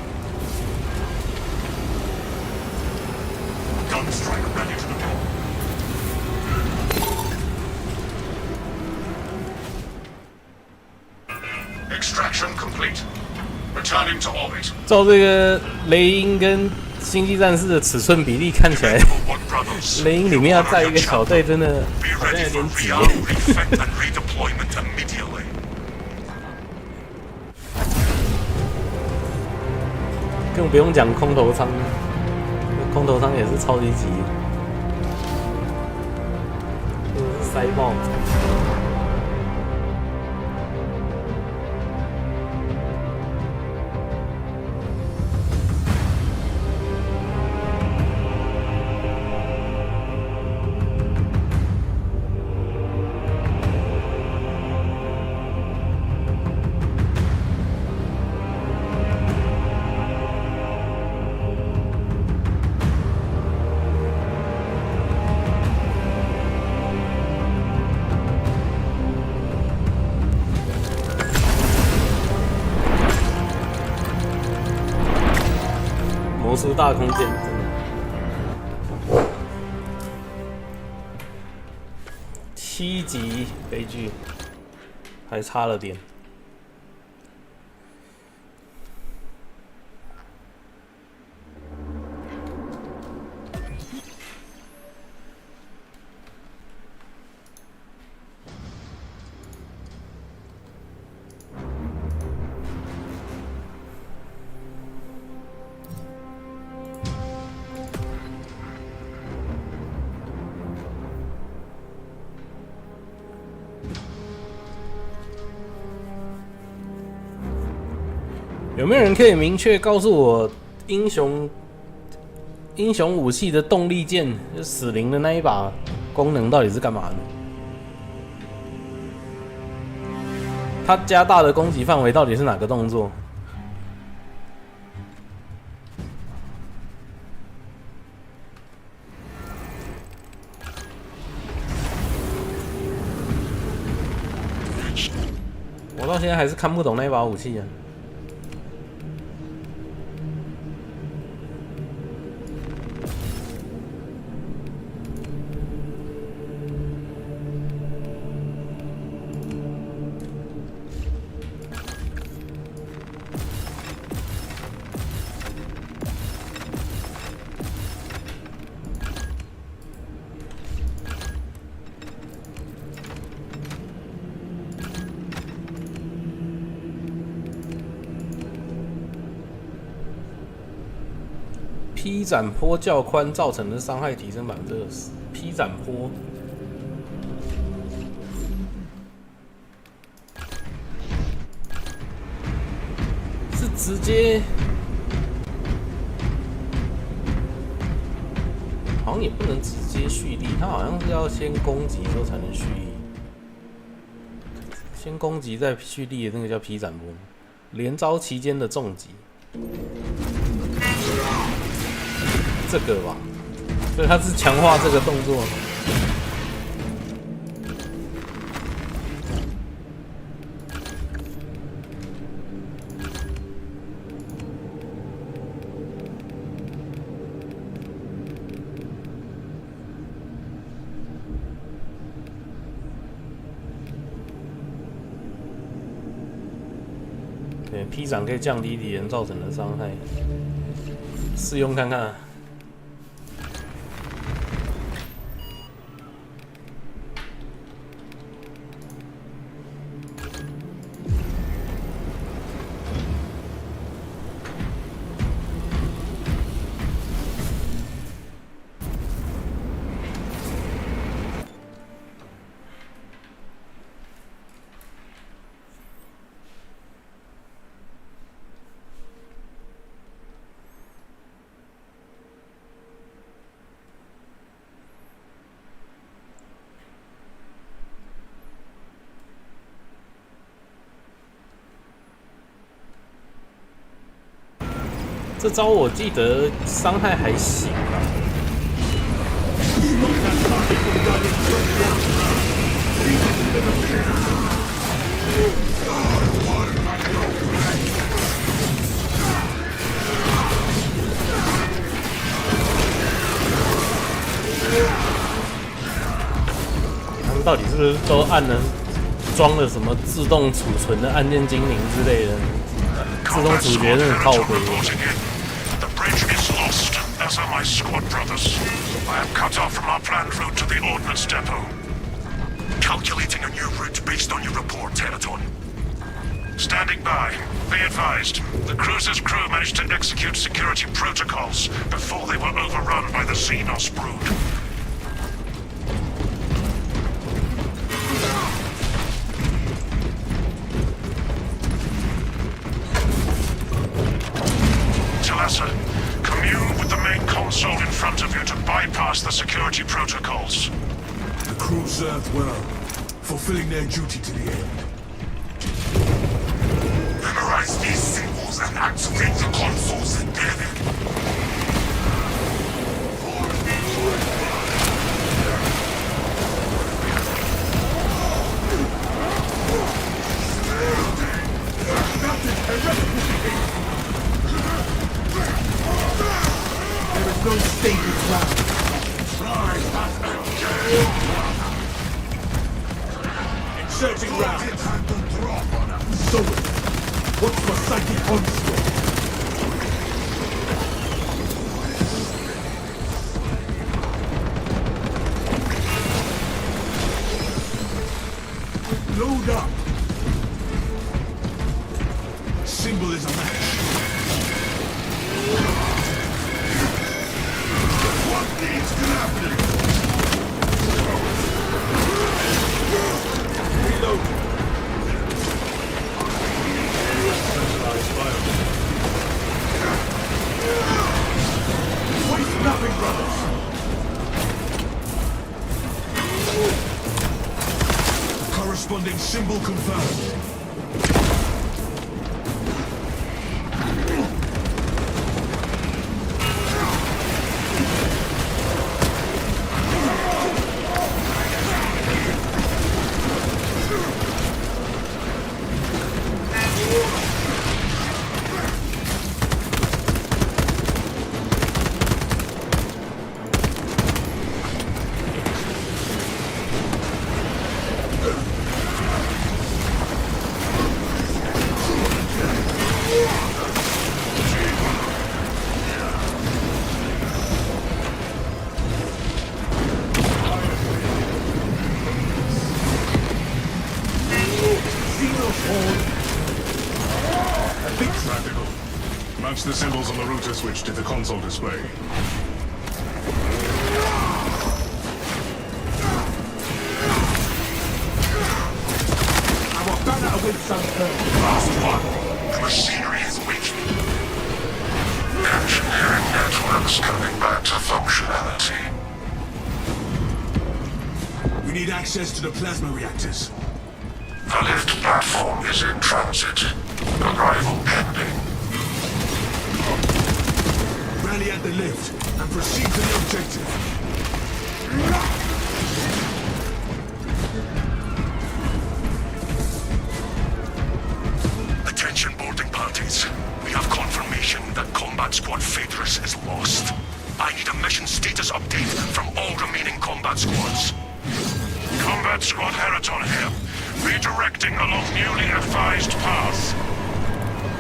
Gunstrike ready to deploy. Extraction complete. Returning to orbit. 照这个雷鹰跟星际战士的尺寸比例看起来，雷鹰里面要载一个小队，真的 Be 好像 ready 有 for 点挤。 VR refit and redeployment immediately. 更不用讲空投舱，空投舱也是超级挤，真的是塞爆。魔术大空间，真的7级悲剧，还差了点。有没有人可以明确告诉我英雄武器的动力键，就死灵的那一把功能到底是干嘛的？它加大的攻击范围到底是哪个动作？我到现在还是看不懂那一把武器啊。劈斩坡较宽造成的伤害提升20%。劈斩坡是直接，好像也不能直接蓄力，它好像是要先攻击之后才能蓄力。先攻击再蓄力的那个叫劈斩坡，连招期间的重击。这个吧，所以它是强化这个动作。对，劈斩可以降低敌人造成的伤害。试用看看。这招我记得伤害还行吧。他们到底是不是都按了装了什么自动储存的按键精灵之类的？自动主角真的靠背。The bridge is lost, as are my squad brothers. I am cut off from our planned route to the ordnance depot. Calculating a new route based on your report, Teraton. Standing by. Be advised, the cruiser's crew managed to execute security protocols before they were overrun by the Xenos brood. Commune with the main console in front of you to bypass the security protocols. The crew served well, fulfilling their duty to the end. Memorize these symbols and activate the consoles embedded. There is no stable ground. Inserting round. So, what's for psychic onslaught? Load up. Symbol is a match. What needs to happen? Reload. Centralized fire. Waste nothing, brothers. Corresponding symbol confirmed. Match the symbols on the router switch to the console display. Our banner awaits some Last one. The machinery is weak. Engineering networks coming back to functionality. We need access to the plasma reactors. The lift platform is in transit. Arrival pending. Rally at the lift and proceed to the objective. Attention boarding parties. We have confirmation that Combat Squad Phaedrus is lost. I need a mission status update from all remaining combat squads. Combat Squad Heraton here. Redirecting along newly advised path.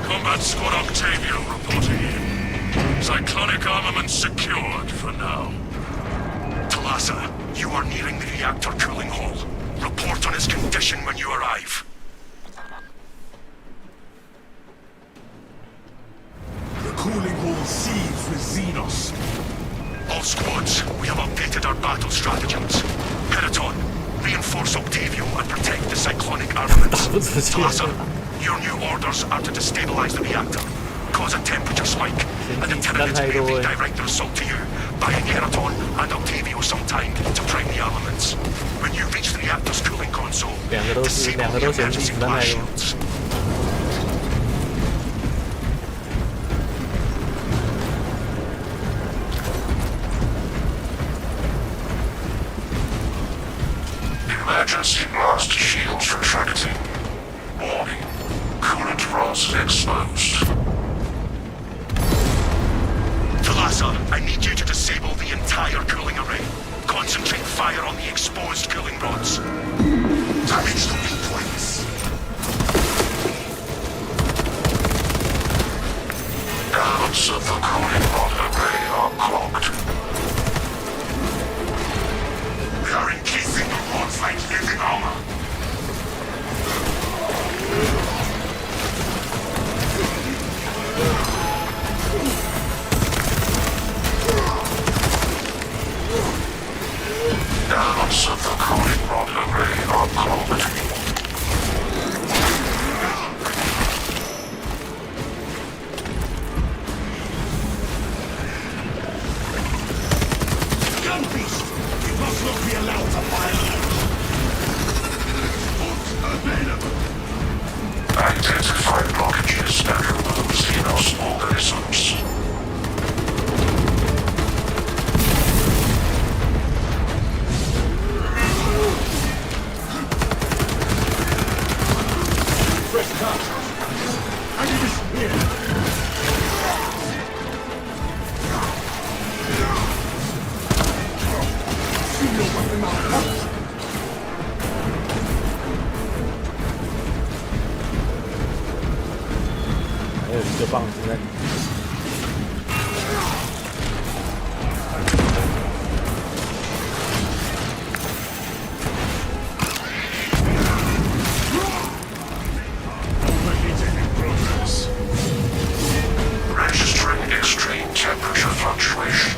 Combat Squad Octavio reporting in. Cyclonic armament secured for now. Talasa, you are nearing the reactor cooling hall. Report on its condition when you arrive. The cooling hall seethes with Xenos. All squads, we have updated our battle stratagems. Periton, reinforce Octavio and protect the cyclonic armaments. Talasa, your new orders are to destabilize the reactor, cause a temperature spike, and the Tyranids may redirect their assault to you, buying Periton and Octavio some time to prime the armaments. When you reach the reactor's cooling console, disable the emergency blast shields. Emergency blast shields retracting. Warning. Coolant rods exposed. Talasa, I need you to disable the entire cooling array. Concentrate fire on the exposed cooling rods. Damage the weak points. Elements of the cooling rod array are clogged. We are encasing the rods like living armor. Elements of the cooling rod array are clogged. Gun beast! You must not be allowed to fire! Available! Identify blockages and remove Xenos organisms. Fresh cut! Ammunition here! See your weapon malfunction! 还有一个棒子在里面。 Overheating in progress. Registering extreme temperature fluctuation.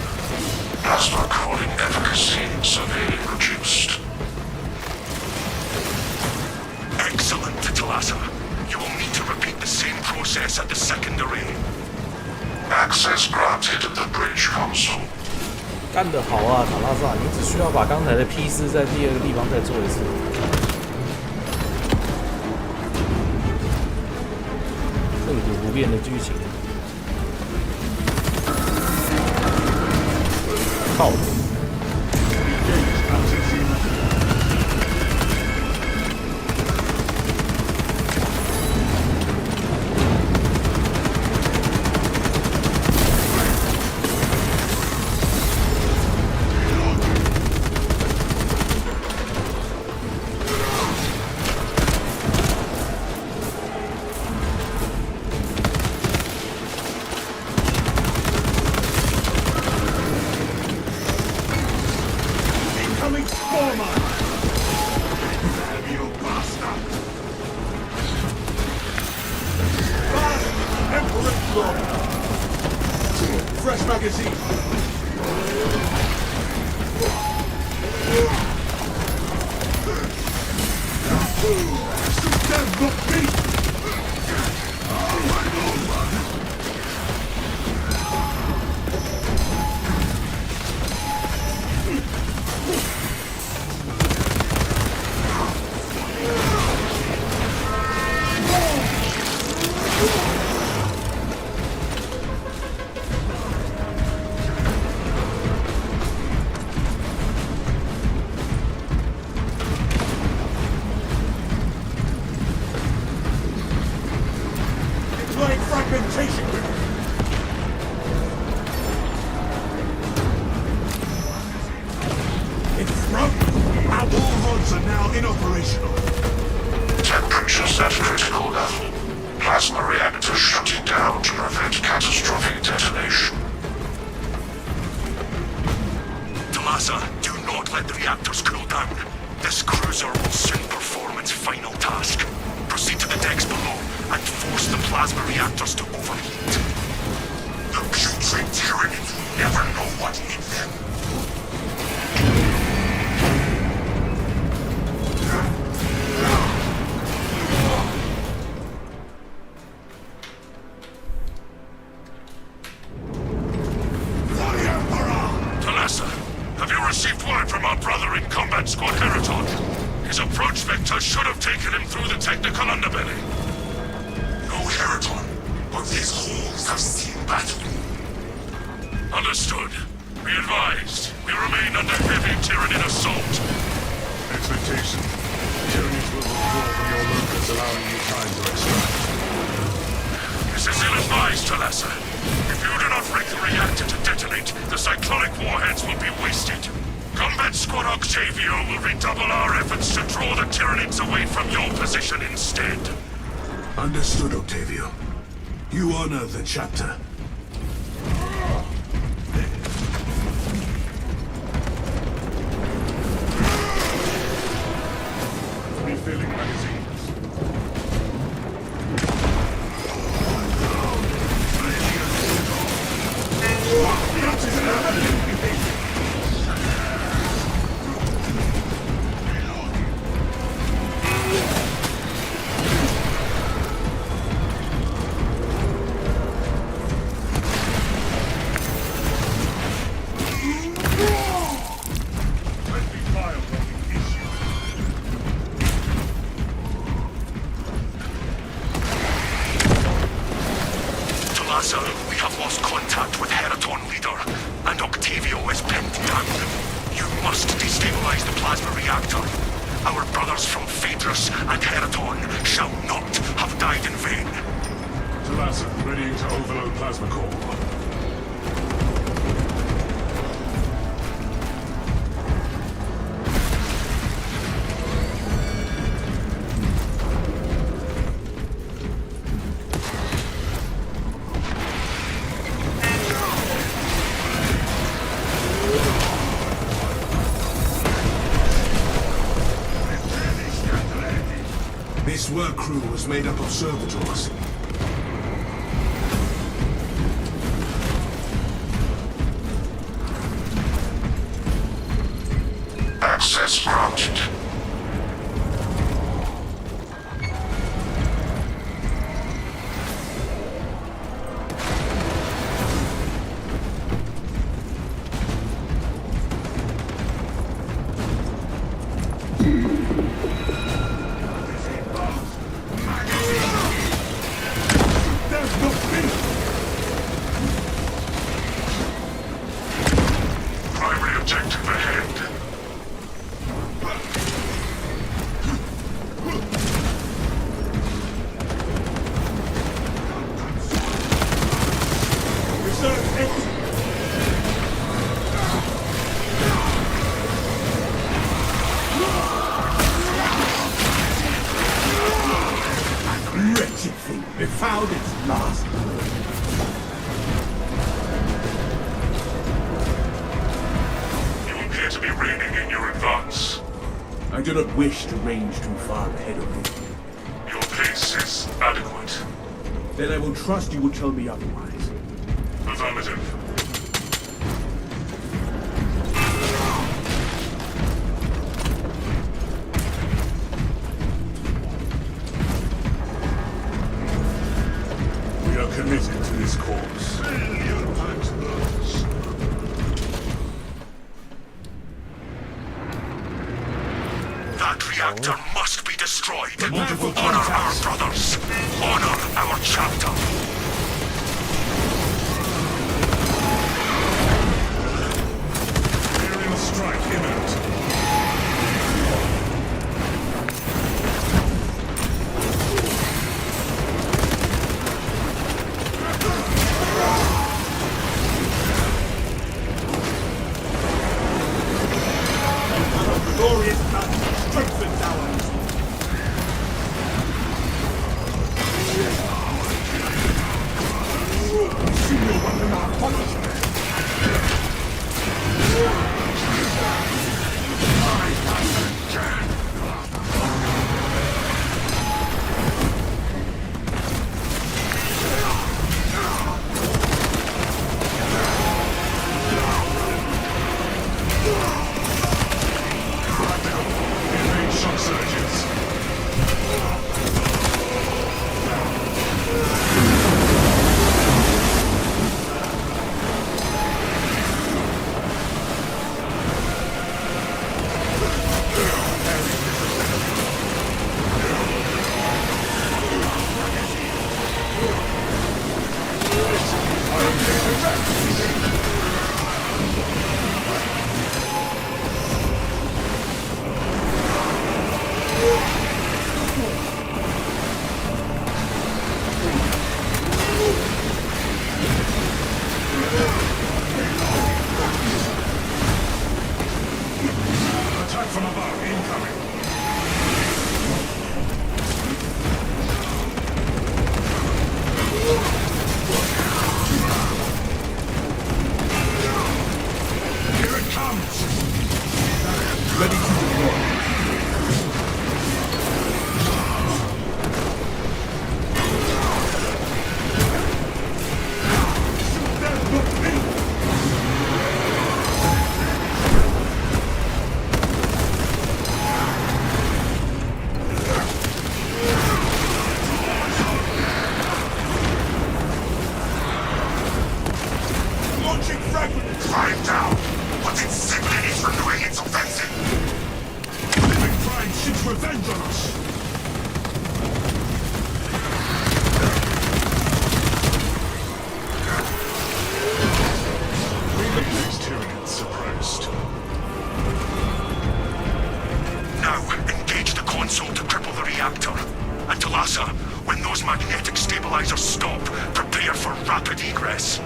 Plasma cooling efficacy severely reduced. Excellent, Talasa. You will need to repeat the same process at the second array. Access granted at the bridge console. 干得好啊，塔拉萨！你只需要把刚才的 P4在第二个地方再做一次。亘古不变的剧情。靠！ Incoming spore mine! Damn you bastard! Fast! Emperor floor! Fresh magazine! Shoot them, not me! Deploying fragmentation grenade! In front! Our warhods are now inoperational. Temperatures at critical level. Plasma reactors shutting down to prevent catastrophic detonation. Talassa, do not let the reactors cool down. This cruiser will soon perform its final task. Proceed to the decks below and force the plasma reactors to overheat. The putrid tyrannies never know what hit them. Talassa, have you received word from our brother in Combat Squad Heraton? His approach vector should have taken him through the technical underbelly. No Heraton, but these holes have seen battle. Understood. Be advised, we remain under heavy Tyranid assault. Expectation. Tyranids will withdraw from your locus, allowing you time to extract. This is ill-advised, Talassa. If you do not rig the reactor to detonate, the cyclonic warheads will be wasted. Combat Squad Octavio will redouble our efforts to draw the Tyranids away from your position instead. Understood, Octavio. You honor the chapter. Refilling magazines. We have lost contact with Heraton leader, and Octavio is pinned down. You must destabilize the plasma reactor. Our brothers from Phaedrus and Heraton shall not have died in vain. Talassa, readying to overload plasma core. This work crew was made up of servitors. Access granted. Primary objective ahead. Wretched thing, it found its last. You appear to be reigning in your advance. I do not wish to range too far ahead of you. Your pace is adequate. Then I will trust you will tell me otherwise. Affirmative. We are committed to this course. That reactor must be destroyed. Honor our brothers. Honor our chapter. Imperial strike imminent. Glorious blood strengthens ours. stabilizer stop. Prepare for rapid egress.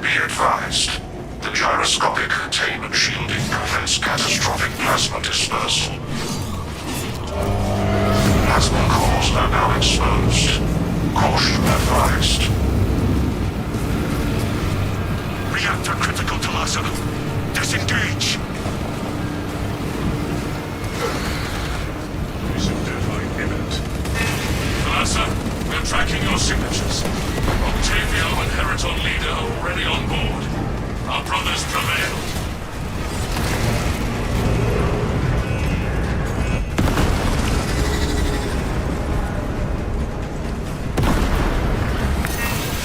Be advised, the gyroscopic containment shielding prevents catastrophic plasma dispersal. Plasma cores are now exposed. Caution advised. Reactor critical to Lhasa. Disengage. Mission deadline imminent. Lhasa, we're tracking your signatures. Octavio and Heraton Leader are already on board. Our brothers prevailed.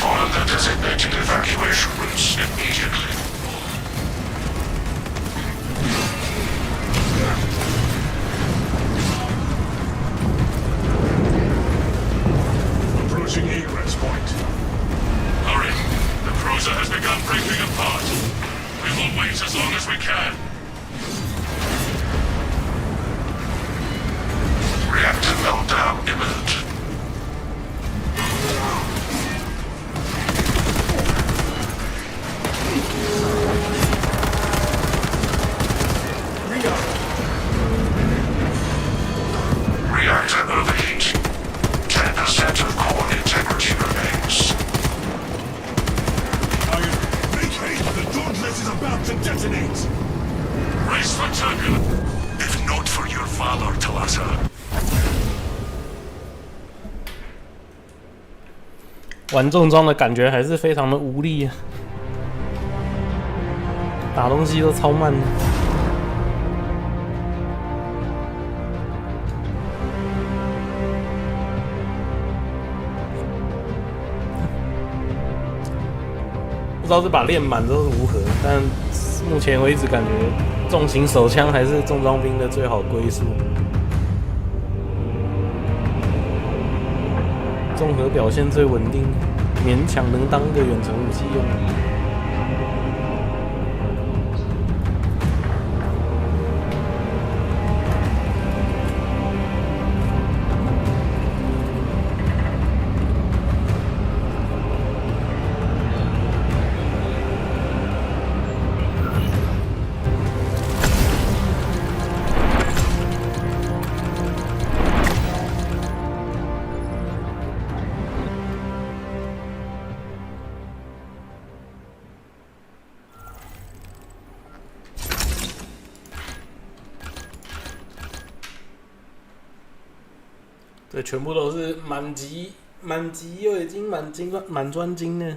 Follow the designated evacuation routes immediately. Approaching egress point. Hurry. The cruiser has begun breaking apart. We will wait as long as we can. Reactor meltdown imminent. Reactor overheating. 10% of core integrity remains. Make haste! The Dauntless is about to detonate! Race for turbulence. If not for your valor, Talassa. 玩重装的感觉还是非常的无力啊，打东西都超慢的。不知道这把练满之后如何，但目前为止感觉重型手枪还是重装兵的最好归宿。综合表现最稳定，勉强能当个远程武器用。这全部都是满级又已经满专精了，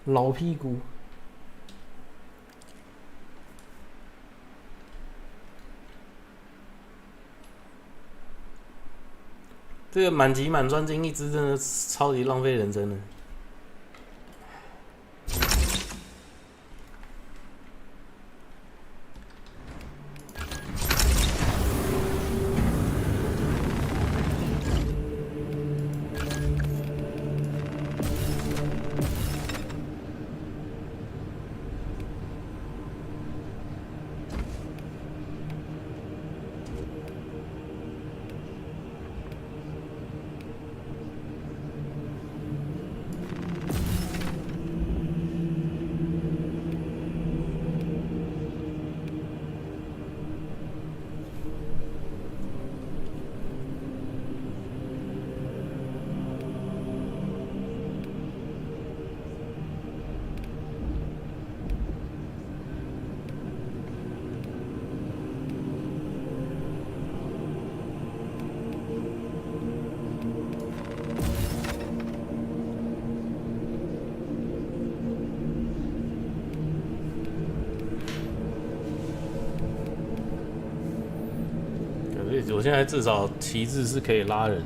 老屁股。这个满级满专精一支真的超级浪费人生的。我现在至少旗帜是可以拉人的。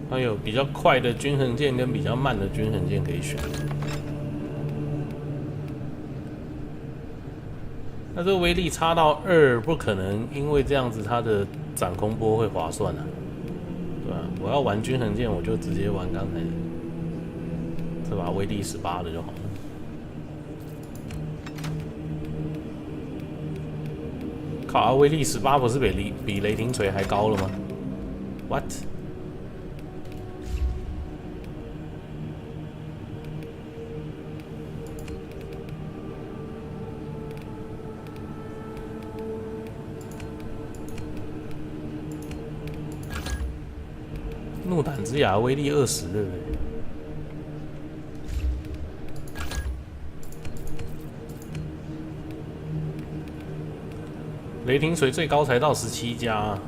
还有比较快的均衡键跟比较慢的均衡键可以选。那这个威力差到2，不可能，因为这样子它的掌控波会划算啊，对吧？我要玩均衡键，我就直接玩刚才这把威力18的就好了。靠啊！威力18不是比雷霆锤还高了吗 ？What？ 怒胆之牙威力20，对不对？雷霆锤最高才到17加、啊。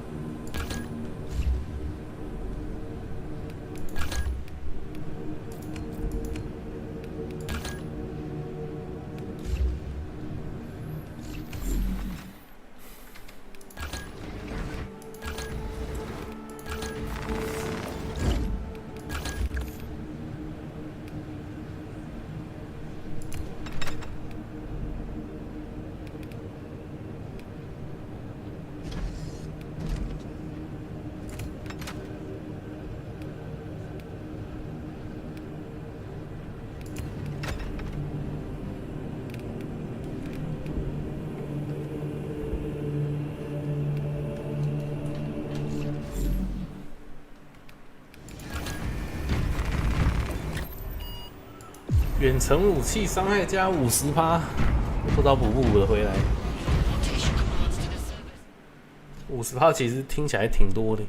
远程武器伤害加50%，不知道补不补得回来。50%其实听起来挺多的。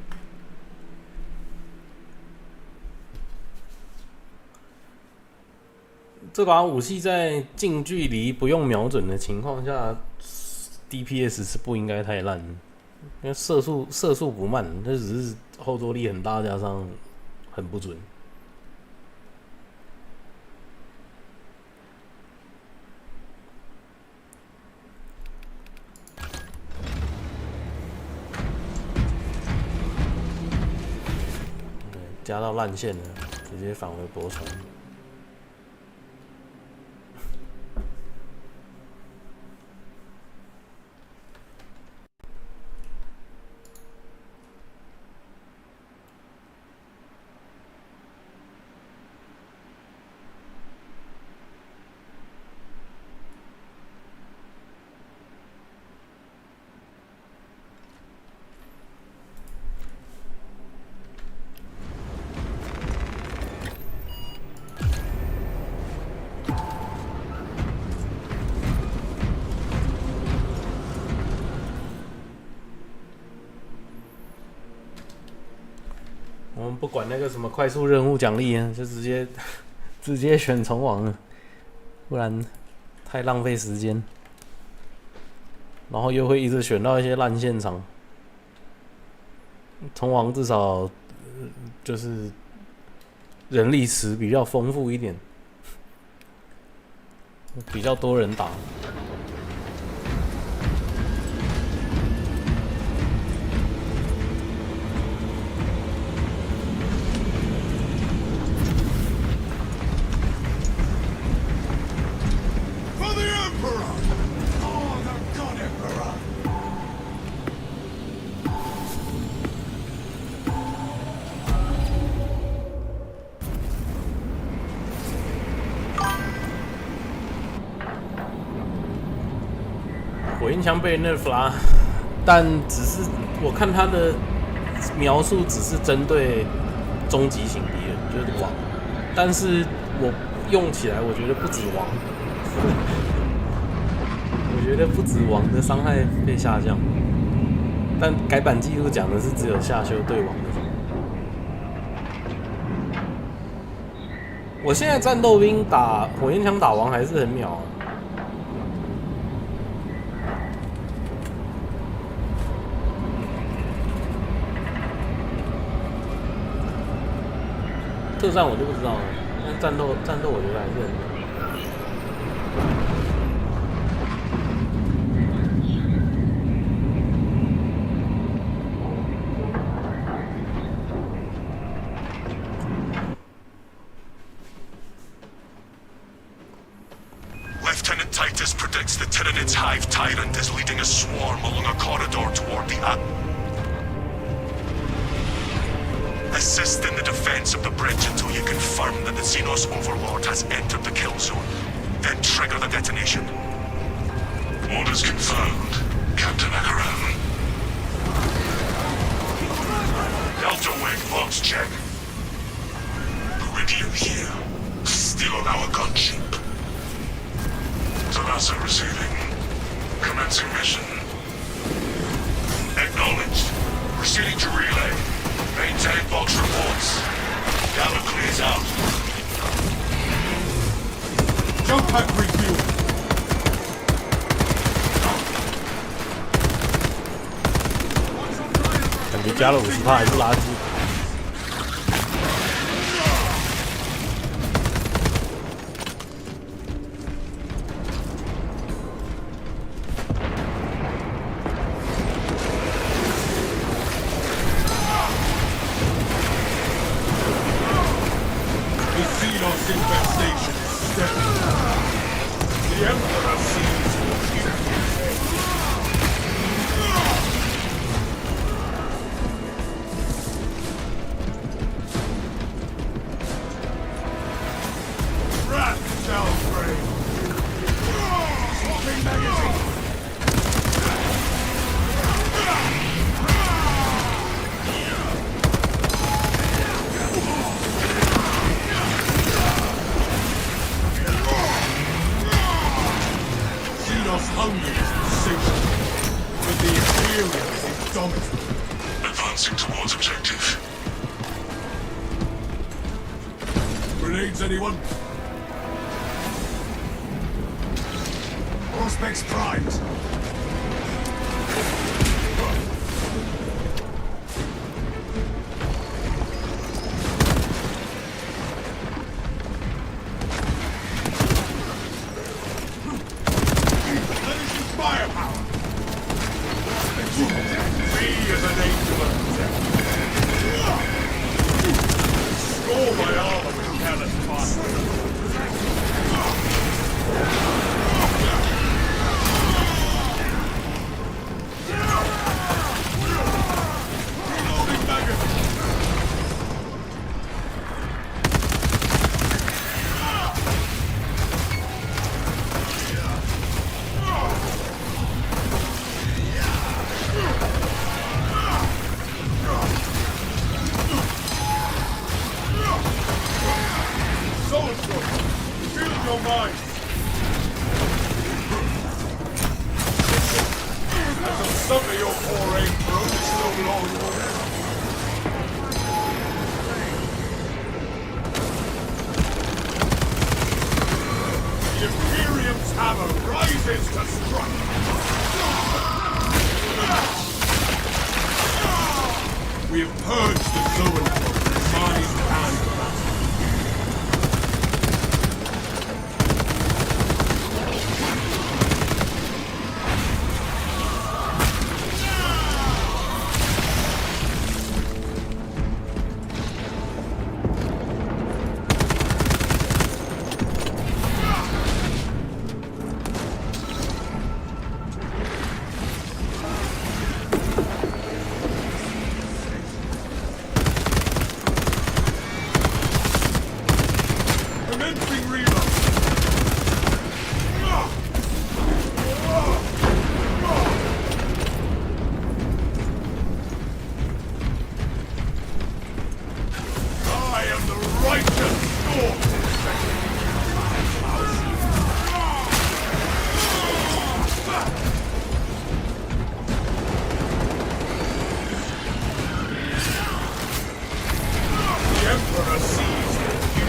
这把武器在近距离不用瞄准的情况下 ，DPS 是不应该太烂，因为射速不慢，这只是后坐力很大，加上很不准。加到烂线了，直接返回博虫。我们不管那个什么快速任务奖励啊，就直接选虫王了，不然太浪费时间。然后又会一直选到一些烂现场。虫王至少就是人力池比较丰富一点，比较多人打。火焰枪被 nerf 啦，但只是我看他的描述只是针对终极型敌人，就是王，但是我用起来我觉得不止王，我觉得不止王的伤害被下降，但改版记录讲的是只有下修对王的。我现在战斗兵打火焰枪打王还是很秒啊。特战我就不知道了，但战斗我觉得还是很。Lieutenant Titus predicts the Tyranids Hive Tyrant is leading a swarm along a corridor toward the Assist in the defense of the bridge until you confirm that the Xenos Overlord has entered the kill zone. Then trigger the detonation. Orders confirmed, Captain Akaran. Delta Wing box check. Meridian here. Still on our gunship. Tarasa receiving. Commencing mission. Acknowledged. Proceeding to relay. Maintain box reports. Gamma clears out. Jump pack refuel.感觉加了50%还是垃圾。The Xenos infestation is steady. The Emperor sees what you Wrath shall reign. Swapping magazine. Xenos hunger is insatiable, but the Imperium is indomitable. Advancing towards objective. Grenades, anyone? Prospects primed. That is the firepower. Me as an angel of death. Score my armor with careless fire. Reloading magazine. So-and-so, fill your mind. As a sum of your poor aim for only so long. The Imperium's hammer rises to strike. We have purged the zone from mind and matter. Commencing reload. I am the righteous storm. The Emperor sees what you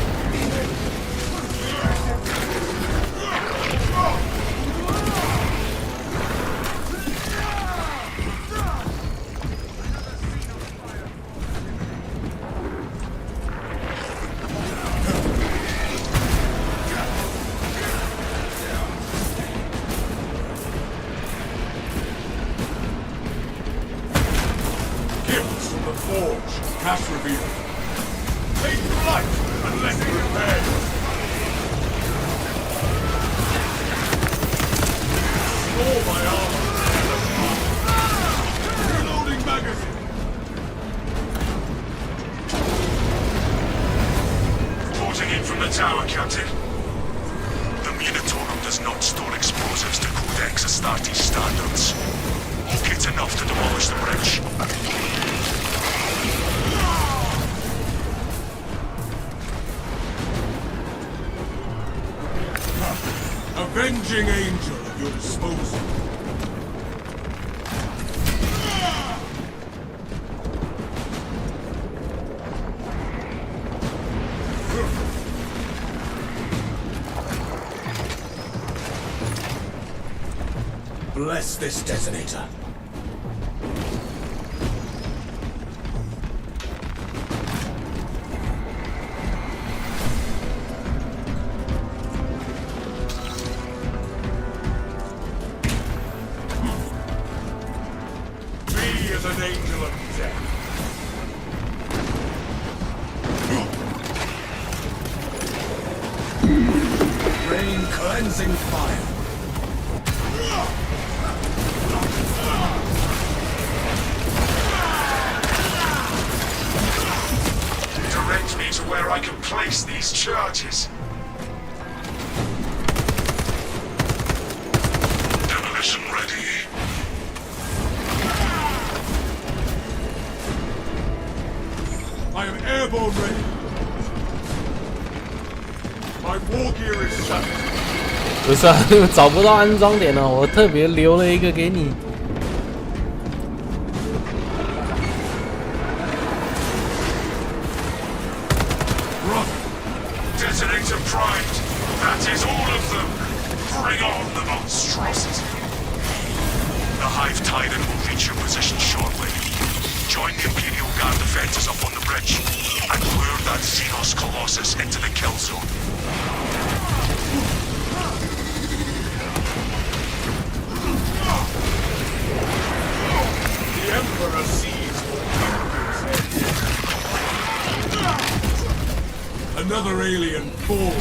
Gifts from the Forge, cash reveal. Take flight unless prepared. all my armor. Reloading magazine. Reporting in from the tower, Captain. The Minotaur does not store explosives to Codex Astartes standards. Hope it's enough to demolish the bridge. Avenging angel at your disposal. Bless this detonator. Me as an angel of death. Rain cleansing fire. Direct me to where I can place these charges. Demolition ready. I am airborne ready. My war gear is shattered. 不是啊，找不到安装点了，我特别留了一个给你。 Detonator primed. That is all of them. Bring on the monstrosity. The Hive Titan will reach your position shortly. Join the Imperial Guard defenders up on the bridge and lure that Xenos Colossus into the kill zone. The Emperor sees another alien form.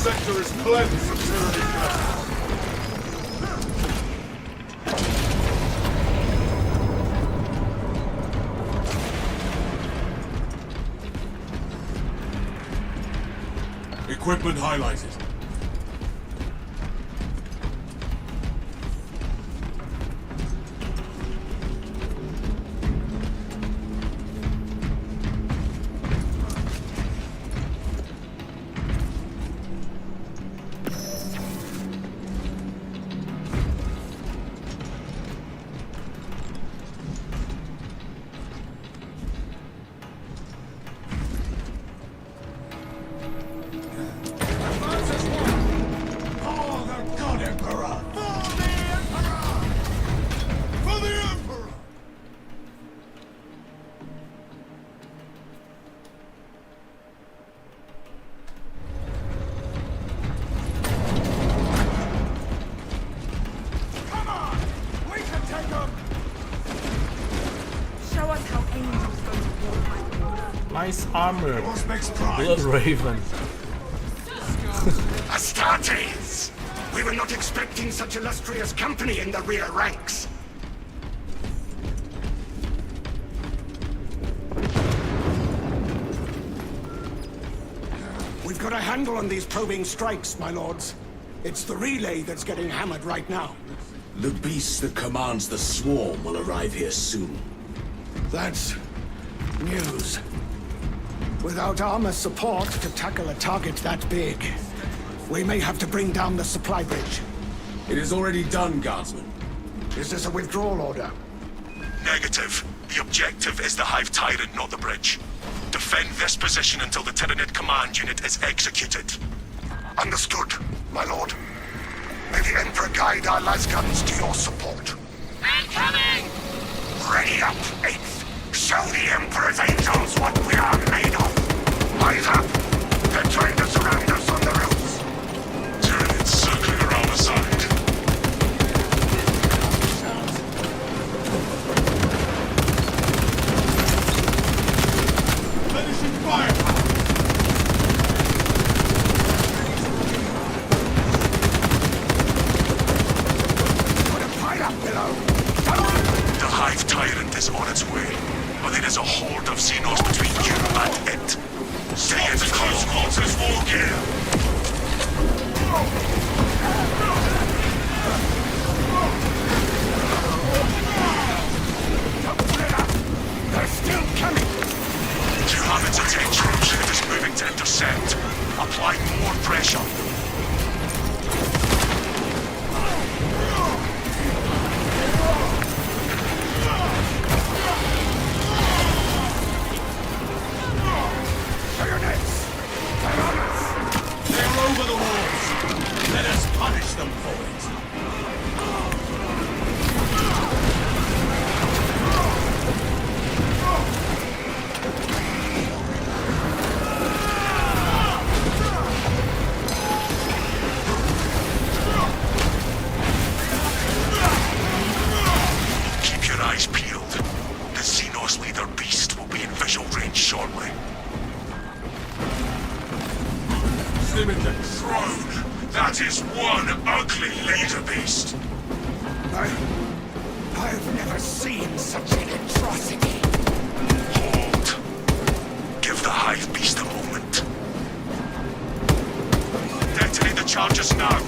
Sector is cleansed from tyranny. Equipment highlighted. Nice armor, Blood Raven. Astartes! We were not expecting such illustrious company in the rear ranks. We've got a handle on these probing strikes, my lords. It's the relay that's getting hammered right now. The beast that commands the swarm will arrive here soon. That's news. Without armor support to tackle a target that big, we may have to bring down the supply bridge. It is already done, Guardsman. Is this a withdrawal order? Negative. The objective is the Hive Tyrant, not the bridge. Defend this position until the Tyranid command unit is executed. Understood. My lord, may the Emperor guide our lasguns to your support. Incoming! Ready up, 8th. Show the Emperor's angels what we are made of. Eyes up. They're trying to surround us on the roofs. Turrets circling around the side. Finishing firepower. Put a pile up below. The Hive Tyrant is on its way, but it is a horde of Xenos between you and it. Stay at close quarters, war gear. They're still coming. To have its attention, it is moving to intercept. Apply more pressure. Bayonets. They're on us. They're over the walls. Let us punish them for it. Keep your eyes peeled. The Xenos leader beast will be in visual range shortly. Scimitar. Throne! That is one ugly leader beast! I've never seen such an atrocity. Hold. Give the Hive beast a moment. Detonate the charges now!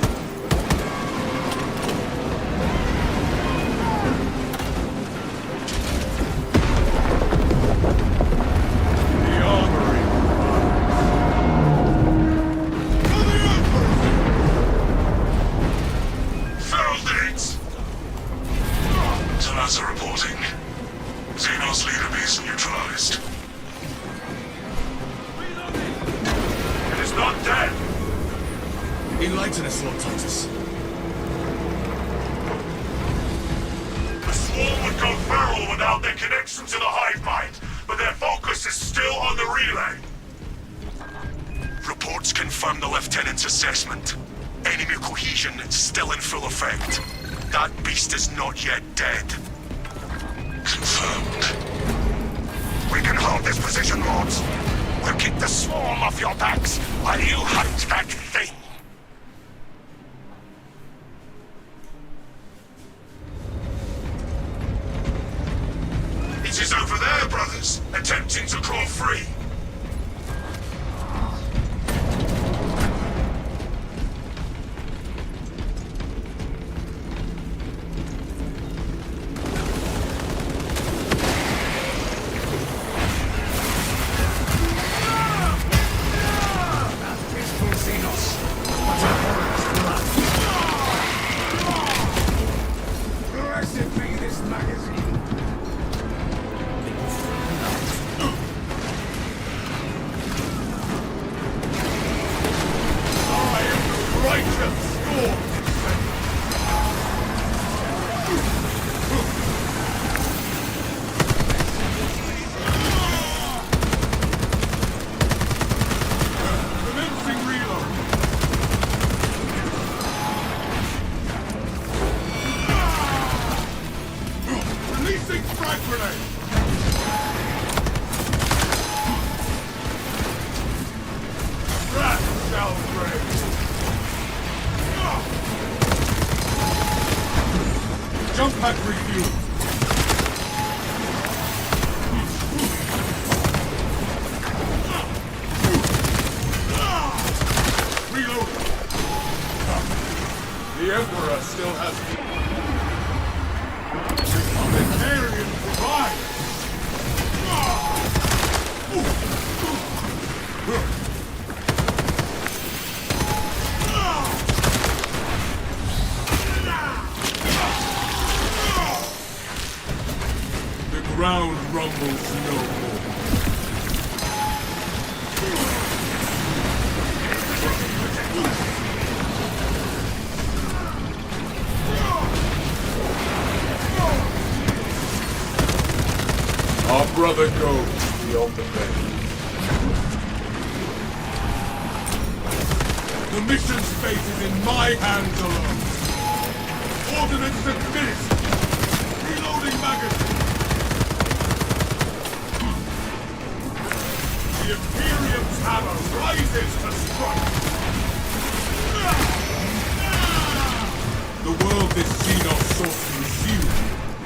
The armory. Felled it! Talassa reporting. Xenos leader base neutralized. It is not dead! Enlighten us, Lord Titus. The swarm would go feral without their connection to the hive mind, but their focus is still on the relay. Reports confirm the lieutenant's assessment. Enemy cohesion is still in full effect. That beast is not yet dead. Confirmed. We can hold this position, lords. We'll keep the swarm off your backs while you hunt that thing. It is over there, brothers, attempting to crawl free. Blessed be this magazine. Righteous storm. Commencing reload. Releasing frag grenade. Rat shall break. Jump pack refuel. Reload. The Emperor still has Republicarian provide. The ground rumbles no more. Our brother goes beyond the veil. The mission's fate is in my hands alone. Ordnance administered. Reloading magazine. The Imperium's hammer rises to strike. The world this Xenos sought to consume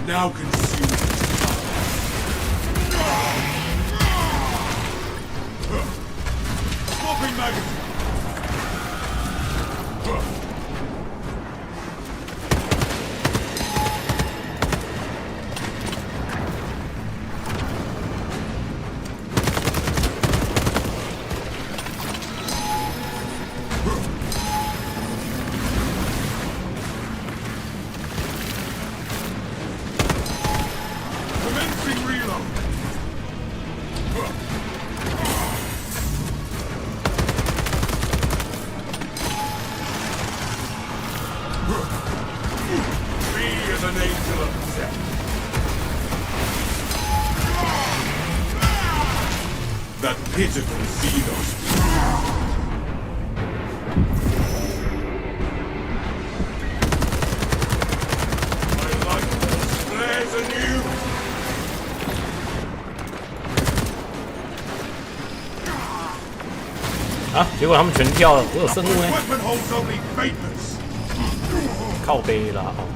now consumes its power. Swapping magazine. Commencing reload. Be as an angel of death. That pitiful Xenos. My light flares anew.啊！结果他们全跳了，我有生物呢， Weapon holds only faintness. 靠背啦！哦，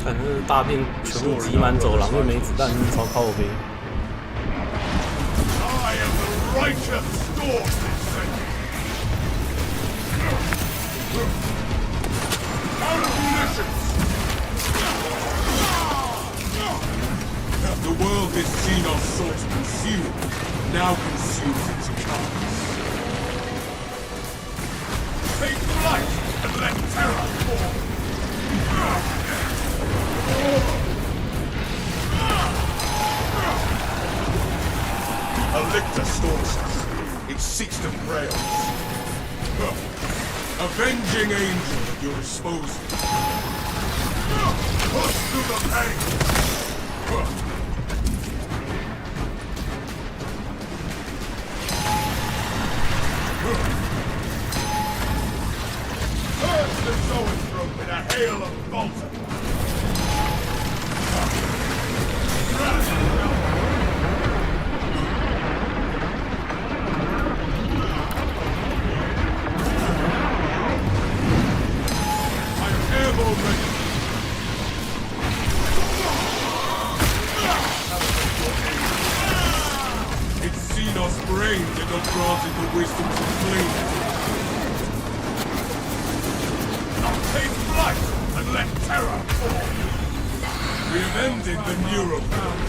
看这大便全部挤满走廊，又没子弹，超靠背。 I am the righteous storm. Out of munitions. The world this Xenos sought to consume now consumes its carcass. Take flight and let terror fall. A lictor stalks us. It seeks to prey on us. Avenging angel at your disposal. Push through the pain. Purge the zoanthrope in a hail of bolter. I'm airborne ready. It's Xenos' brain that got granted the wisdom to flee. Take flight and let terror fall. We have ended the neurobound.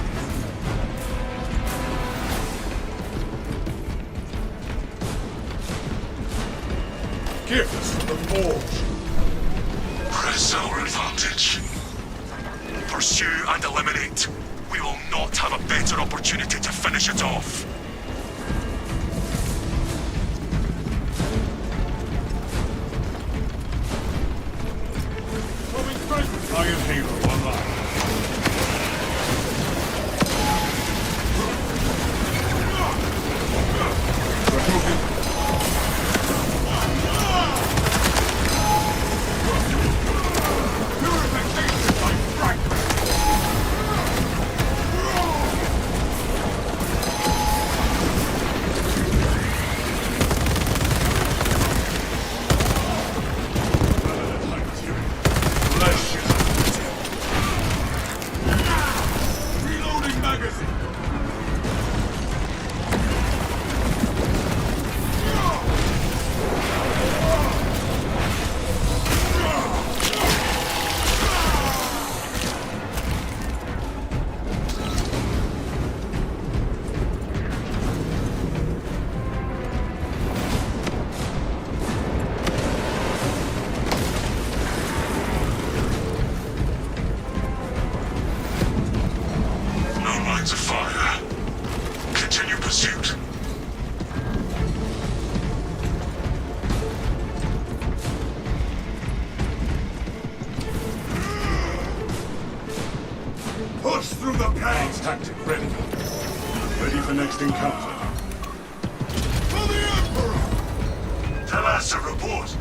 Gifts from the Forge. Press our advantage. Pursue and eliminate. We will not have a better opportunity to finish it off. Coming straight. Iron Halo online. Reloading magazine. No lines of fire. pursuit. Push through the pain! Tactic ready. Ready for next encounter. For the Emperor! Talassa report.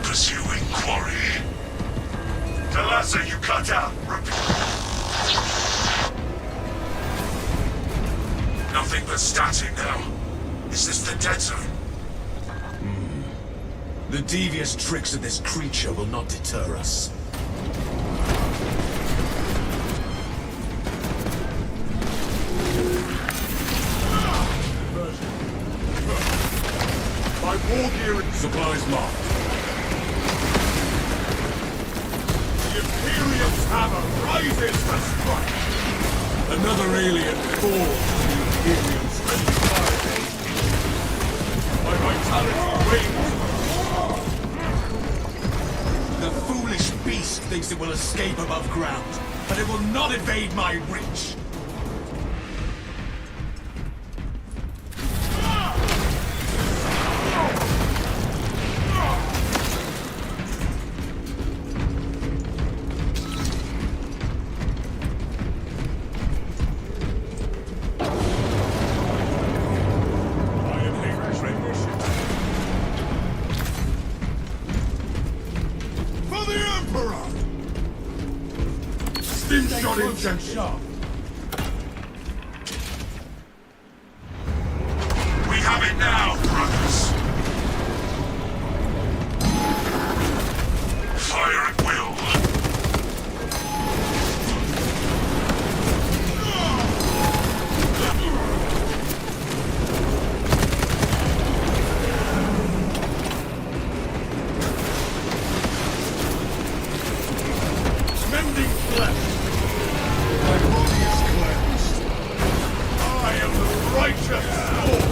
Pursuing quarry. Talassa, you cut out. Nothing but static now. Is this the dead zone? The devious tricks of this creature will not deter us. My war gear and Supplies marked. the Imperium's hammer rises to strike! Another alien falls to the Imperium's friendly fire. My vitality wanes! The foolish beast thinks it will escape above ground, but it will not evade my reach. For the Emperor! Stim shot injection! We have it now, brothers. Fire at will. Mending flesh! My body is cleansed! I am the righteous Lord!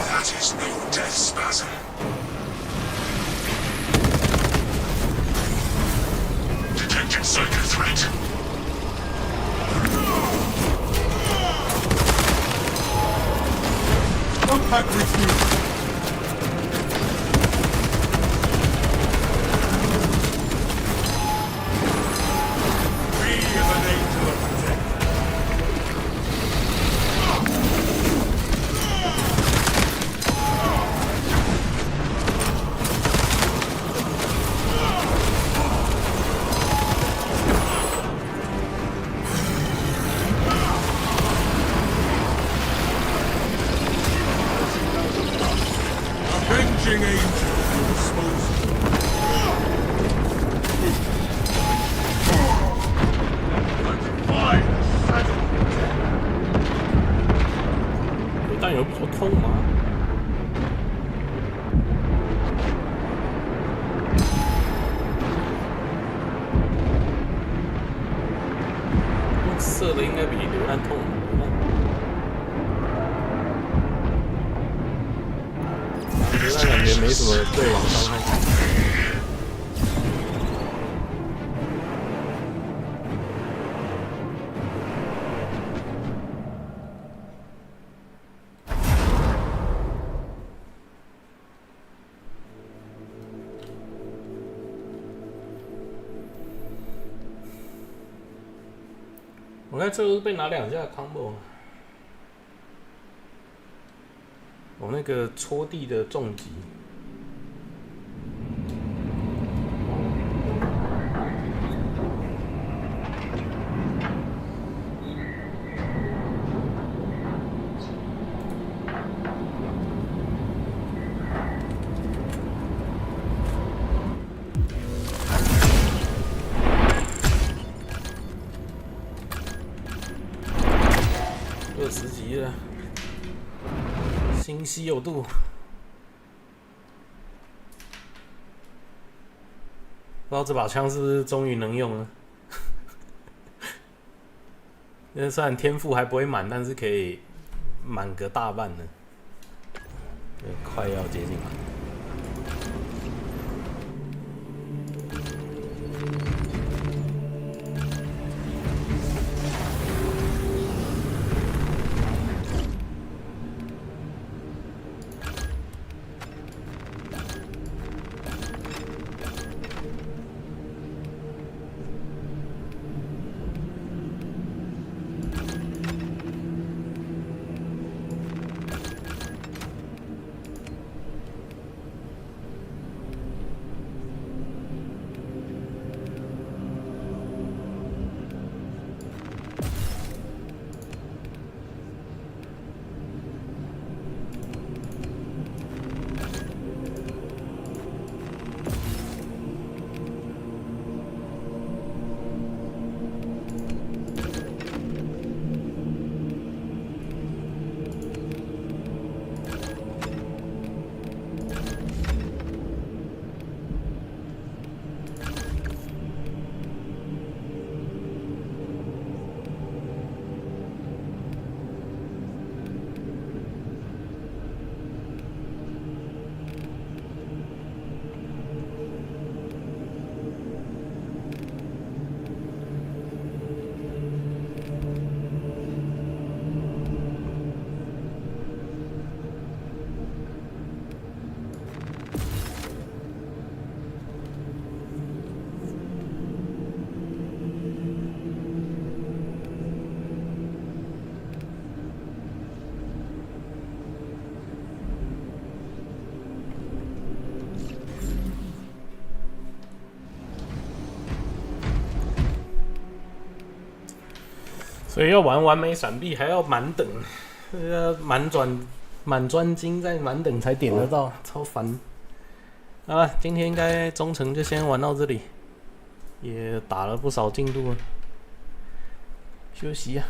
That is no death spasm. Detected psycho threat. Compact refused! We are an angel of death! Avenging angel disposed. I defy the shadow of death. 有弹有比较痛吗？用射的应该比榴弹痛。榴弹感觉没什么对王伤害。我看最后是被拿2下 combo， 我那个戳地的重击。20级了，新稀有度，不知道这把枪是不是终于能用了。那虽然天赋还不会满，但是可以满个大半呢，快要接近满。所以要玩完美闪避还要满等，满专精再满等才点得到，超烦。好了，今天应该中程就先玩到这里，也打了不少进度了，休息啊。